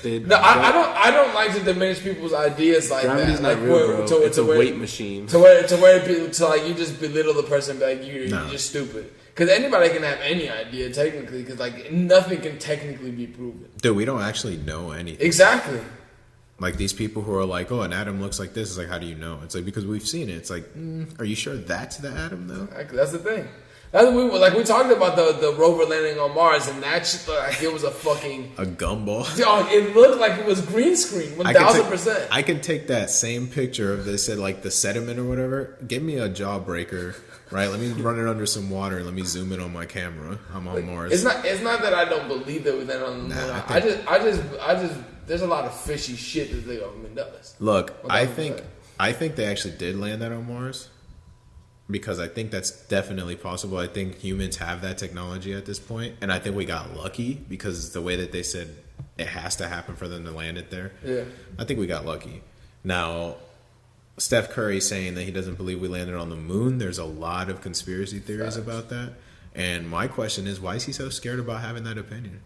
Speaker 2: They,
Speaker 1: No, I don't like to diminish people's ideas like
Speaker 2: Gravity's
Speaker 1: that.
Speaker 2: not
Speaker 1: Like,
Speaker 2: real,
Speaker 1: where-
Speaker 2: bro. It's a
Speaker 1: where-
Speaker 2: weight machine.
Speaker 1: To where people to like you just belittle the person, be like you're
Speaker 3: No.
Speaker 1: just stupid. Because anybody can have any idea technically. Because like nothing can technically be proven.
Speaker 3: dude, we don't actually know anything.
Speaker 1: Exactly.
Speaker 3: Like these people who are like, oh, an atom looks like this. It's like, how do you know? It's like, because we've seen it. It's like, are you sure that's the atom though?
Speaker 1: That's the thing. That's what we talked about the rover landing on Mars, and that shit looked like it was a fucking.
Speaker 3: A gumball.
Speaker 1: Dog, it looked like it was green screen, 1,000%.
Speaker 3: I can take that same picture of this, like the sediment or whatever. Give me a jawbreaker, right? Let me run it under some water and let me zoom in on my camera. I'm on Mars.
Speaker 1: It's not that I don't believe that we landed on the moon.
Speaker 3: Nah,
Speaker 1: I just there's a lot of fishy shit that the government does.
Speaker 3: Look, I
Speaker 1: 1,000%.
Speaker 3: think they actually did land that on Mars because I think that's definitely possible. I think humans have that technology at this point, and I think we got lucky because the way that they said it has to happen for them to land it there.
Speaker 1: Yeah.
Speaker 3: I think we got lucky. Now, Steph Curry saying that he doesn't believe we landed on the moon. There's a lot of conspiracy theories about that. And my question is, why is he so scared about having that opinion?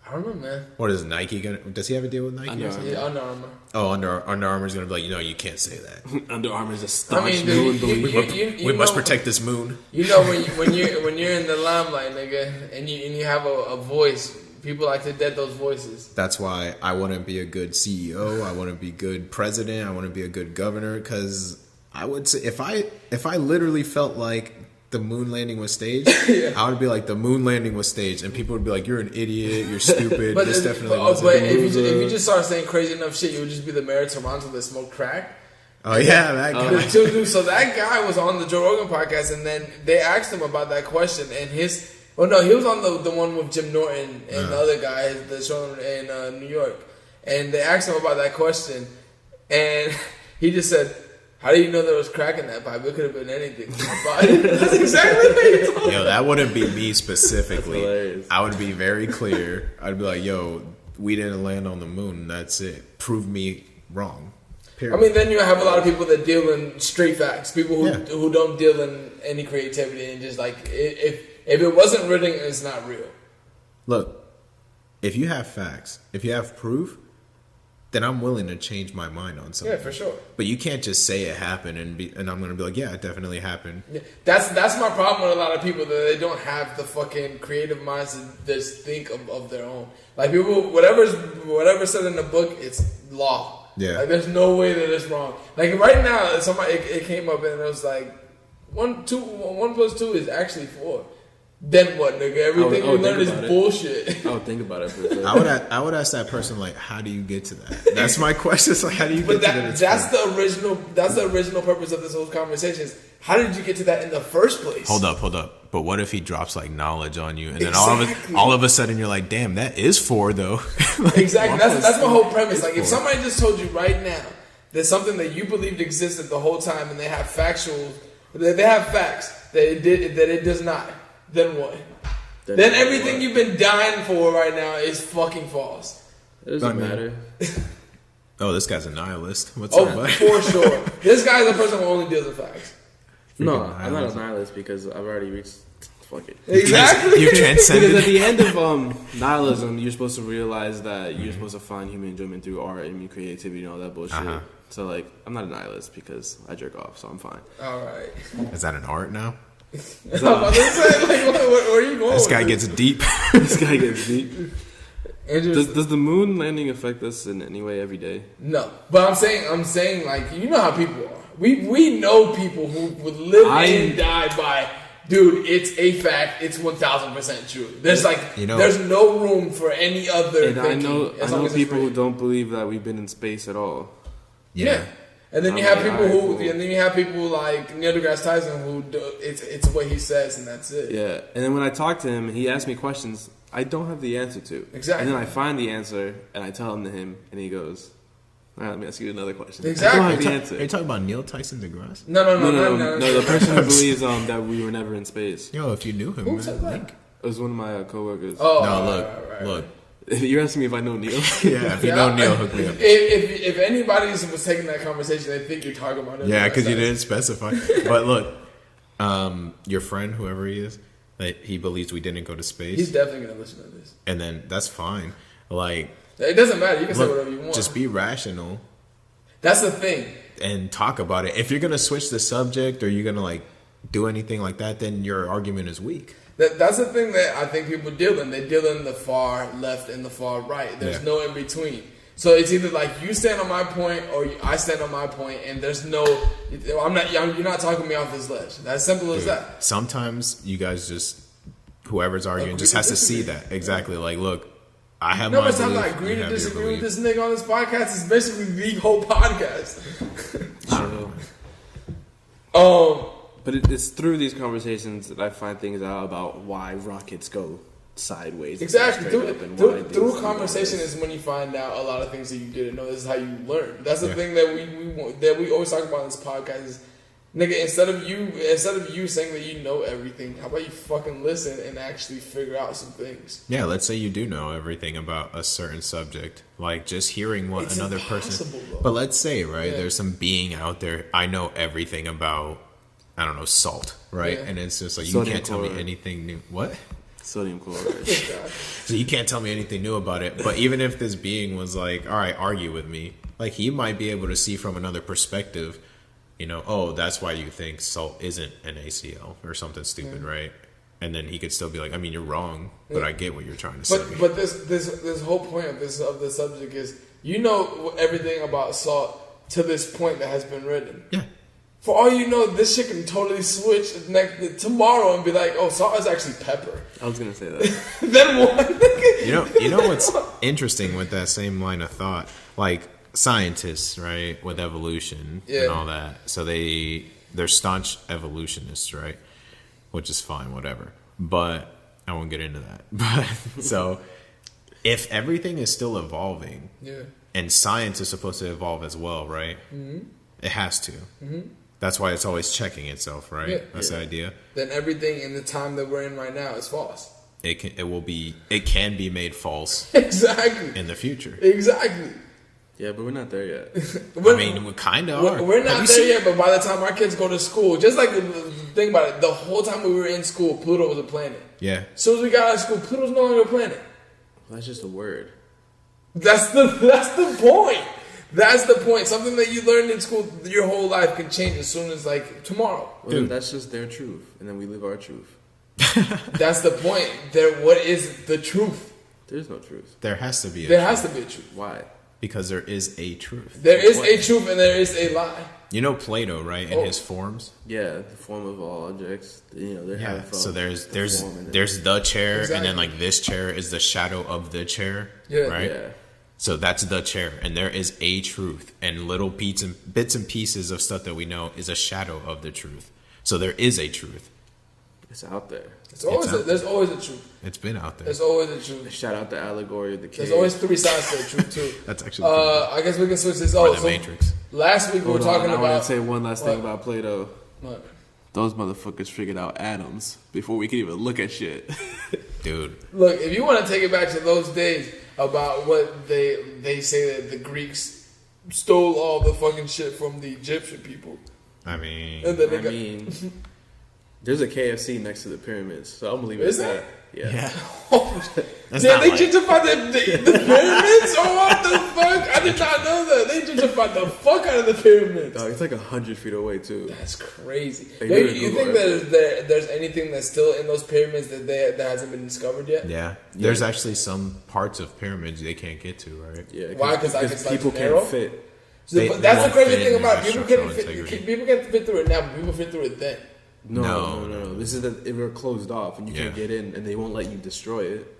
Speaker 1: I don't know, man.
Speaker 3: What is Nike gonna? Does he have a deal with Nike?
Speaker 2: Under
Speaker 3: Or something?
Speaker 1: Yeah, Under Armour.
Speaker 3: Oh, Under Armour's gonna be like, you can't say that.
Speaker 2: Under Armour's a staunch
Speaker 1: I mean,
Speaker 2: moon
Speaker 1: dude,
Speaker 2: believer.
Speaker 1: you
Speaker 3: we must
Speaker 1: know-
Speaker 3: protect this moon.
Speaker 1: You know when you're in the limelight, nigga, and you have a voice, people like to dead those voices.
Speaker 3: That's why I want to be a good CEO. I want to be good president. I want to be a good governor because I would say if I literally felt like the moon landing was staged, I would be like, the moon landing was staged, and people would be like, you're an idiot, you're stupid.
Speaker 1: But
Speaker 3: this definitely wasn't.
Speaker 1: But if you just start saying crazy enough shit, you would just be the mayor of Toronto that smoked crack.
Speaker 3: Oh yeah, that guy.
Speaker 1: So that guy was on the Joe Rogan podcast, and then they asked him about that question, and he was on the one with Jim Norton and the other guy, the show in New York, and they asked him about that question, and he just said, "How do you know there was crack in that pipe? It could have been anything." That's exactly what he told me.
Speaker 3: Yo, that wouldn't be me specifically. I would be very clear. I'd be like, yo, we didn't land on the moon. That's it. Prove me wrong. Period.
Speaker 1: I mean, then you have a lot of people that deal in straight facts. People who don't deal in any creativity and just like, if it wasn't written, it's not real.
Speaker 3: Look, if you have facts, if you have proof, then I'm willing to change my mind on something.
Speaker 1: Yeah, for sure.
Speaker 3: But you can't just say it happened and I'm going to be like, yeah, it definitely happened.
Speaker 1: That's my problem with a lot of people, that they don't have the fucking creative minds to just think of their own. Like people, whatever's said in the book, it's law.
Speaker 3: Yeah.
Speaker 1: Like there's no way that it's wrong. Like right now, it came up and it was like 1 + 2 is actually 4. Then what, nigga? Everything you learn is bullshit.
Speaker 2: I would think about it for a second.
Speaker 3: I would ask that person, like, how do you get to that? That's my question. It's like, how do you get to that?
Speaker 1: That's the original purpose of this whole conversation is, how did you get to that in the first place?
Speaker 3: Hold up. But what if he drops like knowledge on you, and then all of a sudden you're like, damn, that is 4 though. Like,
Speaker 1: exactly. That's my whole premise. Like, if somebody just told you right now that something that you believed existed the whole time, and they have facts that it does not, then what? Then everything you've been dying for right now is fucking false.
Speaker 2: It doesn't matter.
Speaker 3: Oh, this guy's a nihilist. What's up, buddy?
Speaker 1: For sure. This guy's a person who only deals with facts.
Speaker 2: No, I'm not a nihilist because I've already reached. Fuck it.
Speaker 1: Exactly.
Speaker 3: You transcended.
Speaker 2: Because at the end of nihilism, you're supposed to realize that you're supposed to find human enjoyment through art and creativity and all that bullshit. So, like, I'm not a nihilist because I jerk off, so I'm fine.
Speaker 1: All right.
Speaker 3: Is that an art now?
Speaker 1: I was about to say, like, where are you going?
Speaker 3: This guy gets deep.
Speaker 2: This guy gets deep. Does the moon landing affect us in any way every day?
Speaker 1: No, but I'm saying, like, you know how people are. We know people who would live and die by, dude, it's a fact. It's 1,000% true. There's there's no room for any other thinking.
Speaker 2: I know people who don't believe that we've been in space at all.
Speaker 1: Yeah. And then you have people like Neil deGrasse Tyson who it's what he says and that's it.
Speaker 2: Yeah. And then when I talk to him, he asks me questions I don't have the answer to.
Speaker 1: Exactly.
Speaker 2: And then I find the answer and I tell him to him and he goes, all right, let me ask you another question.
Speaker 1: Exactly.
Speaker 2: I don't have the answer.
Speaker 3: Are you talking about Neil Tyson deGrasse?
Speaker 1: No.
Speaker 2: The person who believes that we were never in space.
Speaker 3: Yo, if you knew him,
Speaker 1: Who said that?
Speaker 2: It was one of my coworkers.
Speaker 1: Oh,
Speaker 3: no, look.
Speaker 2: You're asking me if I know Neil?
Speaker 3: Yeah, if you know Neil, hook me up.
Speaker 1: If anybody was taking that conversation, they think you're talking about it.
Speaker 3: Yeah, because you didn't specify. But look, your friend, whoever he is, that he believes we didn't go to space.
Speaker 1: He's definitely gonna listen to this.
Speaker 3: And then that's fine. Like,
Speaker 1: it doesn't matter. You can say whatever you want.
Speaker 3: Just be rational.
Speaker 1: That's the thing.
Speaker 3: And talk about it. If you're gonna switch the subject or you're gonna like do anything like that, then your argument is weak.
Speaker 1: That's the thing that I think people deal in. They deal in the far left and the far right. There's no in between. So it's either like you stand on my point or I stand on my point, and there's no. You're not talking me off this ledge. That's simple as that.
Speaker 3: Sometimes you guys just whoever's arguing just has to see that exactly. Like, look, I have my belief. No, but I agree to disagree with this nigga on this podcast. It's basically the whole podcast.
Speaker 2: I don't know. But it's through these conversations that I find things out about why rockets go sideways.
Speaker 1: Exactly. Through conversation is when you find out a lot of things that you didn't know. This is how you learn. That's the thing that we always talk about in this podcast is, nigga, instead of you saying that you know everything, how about you fucking listen and actually figure out some things? Yeah, let's say you do know everything about a certain subject. Like just hearing what it's another person. Though. But let's say, there's some being out there. I know everything about, I don't know, salt, right? Yeah. And it's just like, you can't tell me anything new. What? Sodium chloride. So you can't tell me anything new about it. But even if this being was like, all right, argue with me, like he might be able to see from another perspective, that's why you think salt isn't an ACL or something stupid, right? And then he could still be like, I mean, you're wrong, but I get what you're trying to say. But this whole point of this subject is, you know everything about salt to this point that has been written. Yeah. For all you know, this shit can totally switch tomorrow and be like, oh, salt is actually pepper.
Speaker 2: I was gonna say that.
Speaker 1: Then what?
Speaker 3: You know what's interesting with that same line of thought? Like scientists, right, with evolution and all that. So they're staunch evolutionists, right? Which is fine, whatever. But I won't get into that. But so if everything is still evolving, and science is supposed to evolve as well, right? Mm-hmm. It has to. Mm-hmm. That's why it's always checking itself, right? Yeah. That's the idea.
Speaker 1: Then everything in the time that we're in right now is false.
Speaker 3: It can be made false.
Speaker 1: Exactly.
Speaker 3: In the future.
Speaker 1: Exactly.
Speaker 2: Yeah, but we're not there yet.
Speaker 3: I mean, we kind of are.
Speaker 1: We're not there yet, but by the time our kids go to school, just like think about it, the whole time we were in school, Pluto was a planet.
Speaker 3: Yeah.
Speaker 1: As soon as we got out of school, Pluto's no longer a planet.
Speaker 2: Well, that's just a word.
Speaker 1: That's the point. That's the point. Something that you learned in school your whole life can change as soon as like tomorrow.
Speaker 2: Well, then that's just their truth, and then we live our truth.
Speaker 1: That's the point. What is the truth?
Speaker 2: There's no truth.
Speaker 3: There has to be.
Speaker 1: Has to be a truth.
Speaker 2: Why?
Speaker 3: Because there is a truth.
Speaker 1: There is a truth and there is a lie.
Speaker 3: You know Plato, right? In his forms.
Speaker 2: Yeah, the form of all objects. You know, they're
Speaker 3: so there's the chair, exactly. And then like this chair is the shadow of the chair. Yeah. Right. Yeah. So that's the chair, and there is a truth, and little bits and pieces of stuff that we know is a shadow of the truth. So there is a truth.
Speaker 2: It's out there.
Speaker 1: There's always a truth.
Speaker 3: It's been out there.
Speaker 1: There's always a truth.
Speaker 2: Shout out the allegory of the cave.
Speaker 1: There's always three sides to the truth too.
Speaker 3: That's actually.
Speaker 1: I guess we can switch this.
Speaker 3: The Matrix.
Speaker 1: Last week we were talking about.
Speaker 2: I want to say one last thing about Plato.
Speaker 1: What?
Speaker 2: Those motherfuckers figured out atoms before we could even look at shit.
Speaker 3: Dude.
Speaker 1: Look, if you want to take it back to those days about what they say that the Greeks stole all the fucking shit from the Egyptian people.
Speaker 3: I mean,
Speaker 2: there's a KFC next to the pyramids, so I'm gonna leave it at that. Yeah.
Speaker 1: They gentrified the pyramids? Oh, what the fuck? I did not know that. They gentrified the fuck out of the pyramids.
Speaker 2: It's like 100 feet away too.
Speaker 1: That's crazy. You think that there's anything that's still in those pyramids that hasn't been discovered yet?
Speaker 3: Yeah. There's actually some parts of pyramids they can't get to, right?
Speaker 2: Yeah.
Speaker 1: Why? Because
Speaker 2: people can't fit.
Speaker 1: That's the crazy thing about it. People can't fit through it now, but people fit through it then.
Speaker 2: No. This is that it were closed off and you can't get in, and they won't let you destroy it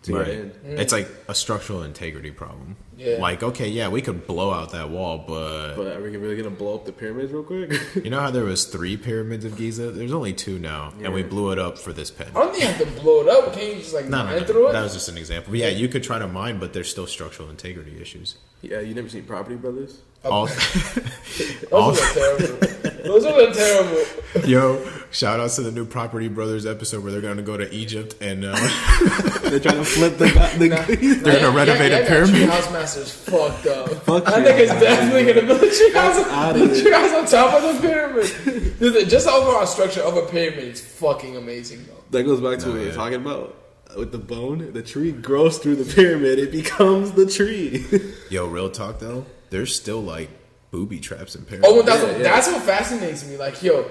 Speaker 2: to get in.
Speaker 3: It's like a structural integrity problem.
Speaker 1: Yeah.
Speaker 3: Like, okay, we could blow out that wall, but
Speaker 2: are we really gonna blow up the pyramids real quick?
Speaker 3: You know how there was 3 pyramids of Giza? There's only 2 now, and we blew it up for this pen.
Speaker 1: I don't think you have to blow it up. Can't you just mine through it?
Speaker 3: That was just an example. But yeah, you could try to mine, but there's still structural integrity issues.
Speaker 2: Yeah, you never seen Property Brothers?
Speaker 1: Those are terrible. Those are terrible.
Speaker 3: Yo, shout out to the new Property Brothers episode where they're going to go to Egypt and
Speaker 2: they're trying to flip the
Speaker 3: they're going to renovate a pyramid.
Speaker 1: Treehouse Master's fucked up. I think it's definitely going to build a treehouse on top of the pyramid. Dude, just the overall structure of a pyramid is fucking amazing, though.
Speaker 2: That goes back to what you're talking about. With the bone, the tree grows through the pyramid. It becomes the tree.
Speaker 3: Yo, real talk though, there's still like booby traps in pyramids.
Speaker 1: Oh, that's what fascinates me. Like, yo,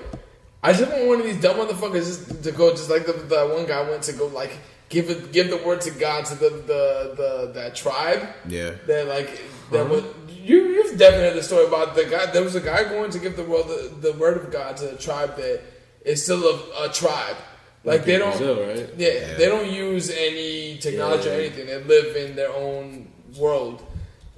Speaker 1: I just want one of these dumb motherfuckers just to go, just like the one guy went to go like give the word to God to that tribe.
Speaker 3: Yeah.
Speaker 1: You've definitely heard the story about the guy. There was a guy going to give the word of God to a tribe that is still a tribe. Like they don't,
Speaker 2: Brazil, right?
Speaker 1: They don't use any technology or anything. They live in their own world,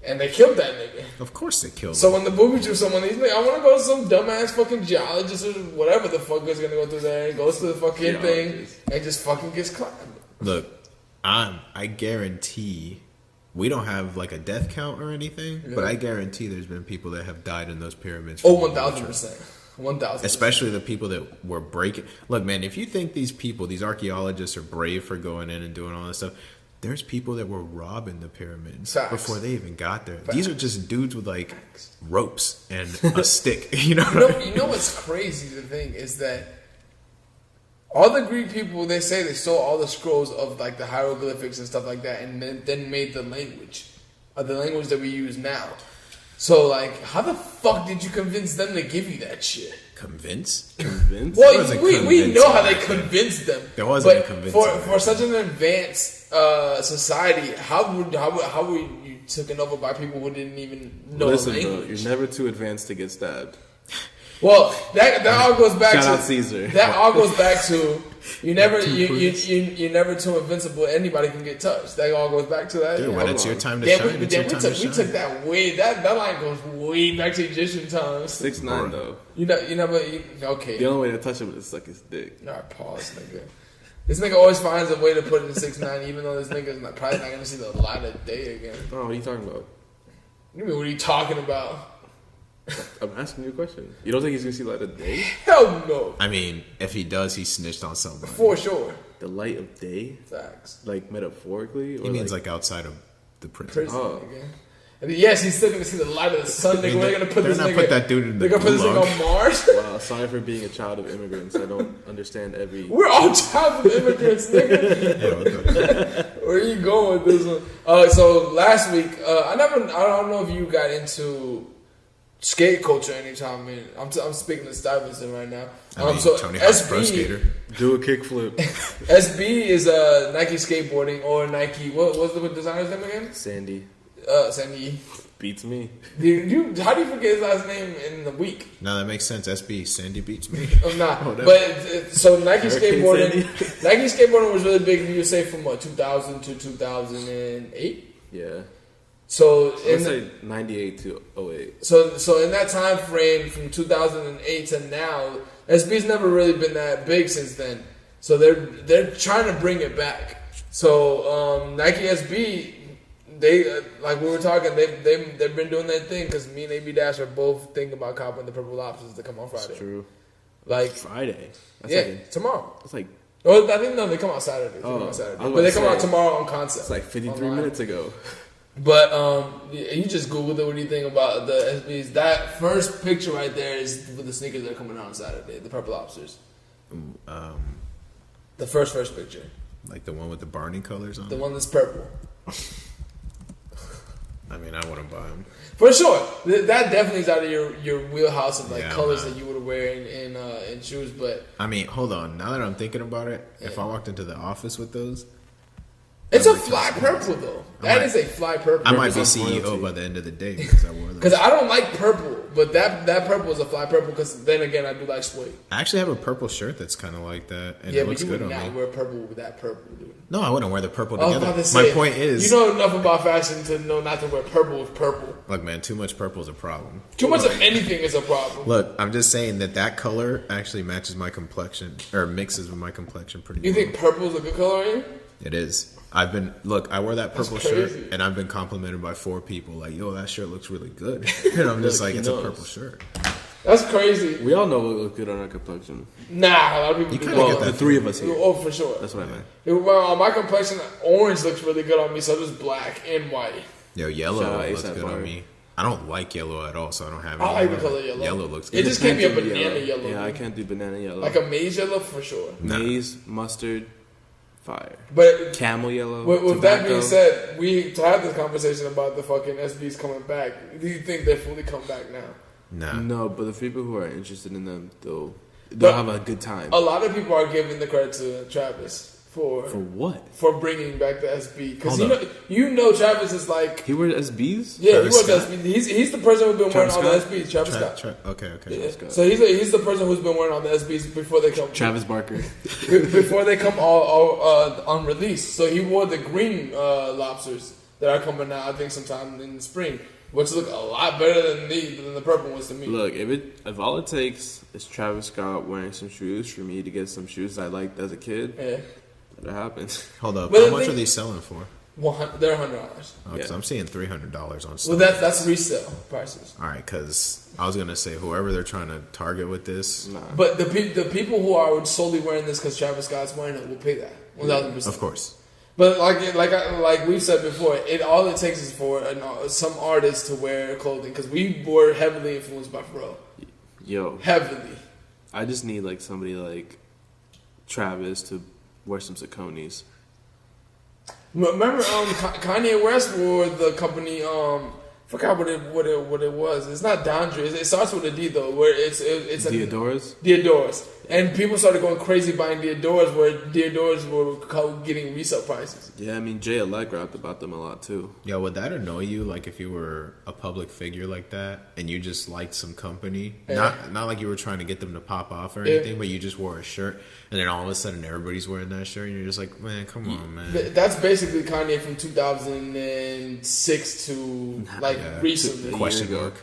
Speaker 1: and they killed that nigga.
Speaker 3: Of course they killed him.
Speaker 1: So when the booby drew someone, he's like, I want to go to some dumbass fucking geologist or whatever the fuck is gonna go through there and goes to the fucking thing and just fucking gets clapped.
Speaker 3: Look, I guarantee we don't have like a death count or anything, but I guarantee there's been people that have died in those pyramids.
Speaker 1: 1,000%. 1,000%.
Speaker 3: Especially the people that were breaking. Look, man, if you think these archaeologists are brave for going in and doing all this stuff, there's people that were robbing the pyramids before they even got there. These are just dudes with like ropes and a stick. You know
Speaker 1: what's crazy? The thing is that all the Greek people, they say they stole all the scrolls of like the hieroglyphics and stuff like that, and then made the language that we use now. So, like, how the fuck did you convince them to give you that shit?
Speaker 3: Convince?
Speaker 1: Well, we know how they convinced them.
Speaker 3: There wasn't a convincing.
Speaker 1: For such an advanced society, how were you taken over by people who didn't even know the language?
Speaker 2: Bro, you're never too advanced to get stabbed.
Speaker 1: Well, that all goes back
Speaker 2: Shout
Speaker 1: to
Speaker 2: out Caesar.
Speaker 1: That all goes back to you're never too invincible. Anybody can get touched. That all goes back to that.
Speaker 3: Dude, when it's your time to
Speaker 1: Yeah,
Speaker 3: shine, it's your time to shine.
Speaker 1: We took that way. That line goes way back to Egyptian times.
Speaker 2: 6'9" though.
Speaker 1: Okay.
Speaker 2: The only way to touch him is to suck his dick.
Speaker 1: Alright, pause, nigga. This nigga always finds a way to put it in 6'9", even though this nigga's probably not gonna see the light of day again.
Speaker 2: Oh, what are you talking about?
Speaker 1: What are you talking about?
Speaker 2: I'm asking you a question. You don't think he's gonna see light of day?
Speaker 1: Hell no.
Speaker 3: I mean, if he does, he snitched on somebody.
Speaker 1: For sure.
Speaker 2: The light of day?
Speaker 1: Facts.
Speaker 2: Like metaphorically? Or
Speaker 3: He means like outside of the prison.
Speaker 2: Oh.
Speaker 1: Nigga. And yes, he's still gonna see the light of the sun, nigga. They're gonna put this nigga.
Speaker 3: Put that dude in the
Speaker 1: They're gonna put this nigga on Mars.
Speaker 2: Wow, sorry for being a child of immigrants. I don't understand every.
Speaker 1: We're all child of immigrants, nigga. Where are you going with this one? So last week, I don't know if you got into skate culture anytime. Man, I'm speaking to Stuyvesant right now. So
Speaker 3: Tony Hawk's pro skater.
Speaker 2: Do a kickflip.
Speaker 1: SB is Nike skateboarding or Nike. What's the designer's name again?
Speaker 2: Sandy.
Speaker 1: Sandy.
Speaker 2: Beats me.
Speaker 1: How do you forget his last name in the week?
Speaker 3: No, that makes sense. SB, Sandy beats me.
Speaker 1: I'm not. But so Nike skateboarding. Nike skateboarding was really big in the USA from 2000 to 2008.
Speaker 2: Yeah.
Speaker 1: So
Speaker 2: Let's say 98 to 08.
Speaker 1: So in that time frame from 2008 to now, SB's never really been that big since then. So they're trying to bring it back. So Nike SB, they like we were talking, they've been doing their thing because me and AB Dash are both thinking about copping the Purple Lobsters to come on Friday.
Speaker 2: That's true.
Speaker 1: Like
Speaker 2: Friday. That's
Speaker 1: tomorrow.
Speaker 2: That's like.
Speaker 1: Oh, I think they come out Saturday. But they come out tomorrow on concept.
Speaker 2: It's like 53
Speaker 1: online.
Speaker 2: minutes ago.
Speaker 1: But you just Googled it. What do you think about the SBs? That first picture right there is with the sneakers that are coming out on Saturday, the Purple Lobsters. The first picture.
Speaker 3: Like the one with the Barney colors on
Speaker 1: The
Speaker 3: it?
Speaker 1: one that's purple.
Speaker 3: I mean, I wouldn't buy them.
Speaker 1: For sure. That definitely is out of your wheelhouse of like
Speaker 3: Yeah,
Speaker 1: colors that you would wear in shoes. But
Speaker 3: I mean, hold on. Now that I'm thinking about it, if I walked into the office with those,
Speaker 1: it's a fly purple though. That is a fly purple.
Speaker 3: I might be CEO by the end of the day because I wore them.
Speaker 1: Because I don't like purple, but that purple is a fly purple. Because then again, I do like suede.
Speaker 3: I actually have a purple shirt that's kind of like that, and
Speaker 1: Yeah,
Speaker 3: it
Speaker 1: but
Speaker 3: looks
Speaker 1: you
Speaker 3: good
Speaker 1: would
Speaker 3: on
Speaker 1: not
Speaker 3: me.
Speaker 1: wear purple with that purple, dude.
Speaker 3: No, I wouldn't wear the purple
Speaker 1: I was
Speaker 3: together.
Speaker 1: about to say,
Speaker 3: My point is,
Speaker 1: you know enough about fashion to know not to wear purple with purple.
Speaker 3: look, man, too much purple is a problem.
Speaker 1: Too much of anything is a problem.
Speaker 3: Look, I'm just saying that color actually matches my complexion or mixes with my complexion pretty
Speaker 1: You
Speaker 3: well.
Speaker 1: think purple is a good color on you?
Speaker 3: It is. I wear that purple
Speaker 1: That's
Speaker 3: shirt,
Speaker 1: crazy.
Speaker 3: and I've been complimented by 4 people like, yo, that shirt looks really good. And I'm just like, it's a purple shirt.
Speaker 1: That's crazy.
Speaker 2: We all know what looks good on our complexion.
Speaker 1: Nah, a lot of people
Speaker 3: You
Speaker 1: do
Speaker 3: kinda
Speaker 1: that.
Speaker 3: get
Speaker 2: Well,
Speaker 3: that
Speaker 2: the three of us here.
Speaker 1: Oh, for sure.
Speaker 2: That's what I meant.
Speaker 1: Well, on my complexion, orange looks really good on me, so does black and white.
Speaker 3: Yo, yellow
Speaker 2: Shout out
Speaker 3: looks
Speaker 2: ASAP
Speaker 3: good on
Speaker 2: Bar.
Speaker 3: me. I don't like yellow at all, so I don't have any.
Speaker 1: I like the color yellow.
Speaker 3: Yellow looks
Speaker 1: It
Speaker 3: good.
Speaker 1: just can't be a
Speaker 2: do
Speaker 1: banana yellow.
Speaker 2: Yeah, I
Speaker 1: dude.
Speaker 2: can't do banana yellow.
Speaker 1: Like a maize yellow for sure.
Speaker 2: Maize, mustard, fire.
Speaker 1: But
Speaker 2: Camel yellow.
Speaker 1: with that being
Speaker 2: tobacco.
Speaker 1: said, we had this conversation about the fucking SBs coming back. Do you think they fully come back now?
Speaker 3: Nah.
Speaker 2: No, but the people who are interested in them, they'll
Speaker 1: But-
Speaker 2: have a good time.
Speaker 1: A lot of people are giving the credit to Travis for
Speaker 2: what?
Speaker 1: bringing back the SB because
Speaker 3: Hold
Speaker 1: you know Travis is like
Speaker 2: He wears SBs?
Speaker 1: yeah
Speaker 3: Travis
Speaker 1: he was
Speaker 3: Scott?
Speaker 1: SB. He's the person who's been
Speaker 2: Travis
Speaker 1: wearing all
Speaker 2: Scott?
Speaker 1: the SBs. Travis Scott.
Speaker 3: Okay.
Speaker 1: Yeah.
Speaker 2: Scott.
Speaker 1: So he's the person who's been wearing all the SBs before they come.
Speaker 2: Travis Barker.
Speaker 1: Before they come all on release. So he wore the green lobsters that are coming out. I think sometime in the spring, which look a lot better than the purple ones to me.
Speaker 2: Look, if all it takes is Travis Scott wearing some shoes for me to get some shoes I liked as a kid,
Speaker 1: Yeah,
Speaker 2: that happens.
Speaker 3: Hold up.
Speaker 1: But
Speaker 3: How
Speaker 1: the
Speaker 3: much
Speaker 1: thing-
Speaker 3: are these selling for?
Speaker 1: they're $100.
Speaker 3: Oh, 'cause
Speaker 2: Yeah.
Speaker 3: I'm seeing $300 on
Speaker 1: Well,
Speaker 3: stuff.
Speaker 1: that's resale prices.
Speaker 3: All right, because I was gonna say whoever they're trying to target with this,
Speaker 2: Nah.
Speaker 1: But the people who are solely wearing this because Travis Scott's wearing it will pay that 1,000%.
Speaker 3: of course.
Speaker 1: But like we've said before, all it takes is for some artists to wear clothing because we were heavily influenced by Pharrell.
Speaker 2: Yo,
Speaker 1: Heavily.
Speaker 2: I just need like somebody like Travis to wear some Saucony's.
Speaker 1: Remember, Kanye West wore the company. Forgot what it was. It's not Dondre. It starts with a D though. Where it's
Speaker 2: Diodoras?
Speaker 1: Diodoras. And people started going crazy buying Deodoras, where Deodoras were getting resale prices.
Speaker 2: Yeah, I mean, Jay Alec rapped about them a lot too.
Speaker 3: Yeah, would that annoy you? Like if you were a public figure like that and you just liked some company, not like you were trying to get them to pop off or anything, but you just wore a shirt, and then all of a sudden everybody's wearing that shirt, and you're just like, man, come on, man.
Speaker 1: That's basically Kanye from 2006 to recently.
Speaker 3: Question mark.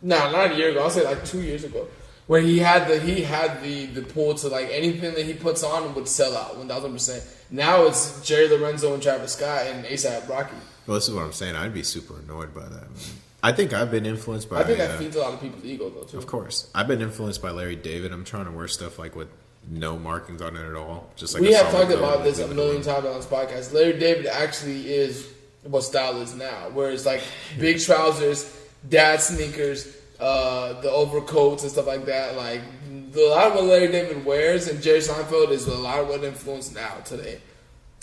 Speaker 1: Nah, not a year ago. I'll say like 2 years ago. Where he had the pull to like anything that he puts on would sell out 1,000%. Now it's Jerry Lorenzo and Travis Scott and A$AP Rocky.
Speaker 3: Well, this is what I'm saying. I'd be super annoyed by that, man. I think I've been influenced by.
Speaker 1: I think that feeds a lot of people's ego though too.
Speaker 3: Of course, I've been influenced by Larry David. I'm trying to wear stuff like with no markings on it at all. Just like
Speaker 1: we have talked about this a million times on this podcast. Larry David actually is what style is now, where it's like big trousers, dad sneakers. The overcoats and stuff like that, like a lot of what Larry David wears and Jerry Seinfeld is a lot of what influenced now today.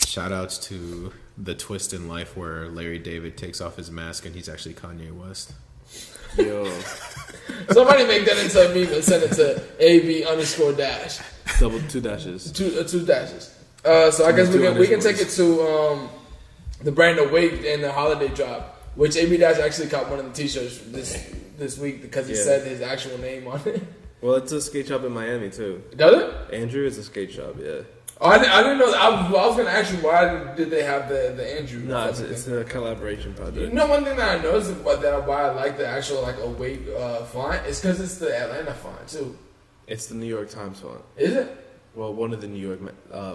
Speaker 3: Shout outs to the twist in life where Larry David takes off his mask and he's actually Kanye West.
Speaker 2: Yo.
Speaker 1: Somebody make that into a meme and send it to AB_dash.
Speaker 2: Two dashes.
Speaker 1: Two dashes. So I guess we can take it to the brand Awake and the holiday drop, which AB Dash actually caught one of the t-shirts this week because he said his actual name on it.
Speaker 2: Well, it's a skate shop in Miami too.
Speaker 1: Does it?
Speaker 2: Andrew is a skate shop, yeah.
Speaker 1: Oh, I didn't know that. I was going to ask you, why did they have the Andrew?
Speaker 2: No, it's a collaboration project.
Speaker 1: You know, one thing that I noticed why I like the actual like Awake font is because it's the Atlanta font too.
Speaker 2: It's the New York Times font.
Speaker 1: Is it?
Speaker 2: Well, one of the New York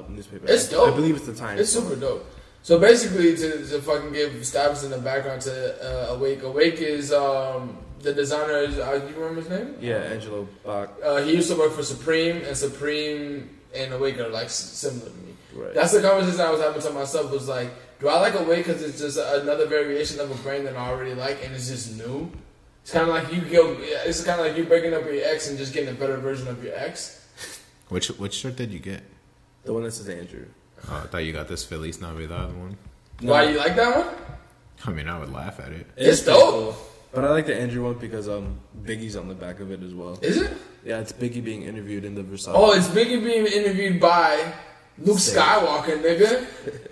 Speaker 2: newspapers.
Speaker 1: It's dope.
Speaker 2: I believe it's the Times.
Speaker 1: It's super dope. So basically, to fucking give Stuyvesant a background to Awake. Awake is the designer. Do you remember his name?
Speaker 2: Yeah, Angelo Bach.
Speaker 1: He used to work for Supreme, and Supreme and Awake are like similar to me.
Speaker 2: Right.
Speaker 1: That's the conversation I was having to myself. Was like, do I like Awake because it's just another variation of a brand that I already like, and it's just new? It's kind of like It's kind of like you breaking up with your ex and just getting a better version of your ex.
Speaker 3: Which shirt did you get?
Speaker 2: The one that says Andrew.
Speaker 3: Oh, I thought you got this Feliz Navidad one.
Speaker 1: No. Why you like that one?
Speaker 3: I mean, I would laugh at it.
Speaker 1: It's dope.
Speaker 2: Cool. But I like the Andrew one because Biggie's on the back of it as well.
Speaker 1: Is it?
Speaker 2: Yeah, it's Biggie being interviewed in the Versailles.
Speaker 1: Oh, it's Biggie being interviewed by Luke Skywalker, nigga.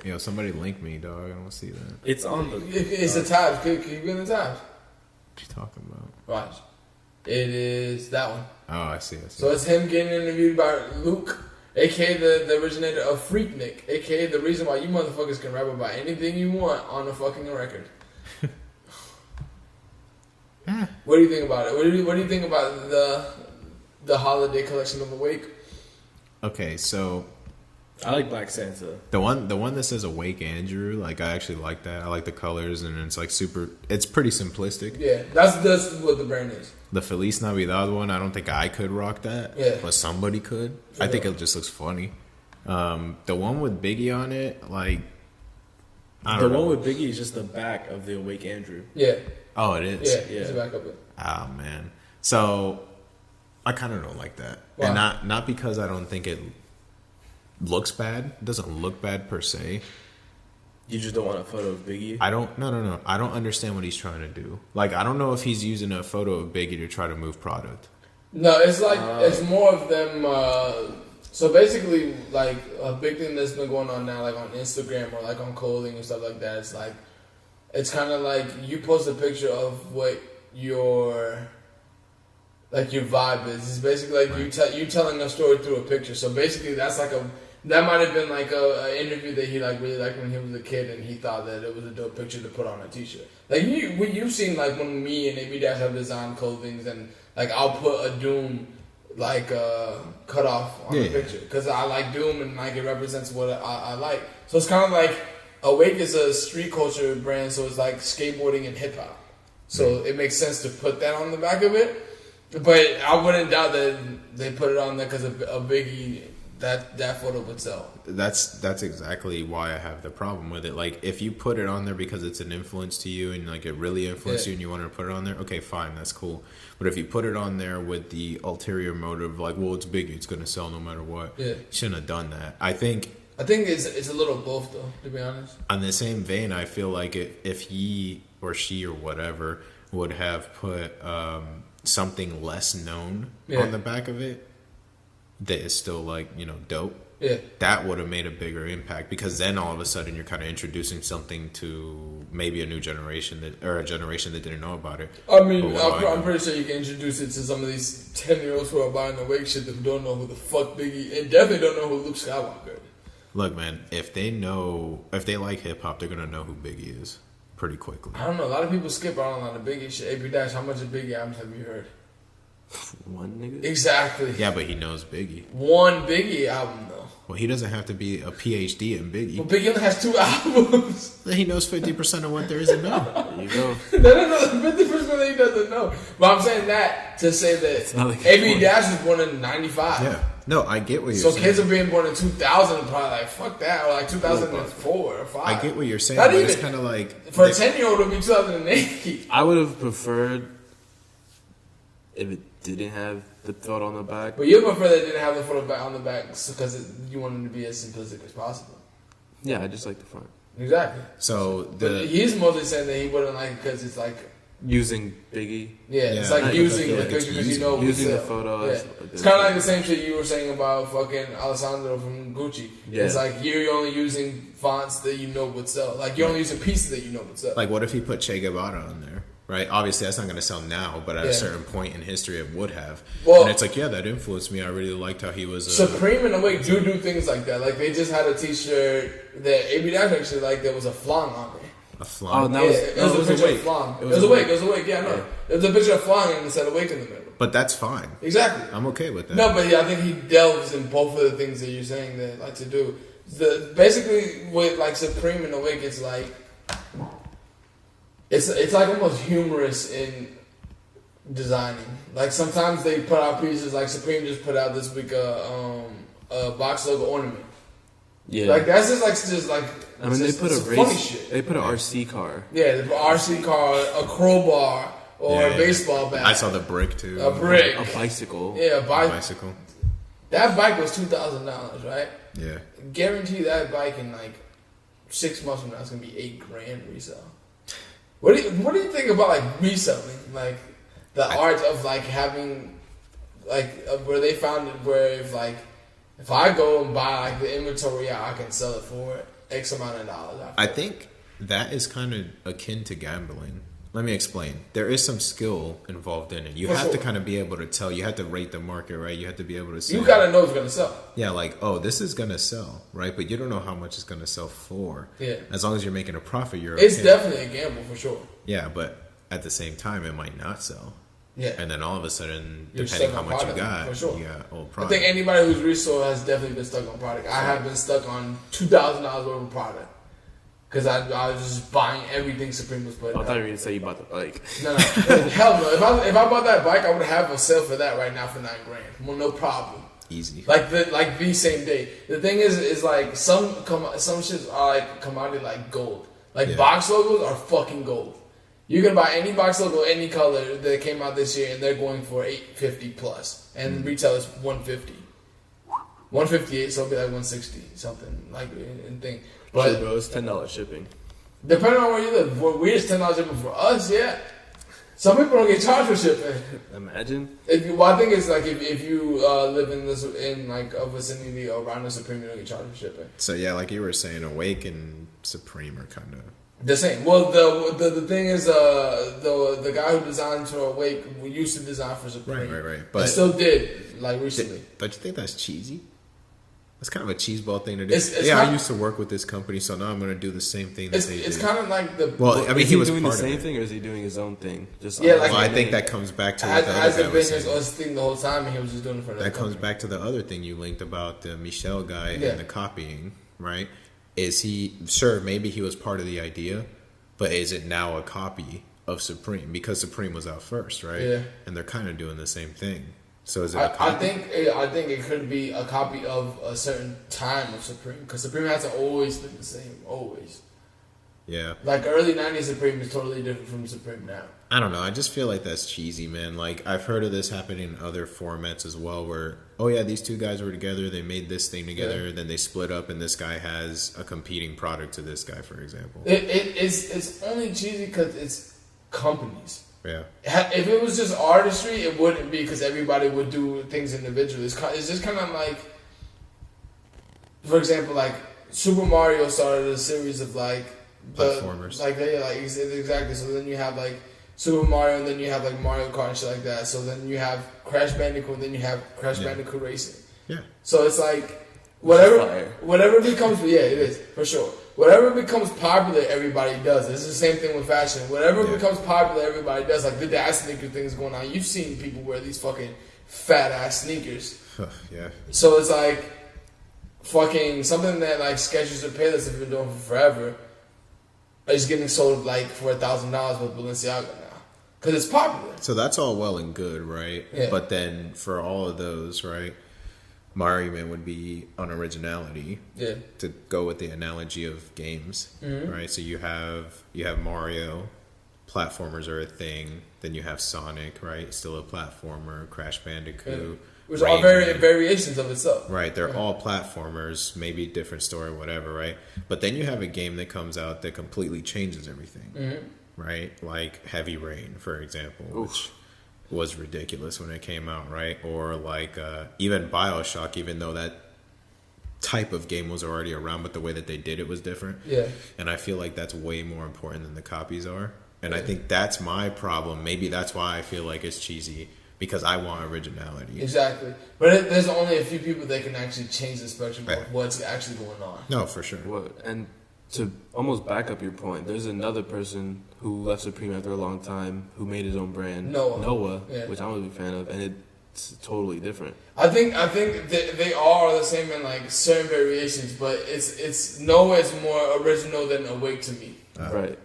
Speaker 3: Yo, somebody link me, dog. I don't see that.
Speaker 2: It's on the...
Speaker 1: It's the tabs. Can you get in the tabs?
Speaker 3: What you talking about?
Speaker 1: Watch. It is that one.
Speaker 3: Oh, I see.
Speaker 1: So it's him getting interviewed by Luke, a.k.a. the originator of Freaknik, a.k.a. the reason why you motherfuckers can rap about anything you want on a fucking record. What do you think about it? What do you think about the holiday collection of Awake?
Speaker 3: Okay, so
Speaker 2: I like Black Santa.
Speaker 3: The one that says Awake Andrew, like I actually like that. I like the colors and it's like super. It's pretty simplistic.
Speaker 1: Yeah, that's what the brand is.
Speaker 3: The Feliz Navidad one, I don't think I could rock that.
Speaker 1: Yeah,
Speaker 3: but somebody could. I think it just looks funny. The one with Biggie on it, like
Speaker 2: the one with Biggie is just the back of the Awake Andrew.
Speaker 1: Yeah.
Speaker 3: Oh, it is.
Speaker 1: Yeah, it's the back of it.
Speaker 3: Oh man, so I kind of don't like that,
Speaker 1: Why?
Speaker 3: and not because I don't think it looks bad. It doesn't look bad per se.
Speaker 2: You just don't want a photo of Biggie?
Speaker 3: No. I don't understand what he's trying to do. Like, I don't know if he's using a photo of Biggie to try to move product.
Speaker 1: No, it's like, it's more of them, so basically, like, a big thing that's been going on now, like on Instagram or like on clothing and stuff like that, it's like, it's kind of like you post a picture of what your vibe is. It's basically like you telling a story through a picture. So basically, that might have been like a interview that he like really liked when he was a kid, and he thought that it was a dope picture to put on a t-shirt. Like you've seen like when me and AB Dash have designed clothing, and like I'll put a Doom like cut off on the picture because I like Doom and like it represents what I like. So it's kind of like Awake is a street culture brand, so it's like skateboarding and hip hop. So it makes sense to put that on the back of it. But I wouldn't doubt that they put it on there because of Biggie. That photo would sell.
Speaker 3: That's exactly why I have the problem with it. Like, if you put it on there because it's an influence to you and like it really influenced you and you want to put it on there, okay, fine, that's cool. But if you put it on there with the ulterior motive, like, well, it's Biggie, it's gonna sell no matter what, you shouldn't have done that. I think
Speaker 1: it's a little both, though, to be honest.
Speaker 3: On the same vein, I feel like if he or she or whatever would have put something less known on the back of it, that is still like, you know, dope.
Speaker 1: Yeah.
Speaker 3: That would have made a bigger impact, because then all of a sudden you're kind of introducing something to maybe a new generation or a generation that didn't know about it.
Speaker 1: I mean, I'm pretty sure you can introduce it to some of these 10-year-olds who are buying the Wake shit that don't know who the fuck Biggie, and definitely don't know who Luke Skywalker is.
Speaker 3: Look, man, if they like hip hop, they're gonna know who Biggie is pretty quickly.
Speaker 1: I don't know. A lot of people skip on a lot of Biggie shit. Ep.3, how much of Biggie albums have you heard?
Speaker 2: One nigga?
Speaker 1: Exactly.
Speaker 3: Yeah, but he knows Biggie.
Speaker 1: One Biggie album, though.
Speaker 3: Well, he doesn't have to be a PhD in Biggie.
Speaker 1: Well, Biggie only has 2 albums.
Speaker 3: He knows 50% of what there is to know.
Speaker 2: There you go.
Speaker 1: No, 50% that he doesn't know. But I'm saying that to say that
Speaker 2: like
Speaker 1: AB Dash was born in 95.
Speaker 3: Yeah. No, I get what you're
Speaker 1: So
Speaker 3: saying.
Speaker 1: kids are being born in 2000 and probably like, fuck that, or like 2004 or 5.
Speaker 3: I get what you're saying,
Speaker 1: Not
Speaker 3: but
Speaker 1: even.
Speaker 3: it's kind of like...
Speaker 1: For a 10-year-old, it would be 2008.
Speaker 2: I would have preferred if it didn't have the thought on the back.
Speaker 1: But you prefer that it didn't have the photo back on the back because you want them to be as simplistic as possible.
Speaker 2: Yeah, I just like the front.
Speaker 1: Exactly.
Speaker 3: So
Speaker 1: But he's mostly saying that he wouldn't like it because it's like,
Speaker 2: Using Biggie.
Speaker 1: it's
Speaker 3: Yeah.
Speaker 1: like
Speaker 2: Not
Speaker 1: using
Speaker 2: like
Speaker 1: the
Speaker 2: it's
Speaker 1: picture because you know
Speaker 2: using the
Speaker 1: what's up.
Speaker 2: photos.
Speaker 1: Yeah. It's kind of like the same shit you were saying about fucking Alessandro from Gucci.
Speaker 2: Yeah.
Speaker 1: It's like you're only using fonts that you know would sell. Like you're only using pieces that you know would sell.
Speaker 3: like, what if he put Che Guevara on there? Right? Obviously, that's not going to sell now, but at a certain point in history, it would have.
Speaker 1: Well-
Speaker 3: and it's like, yeah, that influenced me. I really liked how he was...
Speaker 1: Supreme, in a way, do things like that. Like they just had a T-shirt that AB Dash actually liked that was a flan on it.
Speaker 3: a flan.
Speaker 2: Oh, that
Speaker 1: Yeah,
Speaker 2: was,
Speaker 1: it
Speaker 2: no,
Speaker 1: was
Speaker 2: it
Speaker 1: a
Speaker 2: was
Speaker 1: picture
Speaker 2: awake.
Speaker 1: of flan.
Speaker 2: It
Speaker 1: It
Speaker 2: was
Speaker 1: was awake.
Speaker 2: awake.
Speaker 1: It was awake. Yeah, I know. It was a picture of flan and it said awake in the middle.
Speaker 3: But that's fine.
Speaker 1: Exactly.
Speaker 3: I'm okay with that.
Speaker 1: No, but I think he delves in both of the things that you're saying that like to do. Basically with like Supreme and Awake, it's like it's like almost humorous in designing. Like sometimes they put out pieces like Supreme just put out this week a box logo ornament.
Speaker 2: Yeah.
Speaker 1: Like that's just like
Speaker 2: I mean, they
Speaker 1: it's
Speaker 2: put a
Speaker 1: just
Speaker 2: race.
Speaker 1: funny shit.
Speaker 2: They put an RC car.
Speaker 1: Yeah, the RC car, a crowbar, or a baseball bat.
Speaker 3: I saw the brick, too.
Speaker 1: A brick.
Speaker 2: A bicycle.
Speaker 1: Yeah, a bike.
Speaker 3: Bicycle.
Speaker 1: That bike was $2,000, right?
Speaker 3: Yeah.
Speaker 1: Guarantee that bike in like 6 months from now it's gonna be $8,000 resale. What do you think about like reselling? Like the art of like having like where they found it, where if I go and buy like the inventory out, I can sell it for X amount of dollars.
Speaker 3: I think that is kind of akin to gambling. Let me explain. There is some skill involved in it. You
Speaker 1: For
Speaker 3: have to
Speaker 1: sure.
Speaker 3: kind of be able to tell. You have to rate the market, right? You have to be able to see.
Speaker 1: You gotta know it's gonna sell.
Speaker 3: Yeah, like, oh, this is going to sell, right? But you don't know how much it's going to sell for.
Speaker 1: Yeah.
Speaker 3: As long as you're making a profit, you're
Speaker 1: It's
Speaker 3: okay.
Speaker 1: definitely a gamble for sure.
Speaker 3: Yeah, but at the same time, it might not sell.
Speaker 1: Yeah.
Speaker 3: And then all of a sudden,
Speaker 1: You're
Speaker 3: depending
Speaker 1: stuck
Speaker 3: how
Speaker 1: on
Speaker 3: much
Speaker 1: product,
Speaker 3: you got,
Speaker 1: for sure.
Speaker 3: you got old
Speaker 1: I
Speaker 3: product.
Speaker 1: think anybody who's resold has definitely been stuck on product. I have been stuck on $2,000 worth of product because I was just buying everything Supreme was putting
Speaker 2: I
Speaker 1: out.
Speaker 2: thought you were going to say you bought the bike.
Speaker 1: No, hell no. If I bought that bike, I would have a sale for that right now for $9,000. Well, no problem.
Speaker 3: Easy.
Speaker 1: Like the same day. The thing is like some shits are like commodity like gold. Like box logos are fucking gold. You can buy any box logo, any color that came out this year, and they're going for $850 plus, and retail is $150, $158, so it'll be like $160 something like and thing.
Speaker 2: But
Speaker 1: But
Speaker 2: bro, it's $10 shipping.
Speaker 1: depending on where you live, we just $10 shipping for us, yeah. Some people don't get charged for shipping.
Speaker 2: Imagine.
Speaker 1: Well, I think it's like if you live in like a vicinity around the Supreme, you don't get charged for shipping.
Speaker 3: So, yeah, like you were saying, Awake and Supreme are kind of...
Speaker 1: The same. Well, the thing is, the guy who designed to Awake used to design for Supreme.
Speaker 3: Right.
Speaker 1: But
Speaker 3: But
Speaker 1: still did like recently.
Speaker 3: don't you think that's cheesy? That's kind of a cheeseball thing to do.
Speaker 1: It's
Speaker 3: I
Speaker 1: not-
Speaker 3: used to work with this company, so now I'm going to do the same thing that they
Speaker 1: It's
Speaker 3: did.
Speaker 1: kind of like the
Speaker 3: Well, I mean,
Speaker 2: Is
Speaker 3: he was
Speaker 2: doing the
Speaker 3: part of
Speaker 2: same
Speaker 3: it.
Speaker 2: thing, or is he doing his own thing? Just
Speaker 1: Yeah, like-
Speaker 3: Well, I think that comes back to what the
Speaker 1: as
Speaker 3: other
Speaker 1: the
Speaker 3: guy was
Speaker 1: business
Speaker 3: saying.
Speaker 1: was thing the whole time, and he was just doing it for
Speaker 3: That comes back to the other thing you linked about the Michelle guy
Speaker 1: Yeah.
Speaker 3: and the copying, right? Is he, sure, maybe he was part of the idea, but is it now a copy of Supreme? Because Supreme was out first, right?
Speaker 1: Yeah.
Speaker 3: And they're kind of doing the same thing. So is it a
Speaker 1: I
Speaker 3: copy?
Speaker 1: think it could be a copy of a certain time of Supreme because Supreme hasn't always been the same. Always.
Speaker 3: Yeah.
Speaker 1: Like early '90s Supreme is totally different from Supreme now.
Speaker 3: I don't know. I just feel like that's cheesy, man. Like, I've heard of this happening in other formats as well where, oh, yeah, these two guys were together. They made this thing together.
Speaker 1: Yeah.
Speaker 3: Then they split up, and this guy has a competing product to this guy, for example.
Speaker 1: It's only cheesy because it's companies.
Speaker 3: Yeah.
Speaker 1: If it was just artistry, it wouldn't be because everybody would do things individually. It's just kind of like, for example, like Super Mario started a series of like
Speaker 3: platformers.
Speaker 1: Exactly. So then you have like Super Mario, and then you have like Mario Kart and shit like that. So then you have Crash Bandicoot, and then you have Crash Bandicoot Racing.
Speaker 3: Yeah.
Speaker 1: So it's like whatever becomes, it is for sure. Whatever becomes popular, everybody does. It's the same thing with fashion. Whatever becomes popular, everybody does. Like the dad sneaker thing's going on. You've seen people wear these fucking fat ass sneakers.
Speaker 3: Yeah.
Speaker 1: So it's like fucking something that like Skechers or Payless have been doing for forever is getting sold like for $1,000 with Balenciaga now because it's popular.
Speaker 3: So that's all well and good, right?
Speaker 1: Yeah.
Speaker 3: But then for all of those, right? My argument would be on originality.
Speaker 1: Yeah.
Speaker 3: To go with the analogy of games, right? So you have Mario, platformers are a thing. Then you have Sonic, right? Still a platformer. Crash Bandicoot,
Speaker 1: which are all variations of itself.
Speaker 3: Right, they're all platformers. Maybe different story, whatever, right? But then you have a game that comes out that completely changes everything, right? Like Heavy Rain, for example, which was ridiculous when it came out, right? Or like even BioShock, even though that type of game was already around, but the way that they did it was different.
Speaker 1: Yeah.
Speaker 3: And I feel like that's way more important than the copies are. And I think that's my problem. Maybe that's why I feel like it's cheesy, because I want originality.
Speaker 1: Exactly. But there's only a few people that can actually change the spectrum of what's actually going on.
Speaker 3: No, for sure.
Speaker 2: And to almost back up your point, there's another person who left Supreme after a long time who made his own brand, Noah, which I'm a big fan of, and it's totally different.
Speaker 1: I think they all are the same in like certain variations, but it's Noah is more original than Awake to me.
Speaker 2: Right.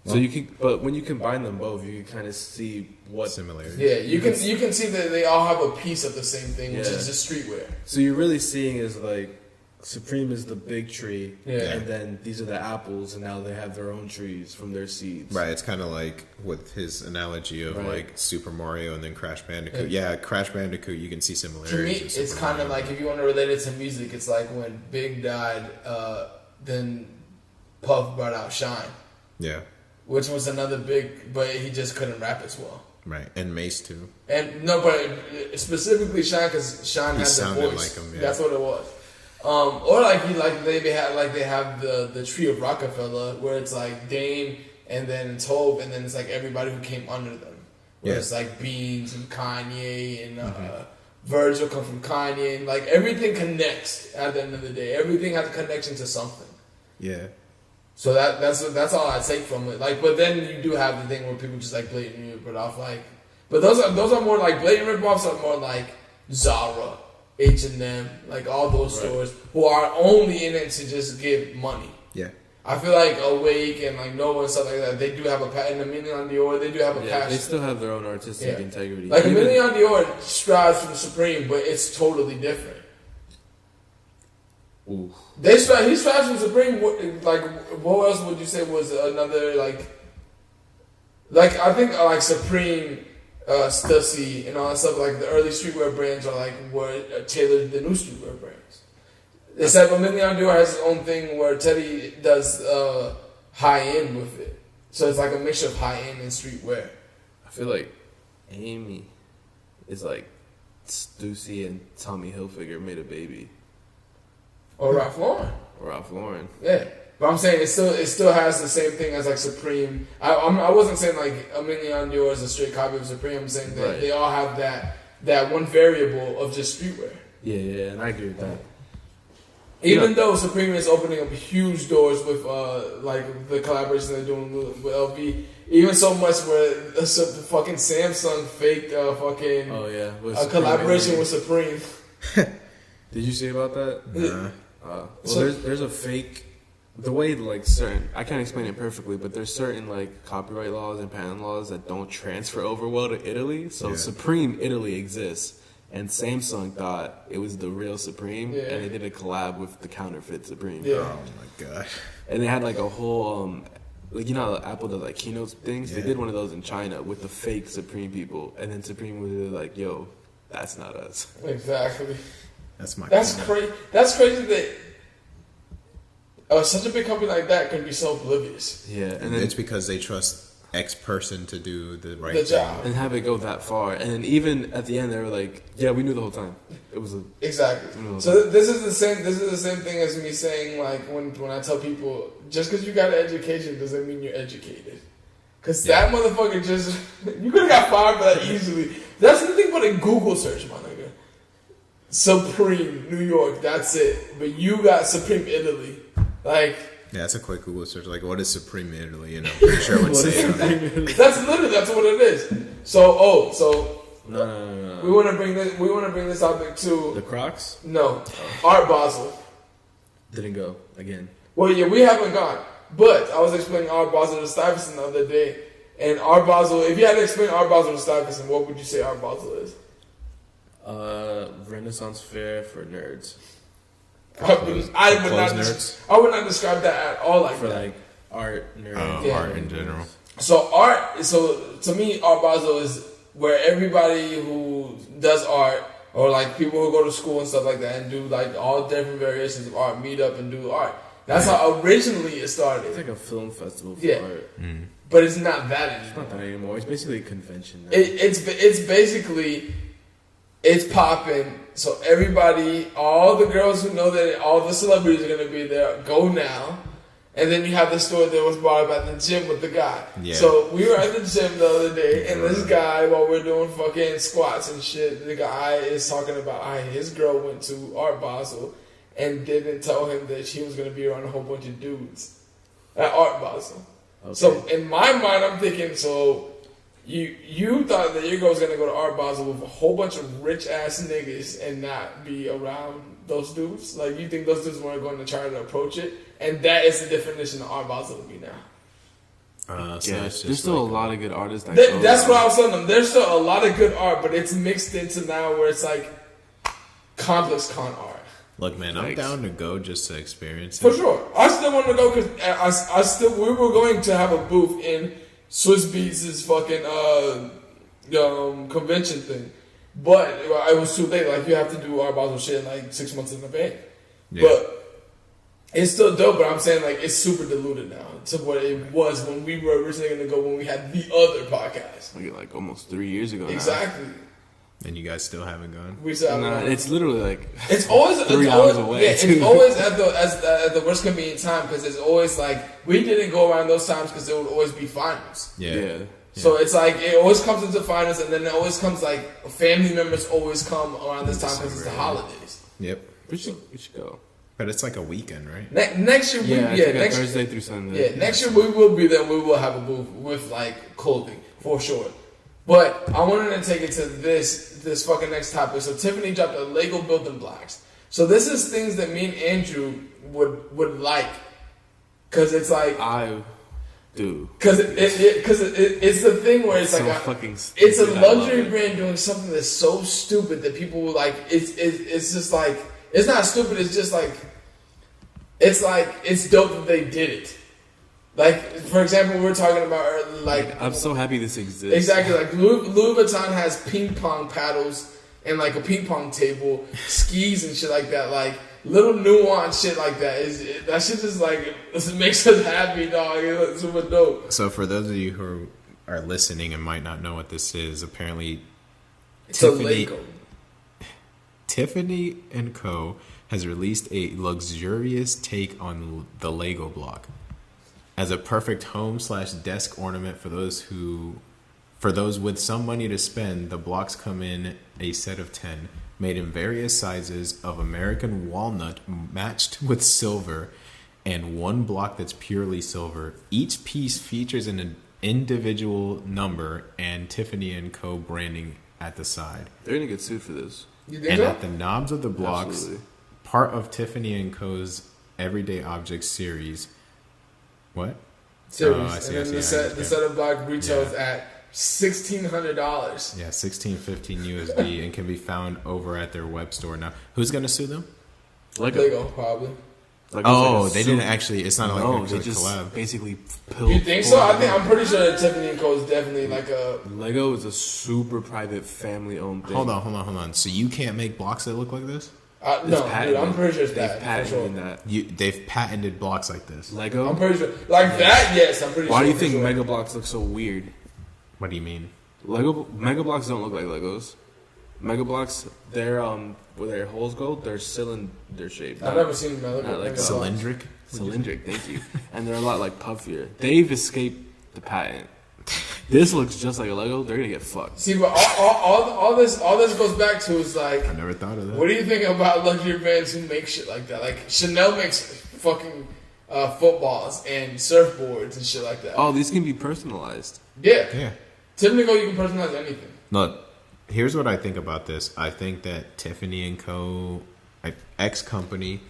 Speaker 2: So you can, but when you combine them both, you can kind of see what
Speaker 3: similarities.
Speaker 1: Yeah, you can see that they all have a piece of the same thing, which is just streetwear.
Speaker 2: So you're really seeing is like Supreme is the big tree,
Speaker 1: yeah.
Speaker 2: And then these are the apples, and now they have their own trees from their seeds.
Speaker 3: Right, it's kind of like with his analogy of like Super Mario and then Crash Bandicoot. Yeah, Crash Bandicoot, you can see similarities.
Speaker 1: To me, it's kind of like, if you want to relate it to music, it's like when Big died, then Puff brought out Shine.
Speaker 3: Yeah.
Speaker 1: Which was another big, but he just couldn't rap as well.
Speaker 3: Right, and Mace too.
Speaker 1: And no, but specifically Shine, because Shine had the voice.
Speaker 3: Like him,
Speaker 1: That's what it was. Or they have the tree of Rockefeller, where it's like Dame and then it's Hope, and then it's like everybody who came under them. Where it's like Beans and Kanye and Virgil come from Kanye, and like everything connects at the end of the day. Everything has a connection to something.
Speaker 3: Yeah.
Speaker 1: So that's all I take from it. Like, but then you do have the thing where people just like blatantly rip it off. Like, but those are more like blatant rip-offs are more like Zara, H&M, like all those stores who are only in it to just give money.
Speaker 3: Yeah.
Speaker 1: I feel like Awake and like Nova and stuff like that, they do have a patent. A Million Dior, they do have a passion.
Speaker 2: They still have their own artistic integrity.
Speaker 1: Like a Million Dior strives for the Supreme, but it's totally different.
Speaker 2: Ooh.
Speaker 1: He strives for Supreme. Like, what else would you say was another like I think like Supreme, Stussy, and all that stuff. Like the early streetwear brands are like were tailored the new streetwear brands. Except a Million Dior has its own thing where Teddy does high end with it, so it's like a mixture of high end and streetwear.
Speaker 2: I feel like Amy is like Stussy and Tommy Hilfiger made a baby.
Speaker 1: Or Ralph Lauren. Yeah. But I'm saying it still has the same thing as like Supreme. I wasn't saying like a Million Dior is a straight copy of Supreme. I'm saying that they all have that one variable of just streetwear.
Speaker 2: Yeah, and I agree with that.
Speaker 1: Even though Supreme is opening up huge doors with like the collaboration they're doing with LV, even so much where the fucking Samsung faked fucking a collaboration with Supreme.
Speaker 2: Did you see about that?
Speaker 3: Nah.
Speaker 2: There's a fake. The way like certain, I can't explain it perfectly, but there's certain like copyright laws and patent laws that don't transfer over well to Italy. So Supreme Italy exists, and Samsung thought it was the real Supreme, and they did a collab with the counterfeit Supreme.
Speaker 1: Yeah.
Speaker 3: Oh my god.
Speaker 2: And they had like a whole like, you know how Apple does like keynote things. They did one of those in China with the fake Supreme people, and then Supreme was like, "Yo, that's not us."
Speaker 1: Exactly.
Speaker 3: That's
Speaker 1: crazy. That's crazy that such a big company like that can be so oblivious.
Speaker 2: Yeah, and then
Speaker 3: it's because they trust X person to do the right
Speaker 1: The
Speaker 3: thing.
Speaker 1: job.
Speaker 2: And have it go that far. And then even at the end, they were like, yeah, we knew the whole time. It was
Speaker 1: Exactly. So this is the same thing as me saying, like, when I tell people, just because you got an education doesn't mean you're educated. Because that motherfucker just, you could have got fired for that easily. That's nothing but a Google search, my nigga. Supreme, New York, that's it. But you got Supreme Italy. Like,
Speaker 3: yeah, that's a quick Google search. Like, what is Supreme Italy? You know, pretty sure I would say it on that.
Speaker 1: that's what it is. So,
Speaker 2: no.
Speaker 1: we want to bring this topic to
Speaker 2: The Crocs?
Speaker 1: no, Art Basel.
Speaker 2: Didn't go again.
Speaker 1: Well, yeah, we haven't gone. But I was explaining Art Basel to Stuyvesant the other day. And Art Basel, if you had to explain Art Basel to Stuyvesant, what would you say Art Basel is?
Speaker 2: Renaissance fair for nerds.
Speaker 1: I would not describe that at all like
Speaker 2: For
Speaker 1: that.
Speaker 2: like art, nerds.
Speaker 3: Art in general.
Speaker 1: So to me, Art Basel is where everybody who does art, or like people who go to school and stuff like that and do like all different variations of art, meet up and do art. That's how originally it started.
Speaker 2: It's like a film festival for
Speaker 1: Yeah.
Speaker 2: art.
Speaker 1: But it's not that anymore.
Speaker 2: It's not that anymore. It's basically a convention now.
Speaker 1: It's basically, it's popping. So everybody, all the girls who know that all the celebrities are going to be there, go now. And then you have the story that was brought up at the gym with the guy.
Speaker 3: Yeah.
Speaker 1: So we were at the gym the other day, and this guy, while we're doing fucking squats and shit, the guy is talking about how his girl went to Art Basel and didn't tell him that she was going to be around a whole bunch of dudes at Art Basel.
Speaker 2: Okay.
Speaker 1: So in my mind, I'm thinking, so you thought that your girl was going to go to Art Basel with a whole bunch of rich ass niggas and not be around those dudes? Like, you think those dudes weren't going to try to approach it? And that is the definition of Art Basel to me now.
Speaker 3: So
Speaker 2: Yeah,
Speaker 3: it's just
Speaker 2: there's still
Speaker 3: like,
Speaker 2: a lot of good artists.
Speaker 1: That's what I was telling them. There's still a lot of good art, but it's mixed into now where it's like complex con art.
Speaker 3: look, man, I'm
Speaker 2: Thanks.
Speaker 3: down to go just to experience it.
Speaker 1: For sure. I still want to go because we were going to have a booth in Swiss Beats' fucking convention thing. But it was too late. Like, you have to do Art Basel shit like 6 months in advance.
Speaker 3: Yeah.
Speaker 1: But it's still dope, but I'm saying, like, it's super diluted now to what it was when we were originally going to go when we had the other podcast.
Speaker 2: Like almost 3 years ago.
Speaker 1: Exactly.
Speaker 3: And you guys still haven't gone?
Speaker 1: We still
Speaker 2: Nah,
Speaker 1: haven't-
Speaker 2: it's literally like
Speaker 1: It's always
Speaker 2: 3 hours away.
Speaker 1: Yeah, it's always at the worst convenient time because it's always like we didn't go around those times because there would always be finals.
Speaker 2: yeah.
Speaker 1: So it's like it always comes into finals, and then it always comes like family members always come around this time because it's the holidays.
Speaker 3: Yep.
Speaker 2: We should go.
Speaker 3: But it's like a weekend, right?
Speaker 1: Next year, next
Speaker 2: Thursday through Sunday.
Speaker 1: Yeah, next year we will be there. We will have a booth with like clothing for sure. But I wanted to take it to this fucking next topic. So Tiffany dropped a Lego building blocks. So this is things that me and Andrew would like, because it's like
Speaker 2: I do.
Speaker 1: because it's the thing where it's
Speaker 2: So
Speaker 1: like
Speaker 2: fucking
Speaker 1: it's a
Speaker 2: stupid. I love
Speaker 1: luxury
Speaker 2: it.
Speaker 1: brand doing something that's so stupid that people will like. It's just like it's not stupid. It's just like it's dope that they did it. Like, for example, we were talking about like
Speaker 2: I'm so happy this exists.
Speaker 1: exactly like Louis Vuitton has ping pong paddles and like a ping pong table, skis and shit like that. Like little nuanced shit like that that shit just like it makes us happy, dog. It's super dope.
Speaker 3: So for those of you who are listening and might not know what this is, apparently
Speaker 1: It's a Lego.
Speaker 3: Tiffany & Co. has released a luxurious take on the Lego block. As a perfect home/desk ornament for those with some money to spend, the blocks come in a set of 10, made in various sizes of American walnut matched with silver, and one block that's purely silver. Each piece features an individual number and Tiffany & Co. branding at the side.
Speaker 2: They're gonna get sued for this.
Speaker 1: You think
Speaker 3: And
Speaker 1: so?
Speaker 3: at the knobs of the blocks,
Speaker 2: Absolutely.
Speaker 3: part of Tiffany & Co.'s Everyday Objects series. What?
Speaker 1: Series.
Speaker 3: Oh, I see, I
Speaker 1: and then
Speaker 3: see, I
Speaker 1: the
Speaker 3: understand.
Speaker 1: set of block retails at $1,600.
Speaker 3: Yeah, $16.15 USD and can be found over at their web store now. Who's going to sue them?
Speaker 1: Lego, probably.
Speaker 3: Oh, they didn't actually. It's not like
Speaker 2: No,
Speaker 3: actually
Speaker 2: they just
Speaker 3: collab.
Speaker 2: basically.
Speaker 1: You think so? I'm pretty sure that Tiffany & Co. is definitely like a.
Speaker 2: Lego is a super private family-owned thing.
Speaker 3: Hold on. So you can't make blocks that look like this?
Speaker 1: No, dude, I'm pretty sure it's
Speaker 2: They've
Speaker 1: bad.
Speaker 2: patented that.
Speaker 3: They've patented blocks like this.
Speaker 2: Lego.
Speaker 1: I'm pretty sure. Like that, yes, I'm pretty sure.
Speaker 2: Why do you think
Speaker 1: sure.
Speaker 2: Mega Blocks look so weird?
Speaker 3: What do you mean?
Speaker 2: Mega Blocks don't look like Legos. Mega Blocks, they're where their holes go, they're cylinder shaped.
Speaker 1: I've never seen Mega
Speaker 2: not like
Speaker 1: Blocks.
Speaker 3: Cylindric?
Speaker 2: Cylindric, thank you. And they're a lot like puffier. They've escaped the patent. This looks just like a Lego. They're gonna get fucked.
Speaker 1: See, but all this goes back to is like,
Speaker 3: I never thought of that.
Speaker 1: what do you think about luxury brands who make shit like that? Like Chanel makes fucking footballs and surfboards and shit like that.
Speaker 2: Oh, these can be personalized.
Speaker 1: Yeah.
Speaker 3: Yeah.
Speaker 1: Tiffany & Co. You can personalize anything.
Speaker 3: Look, here's what I think about this. I think that Tiffany & Co., X company,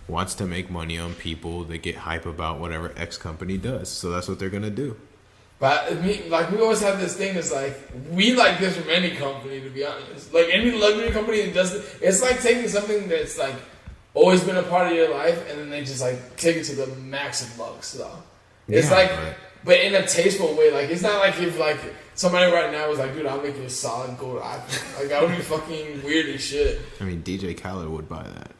Speaker 3: wants to make money on people. They get hype about whatever X company does. So that's what they're going to do.
Speaker 1: But we always have this thing that's like, we like this from any company, to be honest. Like any luxury company that does it, it's like taking something that's like always been a part of your life and then they just like take it to the max of lux. So it's but in a tasteful way. Like it's not like if like somebody right now was like, dude, I'll make you a solid gold iPhone. Like that would be fucking weird as shit.
Speaker 3: I mean, DJ Khaled would buy that.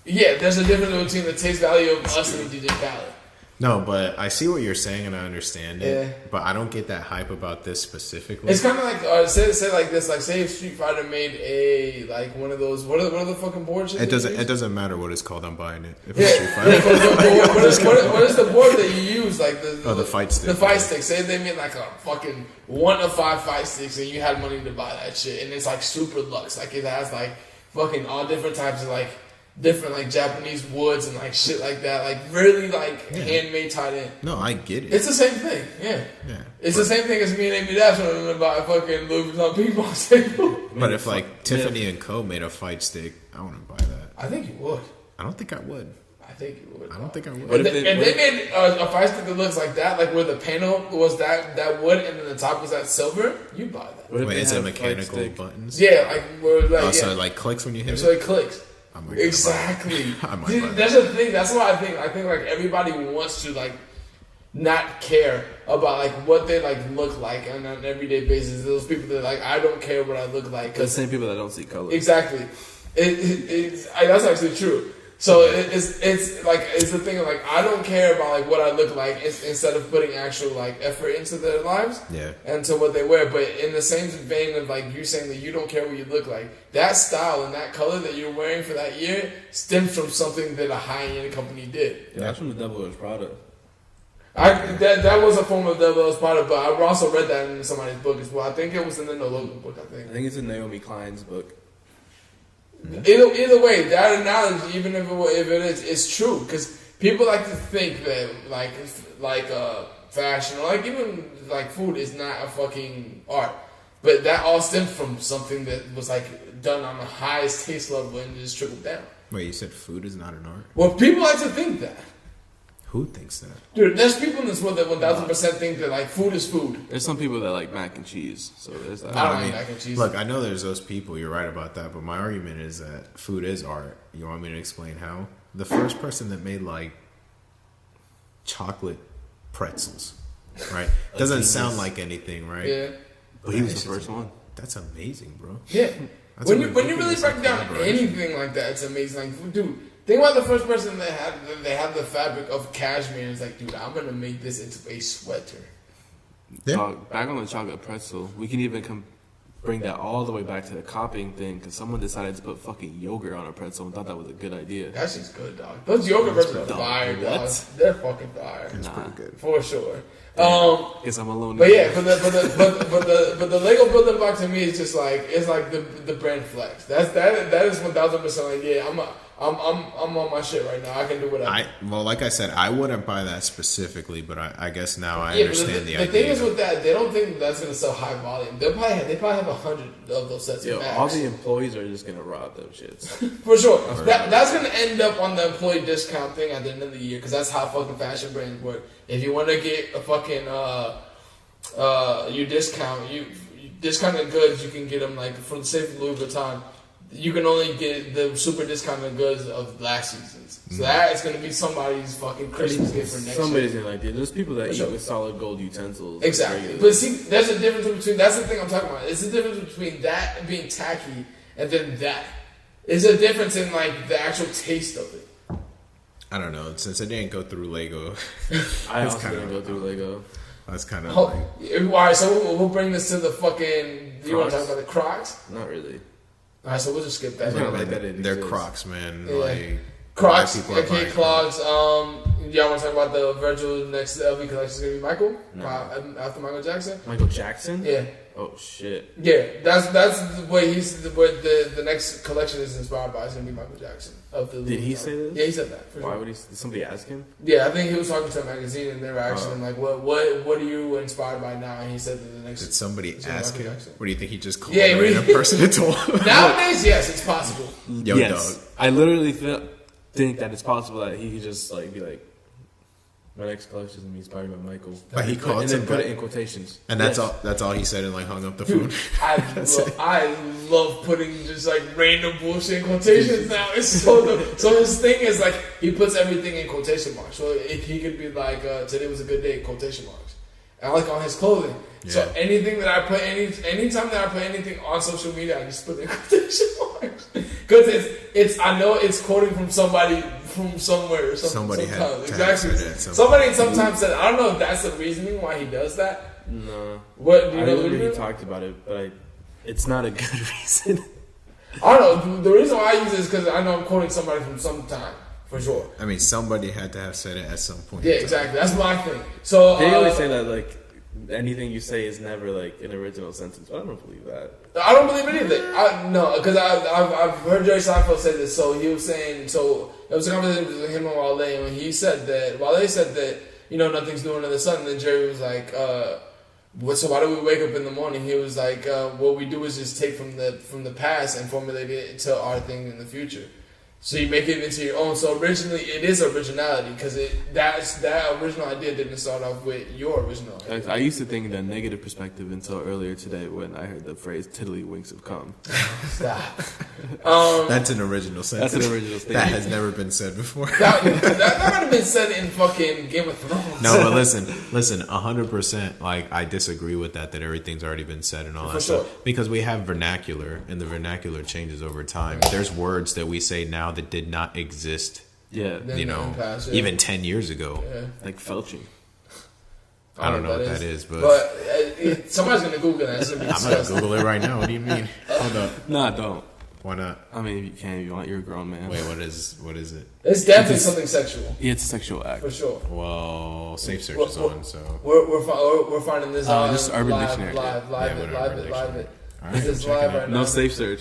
Speaker 1: Yeah, there's a difference between the taste value of us and DJ Khaled.
Speaker 3: No, but I see what you're saying and I understand it.
Speaker 1: Yeah.
Speaker 3: But I don't get that hype about this specifically.
Speaker 1: It's kind of like say like this, like say if Street Fighter made a like one of those what are the fucking boards?
Speaker 3: It doesn't matter what it's called. I'm buying it. If
Speaker 1: Yeah.
Speaker 3: it's Street Fighter.
Speaker 1: What is the board that you use? Like the
Speaker 3: fight stick.
Speaker 1: The fight stick. Say they made like a fucking 1 of 5 fight sticks, and you had money to buy that shit, and it's like super luxe. Like it has like fucking all different types of like different like Japanese woods and like shit like that. Like really like handmade tied in.
Speaker 3: No, I get it.
Speaker 1: It's the same thing. Yeah. It's the same thing as me and Amy Dash when I'm gonna buy a fucking Louis Vuitton pinball table.
Speaker 3: But if like Tiffany & Co. made a fight stick, I wouldn't buy that.
Speaker 1: I think you would.
Speaker 3: I don't think I would.
Speaker 1: I think you would.
Speaker 3: I don't think I would.
Speaker 2: What
Speaker 1: If they made a fight stick that looks like that, like where the panel was that wood and then the top was that silver, you'd buy that.
Speaker 2: What if
Speaker 3: Wait,
Speaker 2: they
Speaker 3: is it
Speaker 2: had a
Speaker 3: mechanical
Speaker 2: fight stick?
Speaker 3: buttons?
Speaker 1: Yeah, like where like
Speaker 3: So it like clicks when you hit
Speaker 1: so
Speaker 3: it?
Speaker 1: it clicks.
Speaker 3: I might buy
Speaker 1: Exactly.
Speaker 3: I might
Speaker 1: See,
Speaker 3: buy that.
Speaker 1: that's the thing. That's what I think. I think like everybody wants to like not care about like what they like look like on an everyday basis. Those people that like I don't care what I look like.
Speaker 2: The same people that don't see color.
Speaker 1: Exactly. That's actually true. So it's the thing of like I don't care about like what I look like instead of putting actual like effort into their lives and to what they wear. But in the same vein of like you saying that you don't care what you look like, that style and that color that you're wearing for that year stems from something that a high end company did.
Speaker 2: Yeah, that's from the Devil Wears Prada.
Speaker 1: That was a form of Devil Wears Prada, but I also read that in somebody's book as well. I think it was in the No Logo book. I think
Speaker 2: it's in Naomi Klein's book.
Speaker 1: Either way, that analogy, even if it is, it's true because people like to think that like fashion or like even like food is not a fucking art, but that all stems from something that was like done on the highest taste level and just trickled down.
Speaker 3: Wait, you said food is not an art?
Speaker 1: Well, people like to think that.
Speaker 3: Who thinks that?
Speaker 1: Dude, there's people in this world that 1000% think that like food is food.
Speaker 2: There's some people that like mac and cheese, so there's that.
Speaker 1: I don't like mac and cheese.
Speaker 3: Look, I know there's those people. You're right about that, but my argument is that food is art. You want me to explain how? The first person that made like chocolate pretzels, right? Doesn't sound like anything, right?
Speaker 1: Yeah.
Speaker 2: But he was the first one.
Speaker 3: That's amazing, bro.
Speaker 1: Yeah.
Speaker 3: That's
Speaker 1: When
Speaker 3: a
Speaker 1: you really
Speaker 3: ridiculous
Speaker 1: break down
Speaker 3: collaboration.
Speaker 1: anything like that, it's amazing. Like, dude, think about the first person that had the fabric of cashmere. And it's like, dude, I'm gonna make this into a sweater.
Speaker 3: Yeah.
Speaker 2: Back on the chocolate pretzel, we can even bring that all the way back to the copying thing because someone decided to put fucking yogurt on a pretzel and thought that was a good idea.
Speaker 1: That shit's good, dog. Those yogurt pretzels are fire, dog.
Speaker 2: What?
Speaker 1: They're fucking fire.
Speaker 3: It's pretty good.
Speaker 1: For sure.
Speaker 2: Guess I'm alone.
Speaker 1: But yeah, but the Lego building block to me is just like it's like the brand flex. That is 1000% like yeah. I'm on my shit right now. I can do whatever.
Speaker 3: Well, like I said, I wouldn't buy that specifically, but I guess now I
Speaker 1: Yeah,
Speaker 3: understand the
Speaker 1: the
Speaker 3: idea.
Speaker 1: thing is with that, they don't think that's gonna sell high volume. They probably have 100 of those sets.
Speaker 2: Yo,
Speaker 1: max.
Speaker 2: all the employees are just gonna rob them shits.
Speaker 1: For sure. That's going to end up on the employee discount thing at the end of the year because that's how fucking fashion brands work. If you want to get a fucking you discounted goods, you can get them like for the sake of Louis Vuitton. You can only get the super discounted goods of last season's. So that is going to be somebody's fucking Christmas gift for next
Speaker 2: Somebody's
Speaker 1: year.
Speaker 2: gonna like it. There's people that
Speaker 1: sure.
Speaker 2: eat with solid gold utensils.
Speaker 1: Exactly.
Speaker 2: regularly.
Speaker 1: But see, there's a difference between, that's the thing I'm talking about. It's the difference between that and being tacky and then that. Is there a difference in like the actual taste of it?
Speaker 3: I don't know. Since I didn't go through Lego,
Speaker 2: I also didn't go through Lego.
Speaker 3: that's kind of
Speaker 1: All right, so we'll bring this to the fucking. Do you want to
Speaker 2: Crocs?
Speaker 1: talk about the Crocs?
Speaker 2: Not really.
Speaker 1: All right, so we'll just skip that.
Speaker 2: Yeah, like that
Speaker 3: they're
Speaker 2: exists.
Speaker 3: Crocs, man.
Speaker 1: Yeah.
Speaker 3: Like
Speaker 1: Crocs,
Speaker 3: white people are
Speaker 1: aka
Speaker 3: buying
Speaker 1: clogs. Y'all want to talk about the Virgil next LV collection is gonna be Michael
Speaker 2: No.
Speaker 1: after Michael Jackson?
Speaker 2: Michael Jackson?
Speaker 1: Yeah,
Speaker 2: Oh shit.
Speaker 1: yeah. That's the way the next collection is inspired by. It's gonna be Michael Jackson of the.
Speaker 2: Did he
Speaker 1: Louis Vuitton.
Speaker 2: say this?
Speaker 1: Yeah, he said that. For
Speaker 2: Why
Speaker 1: sure.
Speaker 2: would he? Did somebody ask him?
Speaker 1: Yeah, I think he was talking to a magazine and they were asking him like, what are you inspired by now? And he said that the next.
Speaker 3: Did somebody
Speaker 1: it's
Speaker 3: ask
Speaker 1: Michael
Speaker 3: him?
Speaker 1: Jackson.
Speaker 3: What do you think? He just called
Speaker 1: Yeah,
Speaker 3: a random
Speaker 1: really?
Speaker 3: person and told him?
Speaker 1: Nowadays, yes, it's possible.
Speaker 3: Yo,
Speaker 2: yes.
Speaker 3: dog.
Speaker 2: I literally think that it's possible that he could just like be like, my next collection is gonna be inspired by Michael.
Speaker 3: But he called
Speaker 2: and then put it
Speaker 3: somebody,
Speaker 2: in quotations.
Speaker 3: and that's
Speaker 2: Yes.
Speaker 3: all. That's all he said, and like hung up the
Speaker 1: Dude,
Speaker 3: phone.
Speaker 1: I love putting just like random bullshit in quotations now. It's so dope. So his thing is like he puts everything in quotation marks. So he could be like, today was a good day, quotation marks. And I like on his clothing. So
Speaker 3: Yeah.
Speaker 1: anything that I put, anytime that I put anything on social media, I just put in quotation marks. Because it's I know it's quoting from somebody from somewhere or something.
Speaker 3: Somebody had
Speaker 1: sometimes.
Speaker 3: to have
Speaker 1: Exactly.
Speaker 3: said it,
Speaker 1: Somebody sometimes said, I don't know if that's the reasoning why he does that.
Speaker 2: No.
Speaker 1: What do you
Speaker 2: I
Speaker 1: know?
Speaker 2: remember he talked about it, but it's not a good reason.
Speaker 1: I don't know. The reason why I use it is because I know I'm quoting somebody from some time, for sure.
Speaker 3: I mean, somebody had to have said it at some point.
Speaker 1: Yeah,
Speaker 3: in time.
Speaker 1: exactly. That's my thing. So
Speaker 2: They always say that like anything you say is never like an original sentence, but I don't believe that.
Speaker 1: I don't believe it either. No, because I've heard Jerry Seinfeld say this. So he was saying, so it was a conversation between him and Wale, and when he said that, Wale said that, nothing's new under the sun, and then Jerry was like, so why do we wake up in the morning? He was like, what we do is just take from the past and formulate it into our thing in the future. So you make it into your own. So originally, it is originality because that original idea didn't start off with your original idea.
Speaker 2: I used to think the negative perspective until earlier today when I heard the phrase "tiddlywinks have come."
Speaker 1: Stop.
Speaker 3: That's an original sentence.
Speaker 2: That's an original statement.
Speaker 3: That has never been said before.
Speaker 1: That might have been said in fucking Game of Thrones.
Speaker 3: No, but listen, 100%. Like, I disagree with that everything's already been said and all
Speaker 1: For
Speaker 3: that
Speaker 1: sure.
Speaker 3: stuff. Because we have vernacular, and the vernacular changes over time. There's words that we say now that did not exist,
Speaker 2: Yeah,
Speaker 1: Then
Speaker 3: you
Speaker 1: in
Speaker 3: know,
Speaker 1: the past, yeah.
Speaker 3: even 10 years ago.
Speaker 1: Yeah.
Speaker 2: like felching.
Speaker 3: I don't know what that is, but
Speaker 1: somebody's gonna Google that. It's gonna be
Speaker 3: I'm going to
Speaker 1: disgusting.
Speaker 3: Google it right now. What do you mean? Hold up.
Speaker 2: Nah, don't.
Speaker 3: Why not?
Speaker 2: I mean, if you can, if you want, you're a grown man.
Speaker 3: Wait, what is it?
Speaker 1: It's definitely something sexual
Speaker 2: Yeah, it's a sexual act.
Speaker 1: for sure.
Speaker 3: Well, Safe Search is
Speaker 1: Well,
Speaker 3: on, so.
Speaker 1: We're finding this on
Speaker 2: this is Urban
Speaker 1: live,
Speaker 2: Dictionary.
Speaker 1: live
Speaker 3: Yeah, we're on Urban
Speaker 1: it.
Speaker 3: Dictionary. All
Speaker 1: This
Speaker 3: right,
Speaker 1: is
Speaker 3: check it
Speaker 1: live
Speaker 3: out.
Speaker 1: right now.
Speaker 2: No safe search.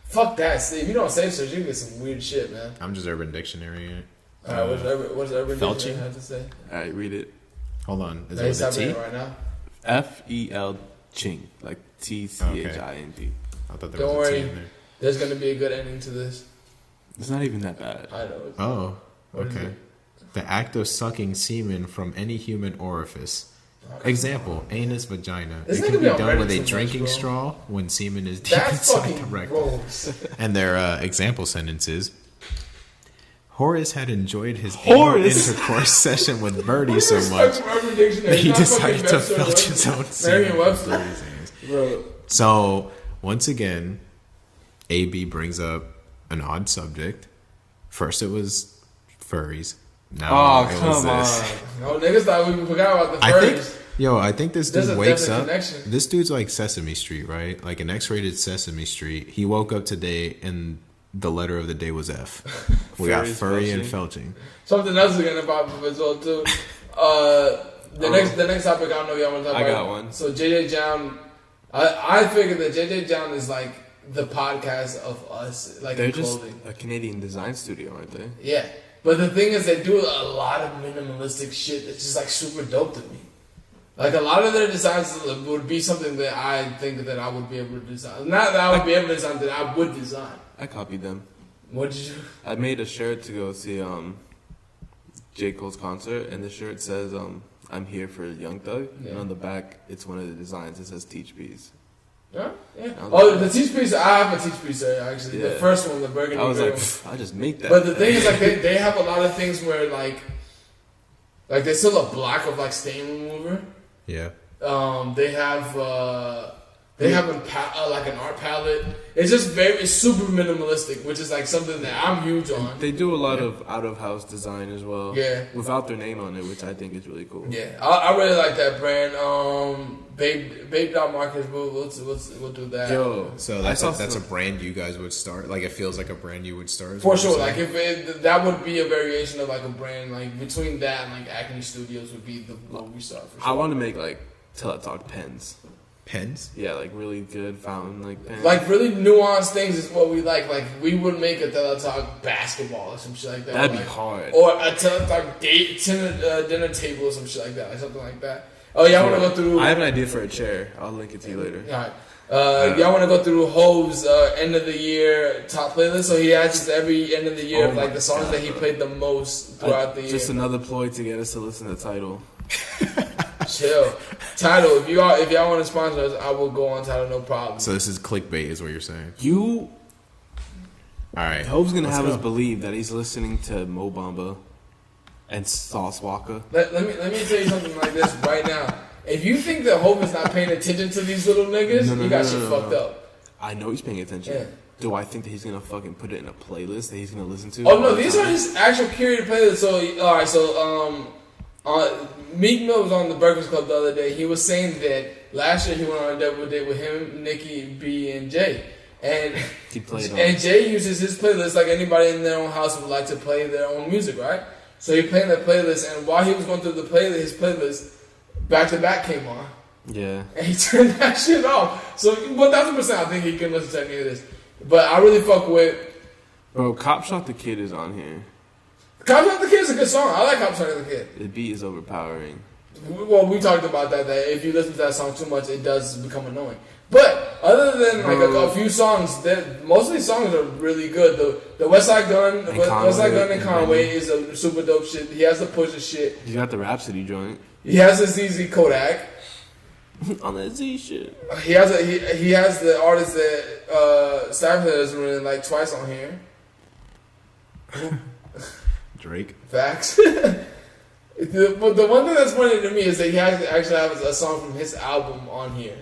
Speaker 1: Fuck that, Steve. You don't safe search, you get some weird shit, man.
Speaker 3: I'm just Urban Dictionary.
Speaker 1: Alright, what's Urban
Speaker 3: Felching?
Speaker 1: Dictionary have to say?
Speaker 2: All right, read it.
Speaker 3: Hold on. Is
Speaker 1: Hey,
Speaker 3: it with a
Speaker 1: stop
Speaker 3: T?
Speaker 1: it right now.
Speaker 2: Fel ching, like TCHING.
Speaker 3: I thought there
Speaker 1: Don't
Speaker 3: was a T
Speaker 1: worry.
Speaker 3: in there.
Speaker 1: There's gonna be a good ending to this.
Speaker 2: It's not even that bad.
Speaker 1: I know.
Speaker 3: Oh,
Speaker 1: What is
Speaker 3: okay.
Speaker 1: it?
Speaker 3: The act of sucking semen from any human orifice. Example, anus, vagina.
Speaker 1: This
Speaker 3: It
Speaker 1: nigga
Speaker 3: can
Speaker 1: be
Speaker 3: be
Speaker 1: on
Speaker 3: done
Speaker 1: Reddit
Speaker 3: with a
Speaker 1: so much,
Speaker 3: drinking
Speaker 1: bro.
Speaker 3: straw when semen is deep
Speaker 1: That's
Speaker 3: inside the
Speaker 1: fucking
Speaker 3: rectum.
Speaker 1: gross.
Speaker 3: And their example sentences. Horace had enjoyed his anal
Speaker 2: Horace?
Speaker 3: intercourse session with Birdie so
Speaker 1: Respect
Speaker 3: much
Speaker 1: from Urban Dictionary,
Speaker 3: that he
Speaker 1: not
Speaker 3: decided
Speaker 1: fucking
Speaker 3: to
Speaker 1: Webster,
Speaker 3: felch
Speaker 1: bro.
Speaker 3: his own semen.
Speaker 1: Merriam-Webster.
Speaker 3: with Birdie's anus.
Speaker 1: Bro,
Speaker 3: So, once again, AB brings up an odd subject. First it was furries. Now
Speaker 2: Oh,
Speaker 3: it was
Speaker 2: come
Speaker 3: this.
Speaker 2: on.
Speaker 1: no niggas thought we forgot about the
Speaker 3: I
Speaker 1: furries.
Speaker 3: think, I think this
Speaker 1: There's
Speaker 3: dude
Speaker 1: a
Speaker 3: wakes
Speaker 1: definite
Speaker 3: up.
Speaker 1: connection.
Speaker 3: This dude's like Sesame Street, right? Like an X-rated Sesame Street. He woke up today and the letter of the day was F. We got
Speaker 2: Furries,
Speaker 3: furry and
Speaker 2: felching.
Speaker 3: felching.
Speaker 1: Something else is gonna pop up as well too. The next topic, I don't know if y'all want to talk
Speaker 2: I
Speaker 1: about.
Speaker 2: got one.
Speaker 1: So JJ John, I figured that JJ John is like the podcast of us, like
Speaker 2: They're
Speaker 1: in
Speaker 2: just
Speaker 1: clothing.
Speaker 2: a Canadian design studio, aren't they?
Speaker 1: Yeah, but the thing is, they do a lot of minimalistic shit that's just like super dope to me. Like a lot of their designs would be something that I think that I would be able to design. Not that I would be able to design, that I would design.
Speaker 2: I copied them.
Speaker 1: What did you?
Speaker 2: I made a shirt to go see J. Cole's concert, and the shirt says I'm here for Young Thug,
Speaker 1: Yeah.
Speaker 2: and on the back it's one of the designs. It says Teach Bees.
Speaker 1: Yeah, yeah.
Speaker 2: I was
Speaker 1: Oh,
Speaker 2: like-
Speaker 1: the teach piece. I have a teach piece there actually. The
Speaker 2: Yeah.
Speaker 1: first one, the burgundy.
Speaker 2: I was like,
Speaker 1: one.
Speaker 2: I just make that.
Speaker 1: But the thing is, like, they have a lot of things where, like there's still a block of, like, stain remover.
Speaker 3: Yeah.
Speaker 1: They have, They have like an art palette. It's just it's super minimalistic, which is like something that I'm huge on.
Speaker 2: They do a lot of out of house design as well.
Speaker 1: Yeah,
Speaker 2: without their name on it, which I think is really cool.
Speaker 1: Yeah, I really like that brand. Babe.Marcus, we'll do that.
Speaker 3: Yo, so that's a brand you guys would start. Like it feels like a brand you would start.
Speaker 1: For sure, like if that would be a variation of like a brand. Like between that and like Acme Studios would be the one we start for sure.
Speaker 2: I want to make like Telatalk pens.
Speaker 3: Pens?
Speaker 2: Yeah, like really good fountain like pens.
Speaker 1: Like really nuanced things is what we like. Like we would make a Telatalk basketball or some shit like that.
Speaker 2: That'd
Speaker 1: be
Speaker 2: hard.
Speaker 1: Or a Telatalk dinner table or some shit like that. Like something like that. Oh yeah, I want to go through.
Speaker 2: I have an idea for a chair. I'll link it to you later.
Speaker 1: All right. Y'all want to go through Hove's end of the year top playlist? So he has just every end of the year of like the songs that he played the most throughout the year.
Speaker 2: Just another ploy to get us to listen to Tidal.
Speaker 1: Chill. Tidal, if y'all want to sponsor us, I will go on Tidal, no problem.
Speaker 3: So this is clickbait, is what you're saying?
Speaker 2: All
Speaker 3: right.
Speaker 2: Hope's gonna have us believe that he's listening to Mo Bamba and Sauce Walker.
Speaker 1: Let me tell you something like this right now. If you think that Hope is not paying attention to these little niggas, you got shit fucked up.
Speaker 2: I know he's paying attention.
Speaker 1: Yeah.
Speaker 2: Do I think that he's gonna fucking put it in a playlist that he's gonna listen to?
Speaker 1: Oh no, these are his actual curated playlists. So alright, so Meek Mill was on the Breakfast Club the other day. He was saying that last year he went on a double date with him, Nicki, B, and Jay. And Jay uses his playlist like anybody in their own house would like to play their own music, right? So he played that playlist, and while he was going through his playlist, Back to Back came on.
Speaker 2: Yeah.
Speaker 1: And he turned that shit off. So, 1,000% I think he can listen to any of this. But I really fuck with...
Speaker 2: Bro, Cop Shot the Kid is on here.
Speaker 1: Cop Shot the Kid is a good song. I like Cop Shot the Kid.
Speaker 2: The beat is overpowering.
Speaker 1: Well, we talked about that if you listen to that song too much, it does become annoying. But other than like a few songs, most of these songs are really good. The West Side Gun and Conway is a super dope shit. He has the Pusha shit.
Speaker 2: You got the Rhapsody joint.
Speaker 1: He has the ZZ Kodak.
Speaker 2: On that Z shit.
Speaker 1: He has the artist that Stafford has written like twice on here.
Speaker 3: Drake.
Speaker 1: Facts. But the one thing that's funny to me is that he actually has a song from his album on here,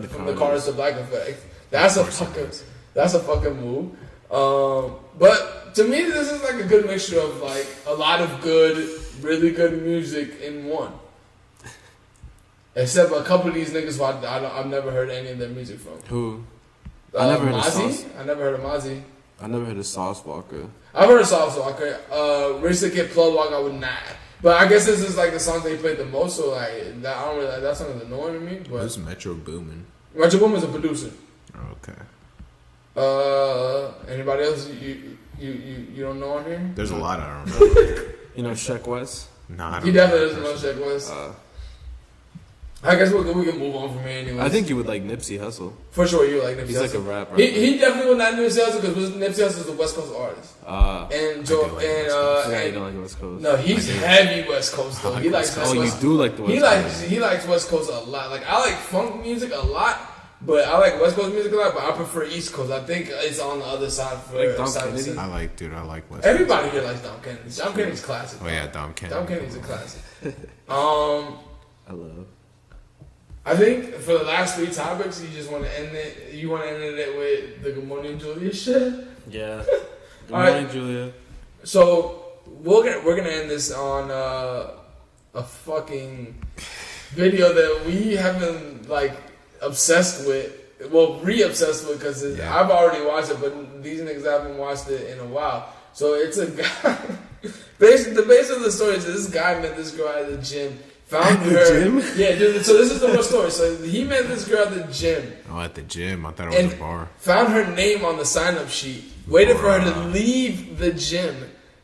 Speaker 1: from the Carters to Black Effect. That's a fucking move. But to me, this is like a good mixture of like a lot of good, really good music in one. Except a couple of these niggas, I've never heard any of their music from.
Speaker 2: Who? I never heard of Sauce.
Speaker 1: I never heard of Mozzie.
Speaker 2: I never heard of Sauce Walker.
Speaker 1: I've heard of Sauce Walker. Rich the Kid, Plug Walk, I would not. But I guess this is like the song that he played the most, so like that, I don't really, that song is annoying to me. But
Speaker 3: who's Metro Boomin?
Speaker 1: Metro Boomin's a producer.
Speaker 3: Okay.
Speaker 1: Anybody else you don't know on here?
Speaker 3: There's a lot I don't know.
Speaker 2: You know Sheck West?
Speaker 3: Nah,
Speaker 1: he definitely doesn't know Sheck West. I guess we can move on from here anyway.
Speaker 2: I think you would like Nipsey Hussle.
Speaker 1: For sure, you would like Nipsey Hussle.
Speaker 2: He's like a rapper.
Speaker 1: He definitely would not Nipsey Hussle because Nipsey Hussle is a West Coast artist.
Speaker 2: You don't like the West Coast.
Speaker 1: No, he's heavy West Coast though. He likes West Coast.
Speaker 2: You do like the West Coast.
Speaker 1: He likes West Coast a lot. Like I like funk music a lot, but I like West Coast music a lot. But I prefer East Coast. I think it's on the other side for
Speaker 2: like Dom Kennedy.
Speaker 3: I like West Coast.
Speaker 1: Everybody here likes Dom Kennedy. Dom Kennedy's classic.
Speaker 3: Oh yeah, Dom Kennedy.
Speaker 1: Dom Kennedy's a classic.
Speaker 2: I love.
Speaker 1: I think for the last 3 topics, you just want to end it. You want to end it with the Good Morning Julia shit.
Speaker 2: Yeah. Good morning, Julia.
Speaker 1: So we're gonna end this on a fucking video that we have been like obsessed with. Well, re-obsessed with because I've already watched it, but these niggas haven't watched it in a while. So it's a guy. The base of the story is this guy met this girl at the gym. Found her.
Speaker 2: Gym?
Speaker 1: Yeah, dude. So this is the real story. So he met this girl at the gym.
Speaker 3: Oh, at the gym. I thought it was a bar.
Speaker 1: Found her name on the sign-up sheet. Waited for her to leave the gym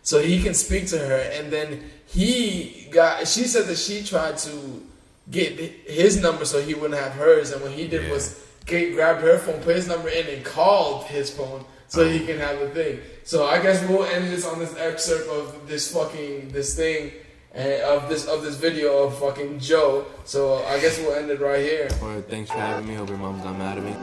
Speaker 1: so he can speak to her. And then she said that she tried to get his number so he wouldn't have hers. And what he did was grabbed her phone, put his number in, and called his phone so he can have the thing. So I guess we'll end this on this excerpt of this thing. And of this video of fucking Joe. So I guess we'll end it right here.
Speaker 2: Thanks for having me. Hope your mom's not mad at me.